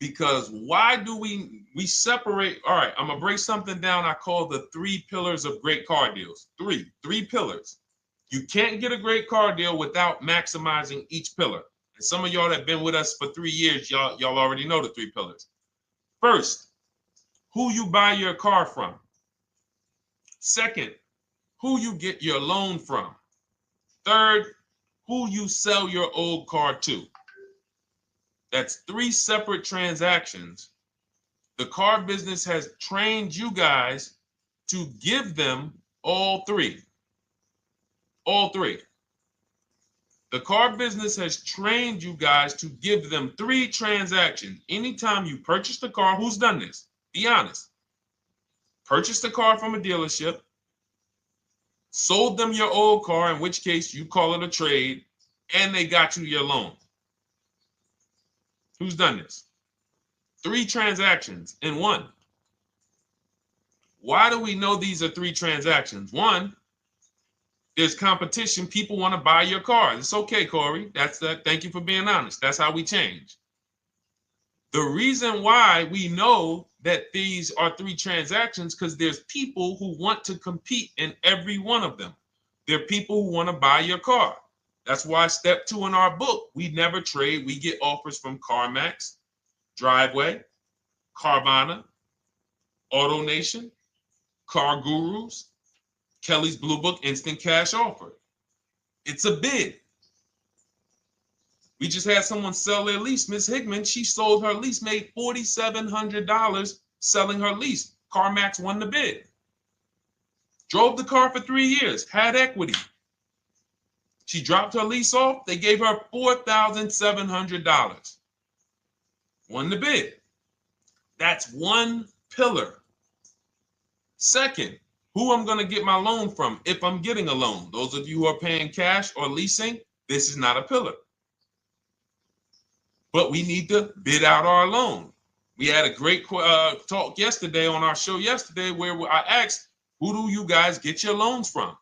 Because why do we separate? All right, I'm gonna break something down I call the 3 pillars of great car deals. Three pillars. You can't get a great car deal without maximizing each pillar. And some of y'all that have been with us for 3 years, y'all already know the 3 pillars. First, who you buy your car from. Second, who you get your loan from. Third, who you sell your old car to. That's 3 separate transactions. The car business has trained you guys to give them all 3. All 3. The car business has trained you guys to give them 3 transactions. Anytime you purchase the car, who's done this? Be honest. Purchased the car from a dealership, sold them your old car, in which case you call it a trade, and they got you your loan. Who's done this? 3 transactions in one. Why do we know these are 3 transactions? One, there's competition. People want to buy your car. It's okay, Corey. That's that. Thank you for being honest. That's how we change. The reason why we know that these are 3 transactions because there's people who want to compete in every one of them. There are people who want to buy your car. That's why step 2 in our book, we never trade. We get offers from CarMax, Driveway, Carvana, AutoNation, Car Gurus, Kelly's Blue Book Instant Cash Offer. It's a bid. We just had someone sell their lease. Miss Hickman, she sold her lease, made $4,700 selling her lease. CarMax won the bid. Drove the car for 3 years, had equity. She dropped her lease off. They gave her $4,700. Won the bid. That's one pillar. Second, who I'm going to get my loan from if I'm getting a loan. Those of you who are paying cash or leasing, this is not a pillar. But we need to bid out our loan. We had a great talk yesterday on our show yesterday where I asked, who do you guys get your loans from?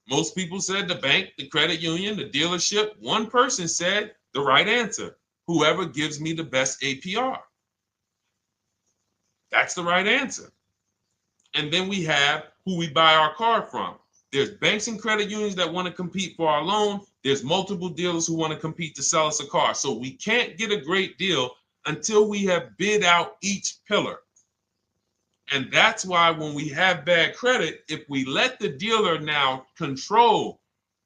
Most people said the bank, the credit union, the dealership. One person said the right answer, whoever gives me the best APR. That's the right answer. And then we have who we buy our car from. There's banks and credit unions that want to compete for our loan. There's multiple dealers who want to compete to sell us a car. So we can't get a great deal until we have bid out each pillar. And that's why when we have bad credit, if we let the dealer now control,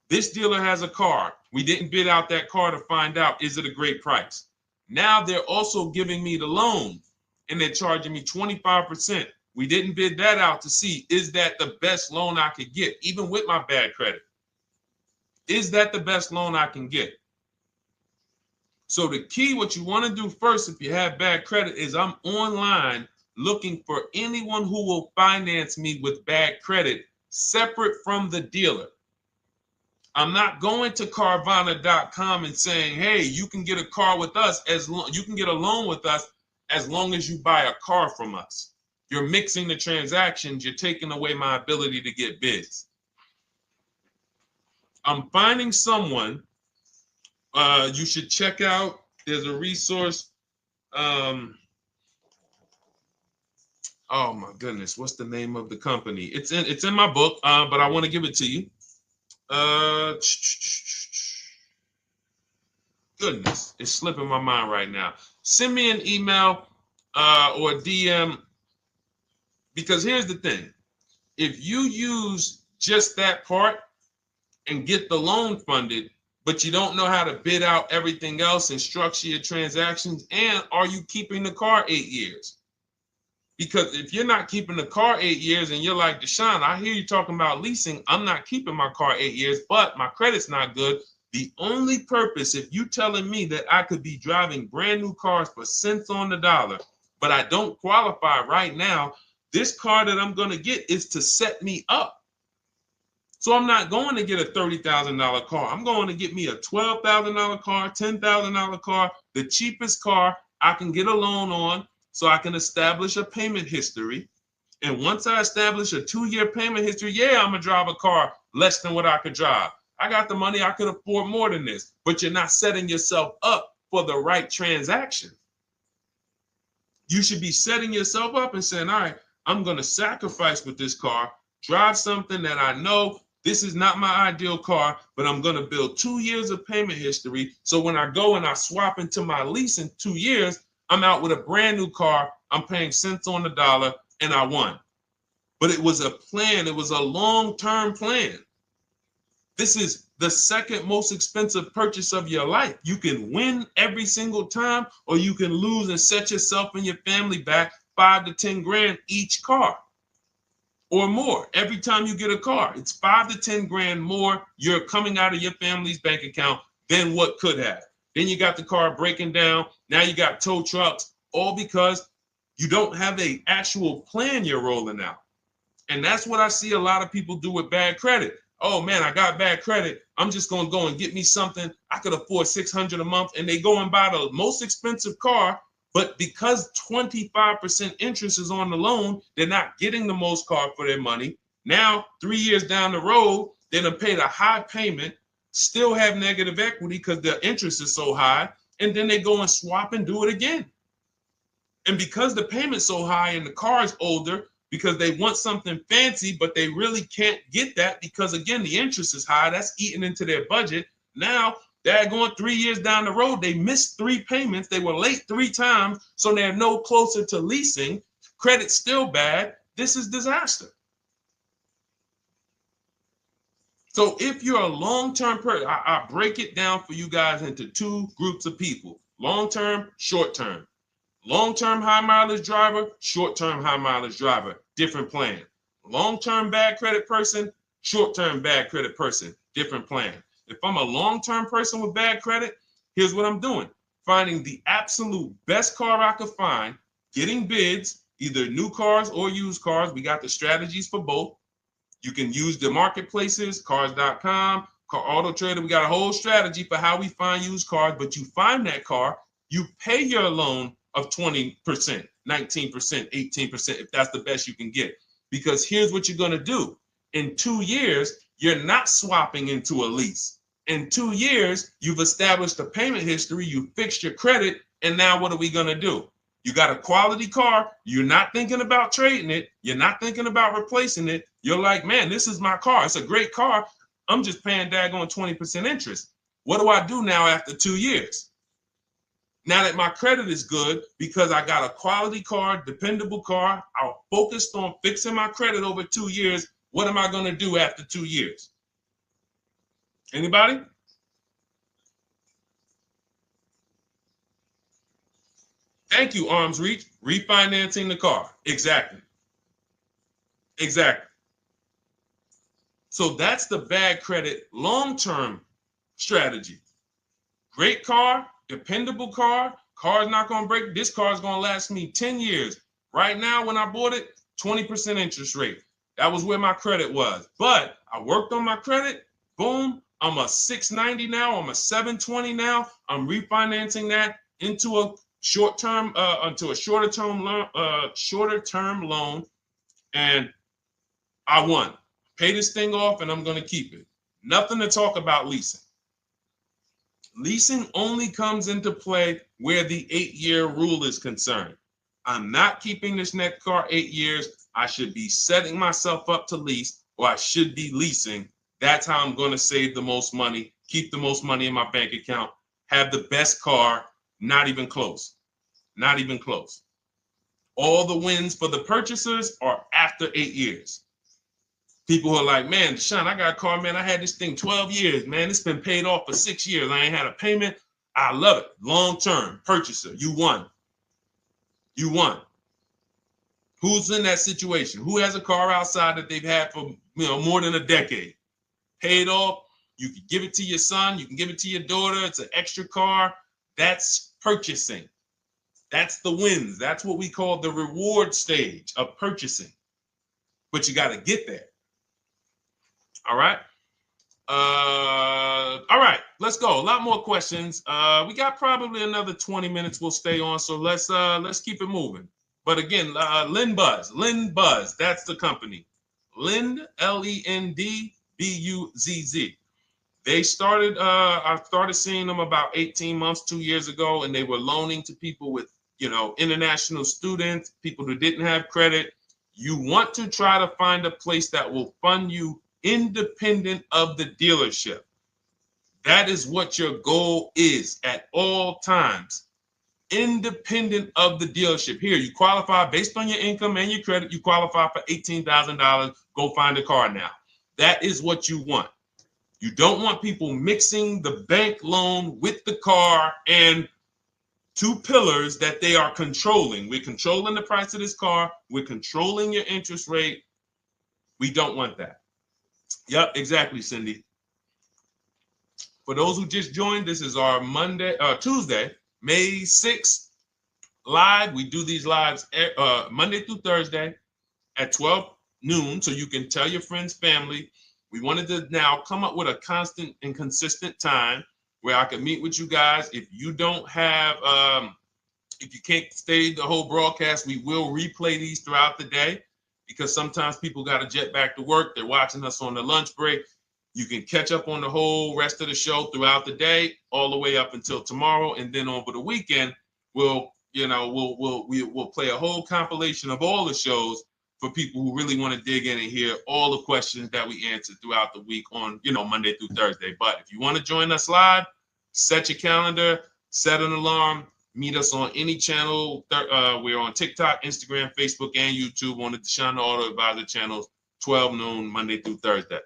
this dealer has a car. We didn't bid out that car to find out, is it a great price? Now they're also giving me the loan and they're charging me 25%. We didn't bid that out to see, is that the best loan I could get, even with my bad credit? Is that the best loan I can get? So the key, what you want to do first, if you have bad credit, is I'm online looking for anyone who will finance me with bad credit separate from the dealer. I'm not going to Carvana.com and saying, hey, you can get a car with us you can get a loan with us as long as you buy a car from us. You're mixing the transactions. You're taking away my ability to get bids. I'm finding someone you should check out. There's a resource. Oh my goodness, what's the name of the company? It's in my book, but I want to give it to you. Goodness, it's slipping my mind right now. Send me an email or a DM, because here's the thing. If you use just that part and get the loan funded, but you don't know how to bid out everything else and structure your transactions, and are you keeping the car 8 years? Because if you're not keeping the car 8 years and you're like, Deshone, I hear you talking about leasing. I'm not keeping my car 8 years, but my credit's not good. The only purpose, if you telling me that I could be driving brand new cars for cents on the dollar, but I don't qualify right now, this car that I'm going to get is to set me up. So I'm not going to get a $30,000 car. I'm going to get me a $12,000 car, $10,000 car, the cheapest car I can get a loan on, so I can establish a payment history. And once I establish a 2-year payment history, yeah, I'm going to drive a car less than what I could drive. I got the money. I could afford more than this. But you're not setting yourself up for the right transaction. You should be setting yourself up and saying, all right, I'm going to sacrifice with this car, drive something that I know this is not my ideal car, but I'm going to build 2 years of payment history. So when I go and I swap into my lease in 2 years, I'm out with a brand new car. I'm paying cents on the dollar, and I won. But it was a plan. It was a long-term plan. This is the second most expensive purchase of your life. You can win every single time, or you can lose and set yourself and your family back 5 to 10 grand each car or more. Every time you get a car, it's 5 to 10 grand more you're coming out of your family's bank account than what could have. Then you got the car breaking down. Now you got tow trucks, all because you don't have an actual plan you're rolling out. And that's what I see a lot of people do with bad credit. Oh man, I got bad credit. I'm just going to go and get me something. I could afford $600 a month. And they go and buy the most expensive car. But because 25% interest is on the loan, they're not getting the most car for their money. Now, 3 years down the road, they're going to pay the high payment, still have negative equity because the interest is so high, and then they go and swap and do it again. And because the payment's so high and the car is older, because they want something fancy, but they really can't get that because, again, the interest is high. That's eating into their budget. Now they're going 3 years down the road. They missed 3 payments. They were late 3 times, so they're no closer to leasing. Credit's still bad. This is disaster. So if you're a long-term person, I break it down for you guys into two groups of people: long-term, short-term. Long-term high mileage driver, short-term high mileage driver, different plan. Long-term bad credit person, short-term bad credit person, different plan. If I'm a long-term person with bad credit, here's what I'm doing: finding the absolute best car I could find, getting bids, either new cars or used cars. We got the strategies for both. You can use the marketplaces, cars.com, Car Auto Trader. We got a whole strategy for how we find used cars, but you find that car, you pay your loan of 20%, 19%, 18%, if that's the best you can get. Because here's what you're going to do. In 2 years, you're not swapping into a lease. In 2 years, you've established a payment history, you fixed your credit, and now what are we going to do? You got a quality car. You're not thinking about trading it. You're not thinking about replacing it. You're like, man, this is my car. It's a great car. I'm just paying daggone 20% interest. What do I do now after 2 years? Now that my credit is good because I got a quality car, dependable car, I'm focused on fixing my credit over 2 years. What am I going to do after 2 years? Anybody? Thank you, Arms Reach. Refinancing the car. Exactly. Exactly. So that's the bad credit long-term strategy. Great car, dependable car, car's not going to break. This car is going to last me 10 years. Right now, when I bought it, 20% interest rate. That was where my credit was. But I worked on my credit. Boom. I'm a 690 now. I'm a 720 now. I'm refinancing that into a short-term, into a shorter-term loan, and I won. Pay this thing off, and I'm going to keep it. Nothing to talk about leasing. Leasing only comes into play where the 8-year rule is concerned. I'm not keeping this next car 8 years. I should be setting myself up to lease, or I should be leasing. That's how I'm going to save the most money, keep the most money in my bank account, have the best car. Not even close. Not even close. All the wins for the purchasers are after 8 years. People who are like, man, Deshone, I got a car, man. I had this thing 12 years, man. It's been paid off for 6 years. I ain't had a payment. I love it. Long-term purchaser. You won. You won. Who's in that situation? Who has a car outside that they've had for more than a decade? Paid off. You can give it to your son. You can give it to your daughter. It's an extra car. That's purchasing. That's the wins. That's what we call the reward stage of purchasing. But you got to get there. All right. All right, let's go. A lot more questions. We got probably another 20 minutes we'll stay on, so let's keep it moving. But again, Lend Buzz, that's the company. Lend, Lendbuzz. They started, I started seeing them about 18 months, 2 years ago, and they were loaning to people with, international students, people who didn't have credit. You want to try to find a place that will fund you independent of the dealership. That is what your goal is at all times. Independent of the dealership. Here, you qualify based on your income and your credit. You qualify for $18,000. Go find a car now. That is what you want. You don't want people mixing the bank loan with the car and two pillars that they are controlling. We're controlling the price of this car. We're controlling your interest rate. We don't want that. Yep, exactly, Cindy. For those who just joined, this is our Tuesday, May 6th live. We do these lives Monday through Thursday at 12 noon, so you can tell your friends, family. We wanted to now come up with a constant and consistent time where I can meet with you guys. If you don't have, if you can't stay the whole broadcast, we will replay these throughout the day because sometimes people got to jet back to work. They're watching us on the lunch break. You can catch up on the whole rest of the show throughout the day, all the way up until tomorrow, and then over the weekend, we'll play a whole compilation of all the shows for people who really want to dig in and hear all the questions that we answered throughout the week on, Monday through Thursday. But if you want to join us live, set your calendar, set an alarm, meet us on any channel. We're on TikTok, Instagram, Facebook, and YouTube on the Deshone the Auto Advisor channels, 12 noon, Monday through Thursday.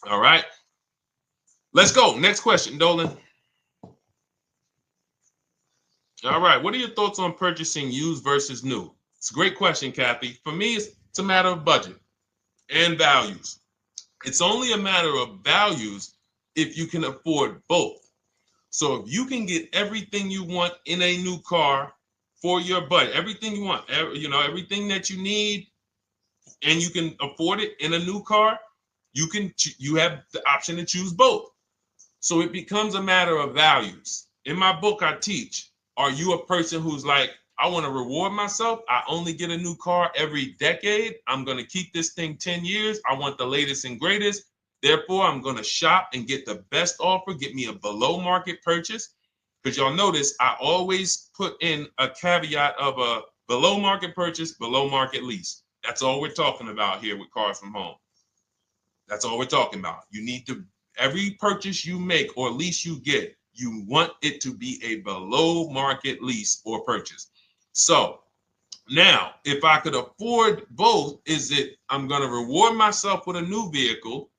All right. Let's go. Next question, Dolan. All right. What are your thoughts on purchasing used versus new? It's a great question, Kathy. For me, it's a matter of budget and values. It's only a matter of values if you can afford both. So if you can get everything you want in a new car for your budget, everything you want, everything that you need, and you can afford it in a new car, you have the option to choose both. So it becomes a matter of values. In my book, I teach, are you a person who's like, I want to reward myself. I only get a new car every decade. I'm going to keep this thing 10 years. I want the latest and greatest. Therefore, I'm going to shop and get the best offer, get me a below market purchase. Because y'all notice I always put in a caveat of a below market purchase, below market lease. That's all we're talking about here with Cars from Home. That's all we're talking about. You need to, every purchase you make or lease you get, you want it to be a below market lease or purchase. So now, if I could afford both, is it I'm going to reward myself with a new vehicle,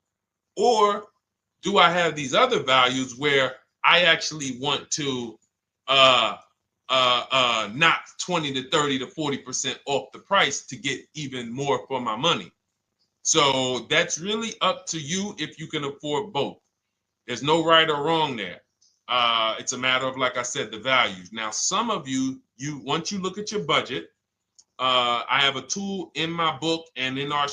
or do I have these other values where I actually want to knock 20 to 30 to 40% off the price to get even more for my money? So that's really up to you if you can afford both. There's no right or wrong there. It's a matter of, like I said, the values. Now, some of you once you look at your budget, I have a tool in my book and in our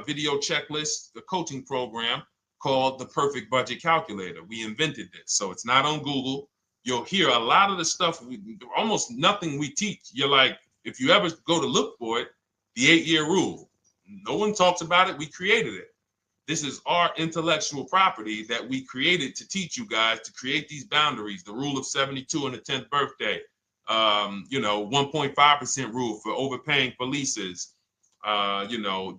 video checklist, the coaching program called the Perfect Budget Calculator. We invented this. So it's not on Google. You'll hear a lot of the stuff, almost nothing we teach. You're like, if you ever go to look for it, the 8-year rule. No one talks about it. We created it. This is our intellectual property that we created to teach you guys to create these boundaries, the rule of 72 and the 10th birthday, 1.5% rule for overpaying for leases.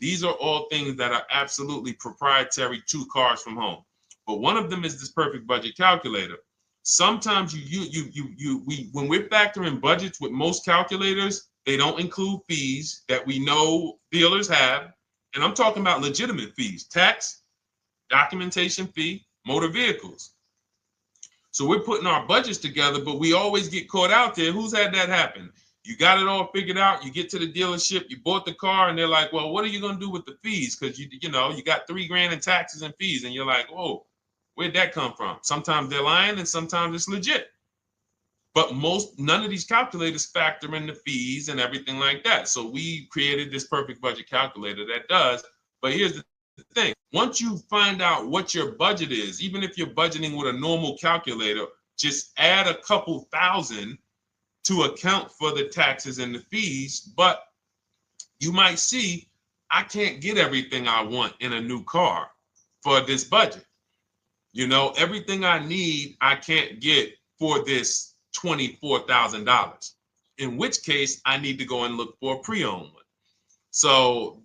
These are all things that are absolutely proprietary to Cars from Home. But one of them is this Perfect Budget Calculator. Sometimes when we're factoring budgets with most calculators, they don't include fees that we know dealers have. And I'm talking about legitimate fees, tax, documentation fee, motor vehicles. So we're putting our budgets together, but we always get caught out there. Who's had that happen? You got it all figured out. You get to the dealership, you bought the car, and they're like, well, what are you going to do with the fees? Because you got $3,000 in taxes and fees. And you're like, whoa, where'd that come from? Sometimes they're lying and sometimes it's legit. But none of these calculators factor in the fees and everything like that. So we created this Perfect Budget Calculator that does. But here's the thing. Once you find out what your budget is, even if you're budgeting with a normal calculator, just add a couple thousand to account for the taxes and the fees. But you might see, I can't get everything I want in a new car for this budget. Everything I need, I can't get for this $24,000, in which case I need to go and look for a pre-owned one. So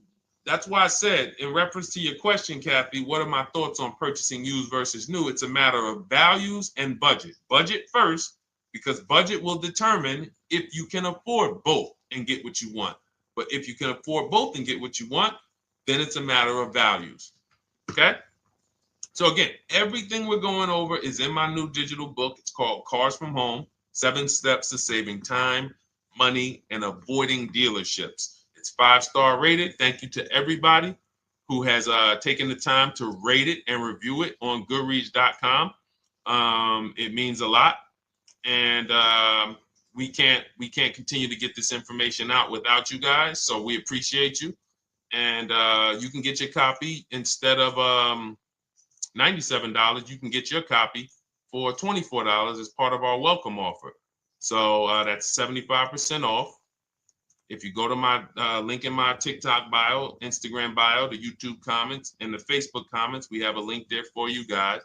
that's why I said, in reference to your question, Kathy, what are my thoughts on purchasing used versus new? It's a matter of values and budget. Budget first, because budget will determine if you can afford both and get what you want. But if you can afford both and get what you want, then it's a matter of values. Okay? So again, everything we're going over is in my new digital book. It's called Cars from Home, 7 Steps to Saving Time, Money, and Avoiding Dealerships. It's 5-star rated. Thank you to everybody who has taken the time to rate it and review it on Goodreads.com. It means a lot. And we can't continue to get this information out without you guys. So we appreciate you. And you can get your copy instead of $97, you can get your copy for $24 as part of our welcome offer. So that's 75% off. If you go to my link in my TikTok bio, Instagram bio, the YouTube comments, and the Facebook comments, we have a link there for you guys.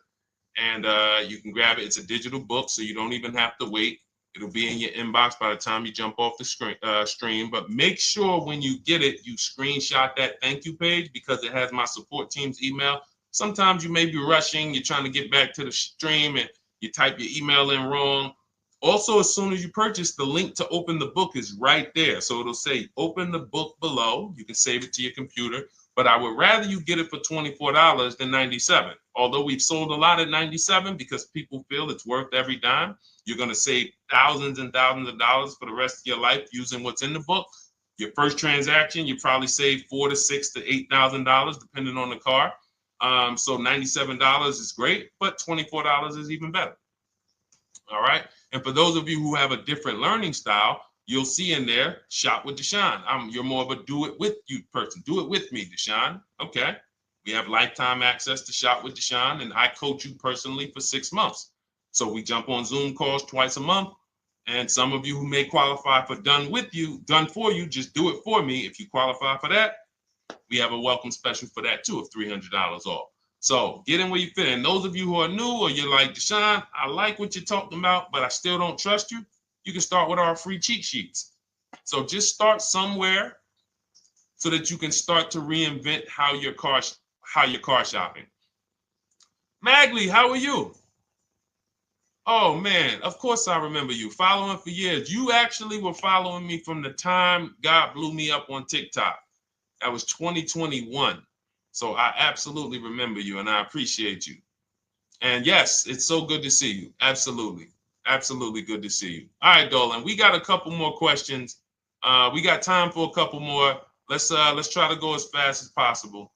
And you can grab it. It's a digital book, so you don't even have to wait. It'll be in your inbox by the time you jump off the stream. But make sure when you get it, you screenshot that thank you page, because it has my support team's email. Sometimes you may be rushing, you're trying to get back to the stream and you type your email in wrong. Also, as soon as you purchase, the link to open the book is right there. So it'll say open the book below. You can save it to your computer. but I would rather you get it for $24 than $97. Although we've sold a lot at $97 because people feel it's worth every dime. You're going to save thousands and thousands of dollars for the rest of your life using what's in the book. Your first transaction, you probably save $4,000 to $6,000 to $8,000 depending on the car. So $97 is great, but $24 is even better. All right. And for those of you who have a different learning style, you'll see in there, shop with Deshone. You're more of a do it with you person. Do it with me, Deshone. Okay. We have lifetime access to shop with Deshone, and I coach you personally for 6 months. So we jump on Zoom calls twice a month. And some of you who may qualify for done for you, just do it for me. If you qualify for that, we have a welcome special for that too of $300 off. So get in where you fit. And those of you who are new or you're like, Deshone, I like what you're talking about, but I still don't trust you. You can start with our free cheat sheets. So just start somewhere so that you can start to reinvent how you're car shopping. Magley, how are you? Oh man, of course I remember you. Following for years. You actually were following me from the time God blew me up on TikTok. That was 2021. So I absolutely remember you and I appreciate you. And yes, it's so good to see you. Absolutely. Absolutely good to see you. All right, Dolan, we got a couple more questions. We got time for a couple more. Let's try to go as fast as possible.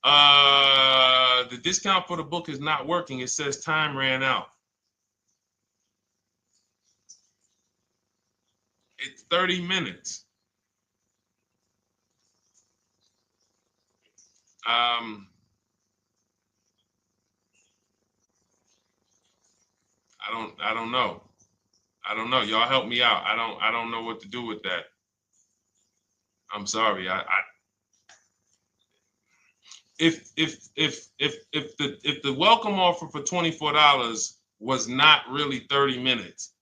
The discount for the book is not working. It says time ran out. It's 30 minutes. I don't know. I don't know. Y'all help me out. I don't know what to do with that. I'm sorry. If the welcome offer for $24 was not really 30 minutes,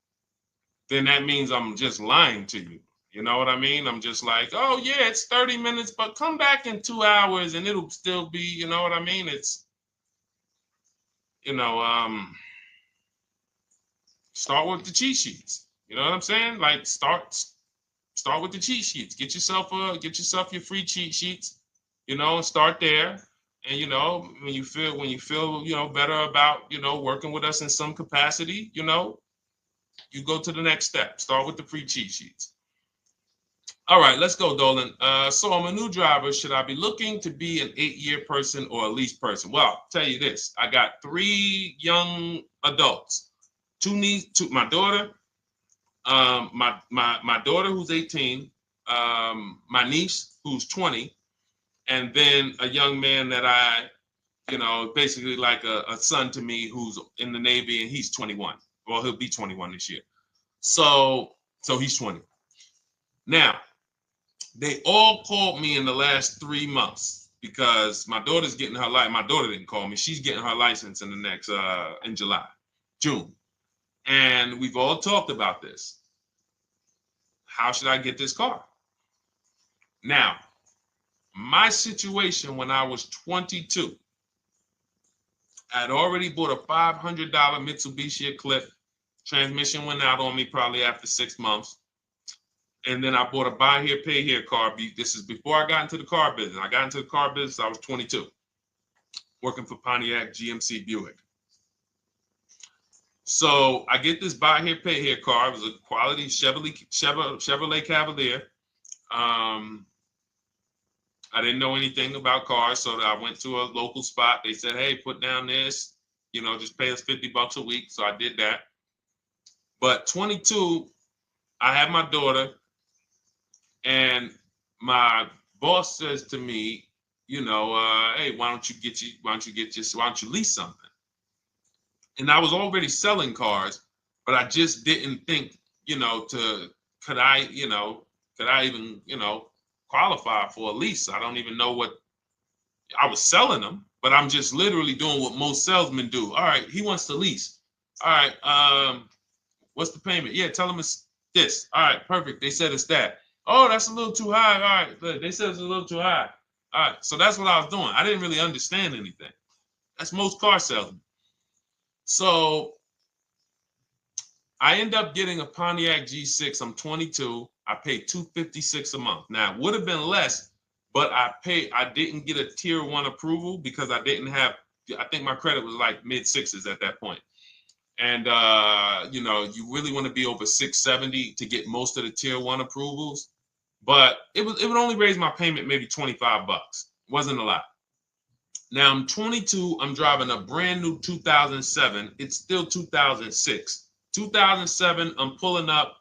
then that means I'm just lying to you. You know what I mean? I'm just like, oh yeah, it's 30 minutes, but come back in 2 hours and it'll still be, you know what I mean? It's, start with the cheat sheets. You know what I'm saying? Like start with the cheat sheets. Get yourself your free cheat sheets, and start there. And when you feel better about working with us in some capacity, you go to the next step. Start with the free cheat sheets. All right, let's go, Dolan. So I'm a new driver. Should I be looking to be an 8-year person or a lease person? Well, I'll tell you this. I got 3 young adults. 2 my daughter, my daughter who's 18, my niece who's 20, and then a young man that I, basically like a son to me who's in the Navy and he's 21. Well, he'll be 21 this year. So he's 20. Now, they all called me in the last 3 months because my daughter's getting her license. My daughter didn't call me. She's getting her license in the next, in June. And we've all talked about this. How should I get this car? Now, my situation when I was 22, I'd already bought a $500 Mitsubishi Eclipse. Transmission went out on me probably after 6 months. And then I bought a buy here, pay here car. This is before I got into the car business. I got into the car business, I was 22, working for Pontiac GMC Buick. So I get this buy here, pay here car. It was a quality Chevrolet Cavalier. I didn't know anything about cars, so I went to a local spot. They said, hey, put down this, just pay us $50 a week. So I did that. But 22, I had my daughter, and my boss says to me, hey, why don't you lease something? And I was already selling cars, but I just didn't think, could I even, qualify for a lease? I don't even know what I was selling them, but I'm just literally doing what most salesmen do. All right, he wants to lease. All right, what's the payment? Yeah, tell him it's this. All right, perfect. They said it's that. Oh, that's a little too high. All right, they said it's a little too high. All right, so that's what I was doing. I didn't really understand anything. That's most car salesmen. So I end up getting a Pontiac G6. I'm 22. I paid $256 a month. Now, it would have been less, but I didn't get a tier 1 approval because I didn't have, I think my credit was like mid sixes at that point. And you know, you really want to be over 670 to get most of the tier 1 approvals. But it would only raise my payment maybe 25 bucks. Wasn't a lot. Now I'm 22. I'm driving a brand new 2007. It's still 2006. 2007. I'm pulling up,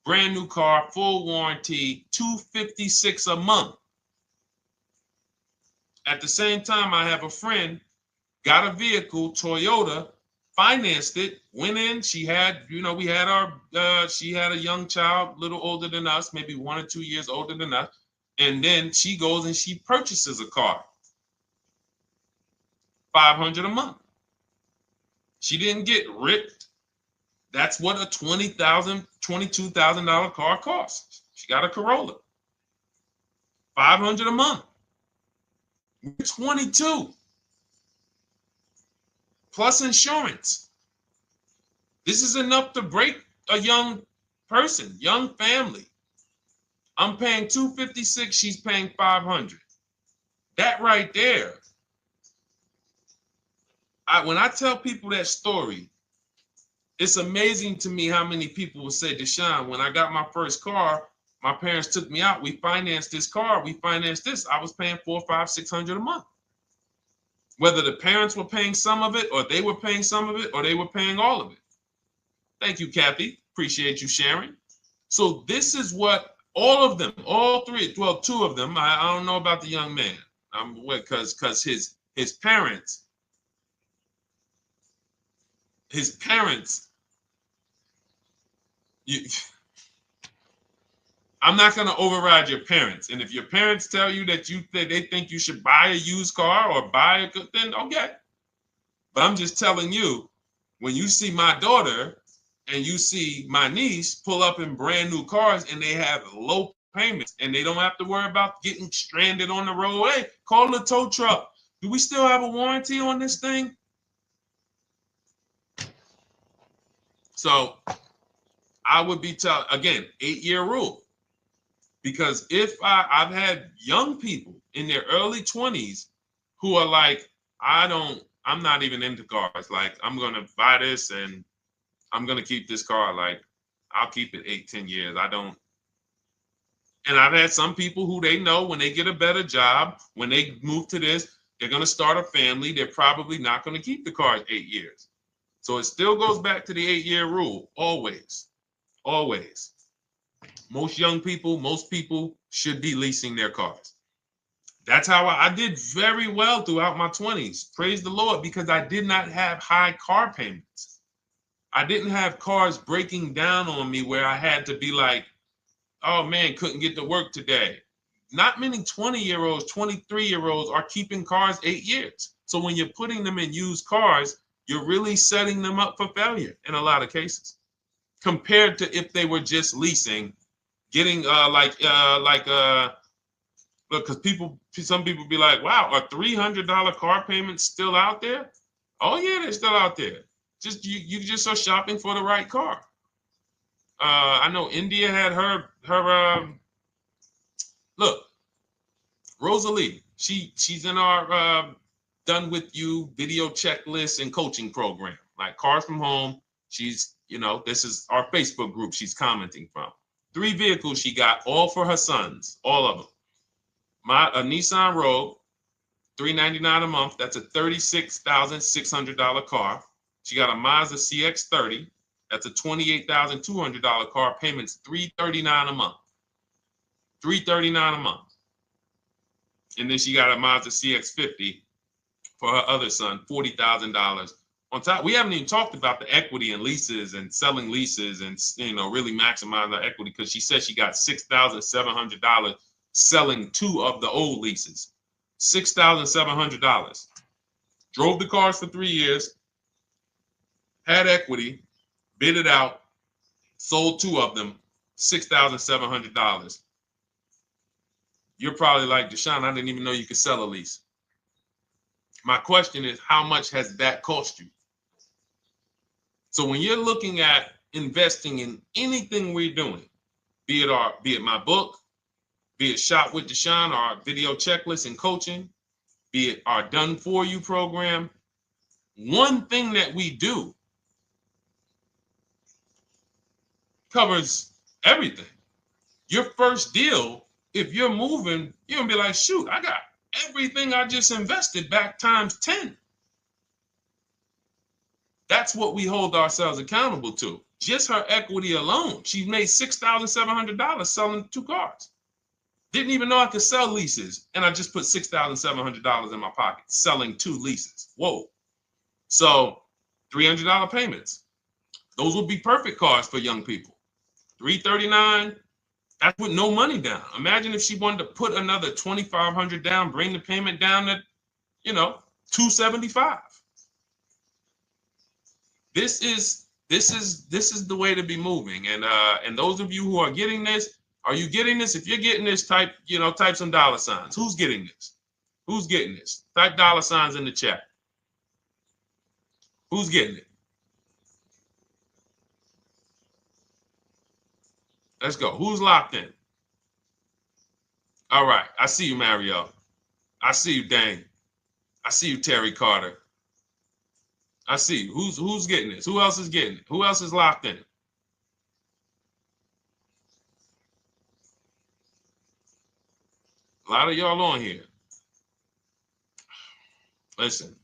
brand new car, full warranty, $256 a month. At the same time, I have a friend, got a vehicle, Toyota, financed it, went in. She had, you know, we had our, she had a young child, a little older than us, maybe 1 or 2 years older than us. And then she goes and she purchases a car. $500 a month. She didn't get ripped. That's what a $20,000, $22,000 car costs. She got a Corolla. $500 a month. We're 22. Plus insurance. This is enough to break a young person, young family. I'm paying $256. She's paying $500. That right there. When I tell people that story, it's amazing to me how many people will say, Deshone, when I got my first car, my parents took me out. We financed this car. We financed this. I was paying $400, $500, $600 a month. Whether the parents were paying some of it, or they were paying some of it, or they were paying all of it. Thank you, Kathy. Appreciate you sharing. So this is what all of them, all three, well, 2 of them. I don't know about the young man. Because his parents. I'm not going to override your parents. And if your parents tell you that they think you should buy a used car or buy a good, then okay. But I'm just telling you, when you see my daughter and you see my niece pull up in brand new cars and they have low payments and they don't have to worry about getting stranded on the road, hey, call the tow truck. Do we still have a warranty on this thing? So I would be telling, again, 8-year rule. Because if I've had young people in their early 20s who are like, I'm not even into cars. Like, I'm going to buy this and I'm going to keep this car. Like, I'll keep it 8, 10 years. I don't. And I've had some people who they know when they get a better job, when they move to this, they're going to start a family. They're probably not going to keep the car 8 years. So it still goes back to the 8-year rule. Always. Always. Most young people, most people should be leasing their cars. That's how I did very well throughout my 20s. Praise the Lord, because I did not have high car payments. I didn't have cars breaking down on me where I had to be like, oh man, couldn't get to work today. Not many 20-year-olds, 23-year-olds are keeping cars 8 years. So when you're putting them in used cars, you're really setting them up for failure in a lot of cases, compared to if they were just leasing, getting look, because some people be like, wow, are $300 car payments still out there? Oh yeah, they're still out there. Just you just are shopping for the right car. I know India had her look, Rosalie, she's in our Done With You video checklist and coaching program, like Cars from Home. She's, you know, this is our Facebook group she's commenting from. 3 vehicles she got, all for her sons, all of them. A Nissan Rogue, $399 a month. That's a $36,600 car. She got a Mazda CX-30. That's a $28,200 car. Payments $339 a month. $339 a month. And then she got a Mazda CX-50 for her other son, $40,000. On top, we haven't even talked about the equity and leases and selling leases and, you know, really maximizing the equity, because she said she got $6,700 selling 2 of the old leases. $6,700. Drove the cars for 3 years, had equity, bid it out, sold 2 of them, $6,700. You're probably like, Deshone, I didn't even know you could sell a lease. My question is, how much has that cost you? So when you're looking at investing in anything we're doing, be it my book, be it Shop with Deshone, our video checklist and coaching, be it our Done For You program. One thing that we do covers everything. Your first deal, if you're moving, you're gonna be like, shoot, I got everything I just invested back times 10. That's what we hold ourselves accountable to. Just her equity alone, she made $6,700 selling 2 cars. Didn't even know I could sell leases, and I just put $6,700 in my pocket selling 2 leases. Whoa. So $300 payments. Those would be perfect cars for young people. $339, that's with no money down. Imagine if she wanted to put another $2,500 down, bring the payment down to, $275. This is the way to be moving. And those of you who are getting this, are you getting this? If you're getting this, type some dollar signs. Who's getting this? Who's getting this? Type dollar signs in the chat. Who's getting it? Let's go. Who's locked in? All right. I see you, Mario. I see you, Dane. I see you, Terry Carter. I see you. Who's getting this? Who else is getting it? Who else is locked in? A lot of y'all on here. Listen.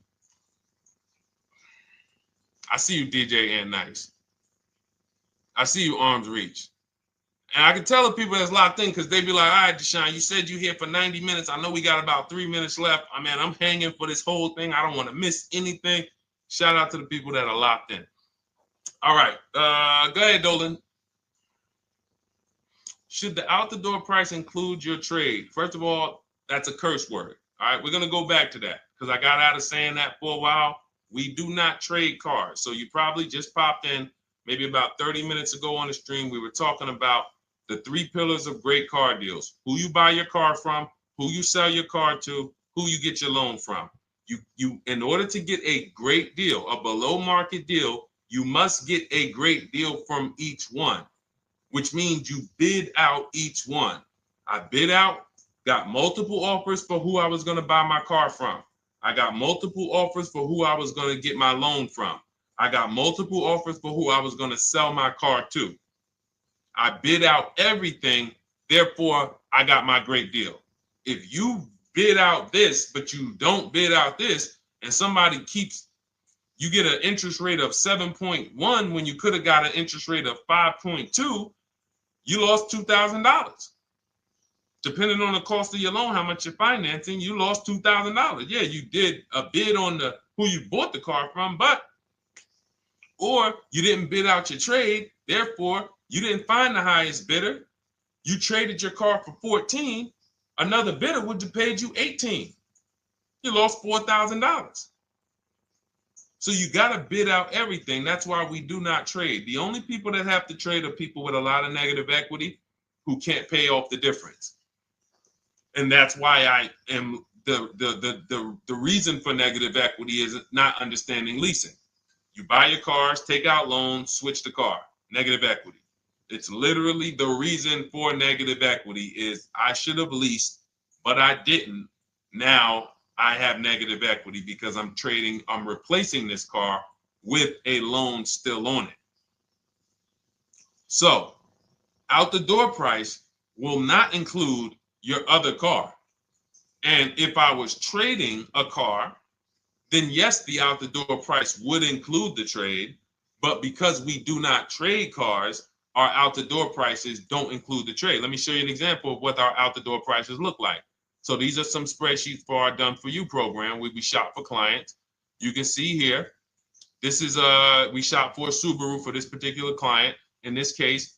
I see you, DJ and Nice. I see you, Arms Reach. And I can tell the people that's locked in because they be like, all right, Deshone, you said you're here for 90 minutes. I know we got about 3 minutes left. I mean, I'm hanging for this whole thing. I don't want to miss anything. Shout out to the people that are locked in. All right. Go ahead, Dolan. Should the out-the-door price include your trade? First of all, that's a curse word. All right, we're going to go back to that because I got out of saying that for a while. We do not trade cars. So you probably just popped in maybe about 30 minutes ago on the stream. We were talking about the 3 pillars of great car deals: who you buy your car from, who you sell your car to, who you get your loan from. You in order to get a great deal, a below market deal, you must get a great deal from each one, which means you bid out each one. I bid out, got multiple offers for who I was going to buy my car from. I got multiple offers for who I was going to get my loan from. I got multiple offers for who I was going to sell my car to. I bid out everything, therefore I got my great deal. If you bid out this, but you don't bid out this, and somebody you get an interest rate of 7.1 when you could have got an interest rate of 5.2, you lost $2,000. Depending on the cost of your loan, how much you're financing, you lost $2,000. Yeah, you did a bid on who you bought the car from, or you didn't bid out your trade, therefore you didn't find the highest bidder. You traded your car for 14. Another bidder would have paid you 18. You lost $4,000. So you got to bid out everything. That's why we do not trade. The only people that have to trade are people with a lot of negative equity who can't pay off the difference. And that's why I am the reason for negative equity is not understanding leasing. You buy your cars, take out loans, switch the car. Negative equity. It's literally the reason for negative equity is I should have leased, but I didn't. Now I have negative equity because I'm replacing this car with a loan still on it. So out the door price will not include your other car. And if I was trading a car, then yes, the out the door price would include the trade. But because we do not trade cars, our out the door prices don't include the trade. Let me show you an example of what our out the door prices look like. So these are some spreadsheets for our Done For You program where we shop for clients. You can see here, this is we shop for a Subaru for this particular client. In this case,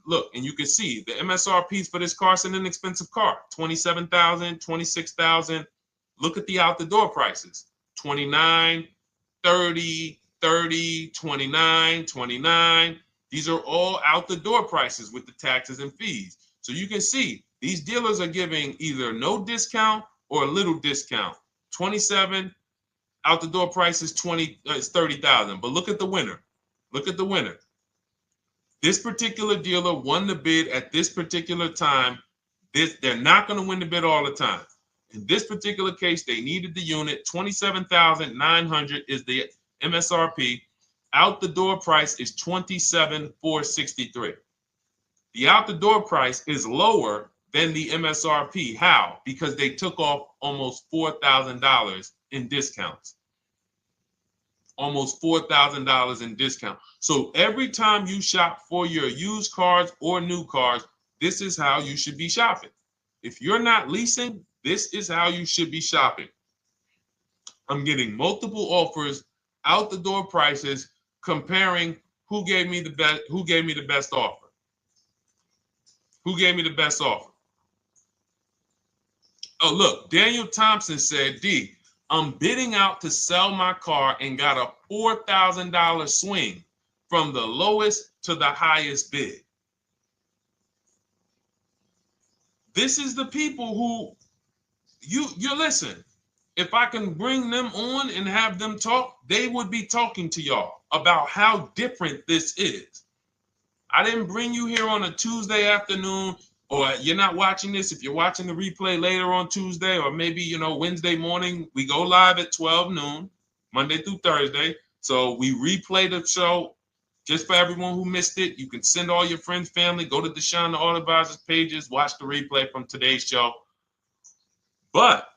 look, and you can see the MSRPs for this car is an inexpensive car, $27,000, $26,000. Look at the out the door prices, 29, 30, 30, 29, 29. These are all out the door prices with the taxes and fees. So you can see these dealers are giving either no discount or a little discount. 27 out the door price is 30,000. But look at the winner. Look at the winner. This particular dealer won the bid at this particular time They're not going to win the bid all the time. In this particular case, they needed the unit. $27,900 is the MSRP. Out the door price is $27,463. The out the door price is lower than the MSRP. How? Because they took off almost $4,000 in discounts. Almost $4,000 in discount. So every time you shop for your used cars or new cars, this is how you should be shopping. If you're not leasing, this is how you should be shopping. I'm getting multiple offers, out the door prices, comparing who gave me the best offer. Who gave me the best offer? Oh, look, Daniel Thompson said, D, I'm bidding out to sell my car and got a $4,000 swing from the lowest to the highest bid. This is the people who you listen. If I can bring them on and have them talk, they would be talking to y'all about how different this is. I didn't bring you here on a Tuesday afternoon, or you're not watching this. If you're watching the replay later on Tuesday, or maybe, Wednesday morning, we go live at 12 noon, Monday through Thursday. So we replay the show just for everyone who missed it. You can send all your friends, family, go to Deshone the Auto Advisor's pages, watch the replay from today's show. But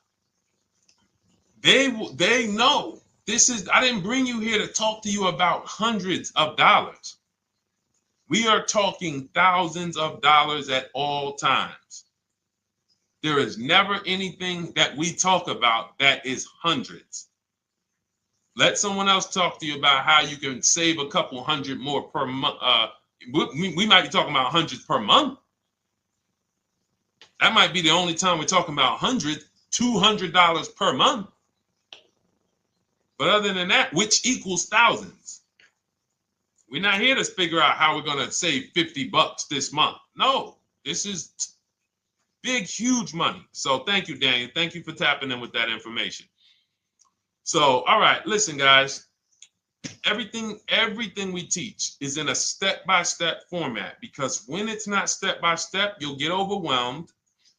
they know this is, I didn't bring you here to talk to you about hundreds of dollars. We are talking thousands of dollars at all times. There is never anything that we talk about that is hundreds. Let someone else talk to you about how you can save a couple hundred more per month. We might be talking about hundreds per month. That might be the only time we're talking about hundreds, $200 per month. But other than that, which equals thousands. We're not here to figure out how we're going to save $50 this month. No, this is big, huge money. So thank you, Daniel. Thank you for tapping in with that information. So, all right, listen, guys. Everything we teach is in a step-by-step format, because when it's not step-by-step, you'll get overwhelmed.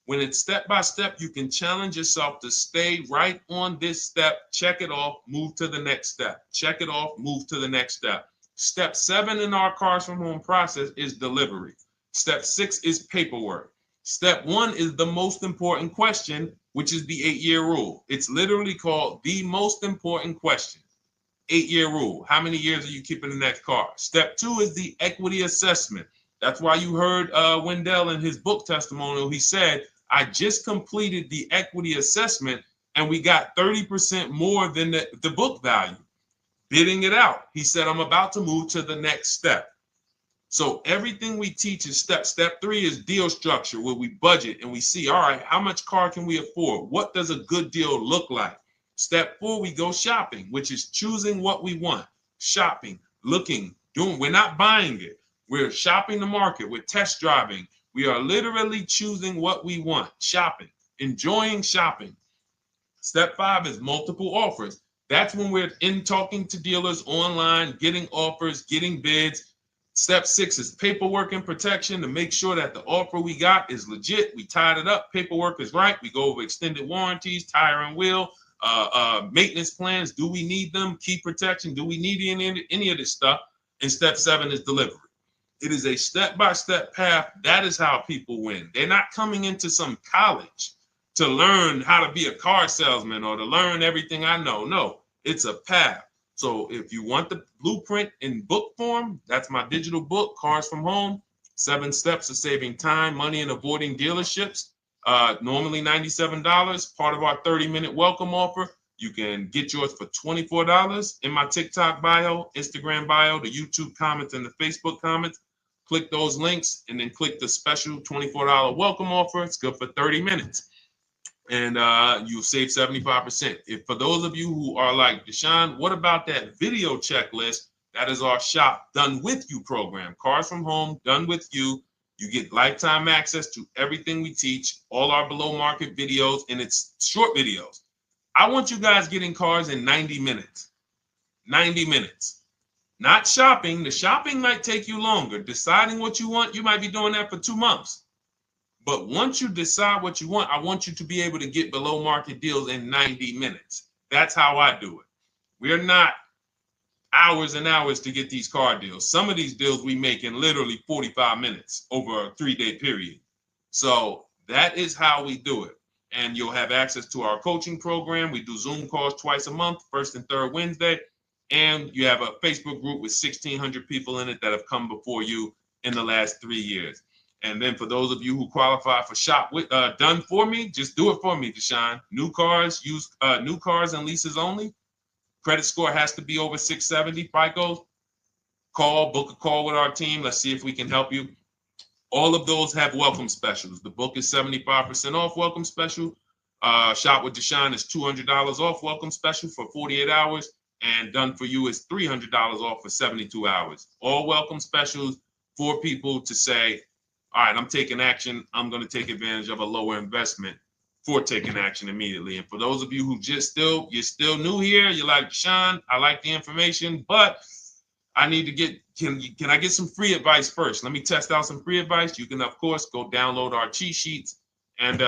When it's step-by-step, you can challenge yourself to stay right on this step, check it off, move to the next step. Check it off, move to the next step. Step 7 in our Cars from Home process is delivery. Step 6 is paperwork. Step 1 is the most important question, which is the 8-year rule. It's literally called the most important question. 8-year rule. How many years are you keeping the next car? Step 2 is the equity assessment. That's why you heard Wendell in his book testimonial. He said, I just completed the equity assessment and we got 30% more than the book value. Bidding it out. He said, I'm about to move to the next step. So everything we teach is step. Step 3 is deal structure, where we budget and we see, all right, how much car can we afford? What does a good deal look like? Step 4, we go shopping, which is choosing what we want. Shopping, looking, doing. We're not buying it. We're shopping the market. We're test driving. We are literally choosing what we want. Shopping, enjoying shopping. Step 5 is multiple offers. That's when we're in talking to dealers online, getting offers, getting bids. Step 6 is paperwork and protection to make sure that the offer we got is legit. We tied it up. Paperwork is right. We go over extended warranties, tire and wheel, maintenance plans. Do we need them? Key protection. Do we need any of this stuff? And step 7 is delivery. It is a step-by-step path. That is how people win. They're not coming into some college to learn how to be a car salesman or to learn everything I know. No, it's a path. So if you want the blueprint in book form, that's my digital book, Cars from Home, 7 Steps of Saving Time, Money, and Avoiding Dealerships. Normally $97, part of our 30-minute welcome offer. You can get yours for $24 in my TikTok bio, Instagram bio, the YouTube comments, and the Facebook comments. Click those links and then click the special $24 welcome offer. It's good for 30 minutes. And you'll save 75%. If for those of you who are like, Deshone, what about that video checklist? That is our Shop Done With You program. Cars from Home, done with you. You get lifetime access to everything we teach, all our below market videos, and it's short videos. I want you guys getting cars in 90 minutes. 90 minutes. Not shopping. The shopping might take you longer. Deciding what you want, you might be doing that for 2 months. But once you decide what you want, I want you to be able to get below market deals in 90 minutes. That's how I do it. We're not hours and hours to get these car deals. Some of these deals we make in literally 45 minutes over a 3-day period. So that is how we do it. And you'll have access to our coaching program. We do Zoom calls twice a month, first and third Wednesday. And you have a Facebook group with 1,600 people in it that have come before you in the last 3 years. And then for those of you who qualify for shop with done for me, just do it for me, Deshone. New cars, new cars and leases only. Credit score has to be over 670 FICO. Book a call with our team. Let's see if we can help you. All of those have welcome specials. The book is 75% off welcome special. Shop with Deshone is $200 off welcome special for 48 hours. And done for you is $300 off for 72 hours. All welcome specials for people to say, all right, I'm taking action. I'm going to take advantage of a lower investment for taking action immediately. And for those of you who you're still new here, you're like, Deshone, I like the information, but I need to get, can I get some free advice first? Let me test out some free advice. You can, of course, go download our cheat sheets, and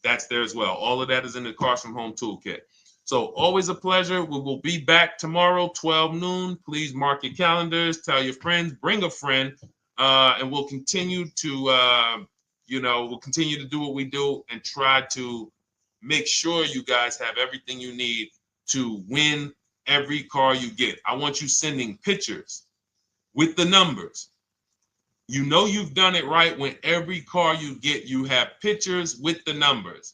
that's there as well. All of that is in the Cars from Home Toolkit. So always a pleasure. We will be back tomorrow, 12 noon. Please mark your calendars, tell your friends, bring a friend, and we'll continue to, we'll continue to do what we do and try to make sure you guys have everything you need to win every car you get. I want you sending pictures with the numbers. You know you've done it right when every car you get, you have pictures with the numbers.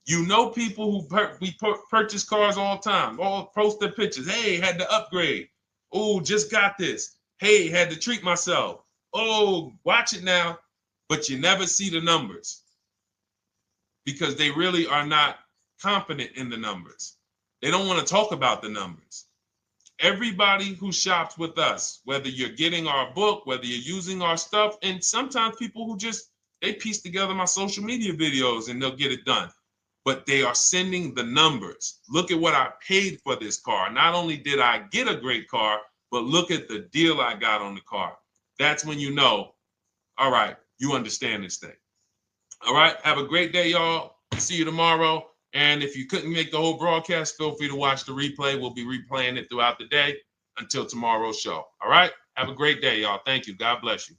You know people who purchase cars all the time, all post their pictures. Hey, had to upgrade. Oh, just got this. Hey, had to treat myself. Oh, watch it now. But you never see the numbers because they really are not confident in the numbers. They don't want to talk about the numbers. Everybody who shops with us, whether you're getting our book, whether you're using our stuff, and sometimes people who they piece together my social media videos and they'll get it done. But they are sending the numbers. Look at what I paid for this car. Not only did I get a great car, but look at the deal I got on the car. That's when you know, all right, you understand this thing. All right, have a great day, y'all. See you tomorrow. And if you couldn't make the whole broadcast, feel free to watch the replay. We'll be replaying it throughout the day until tomorrow's show. All right, have a great day, y'all. Thank you. God bless you.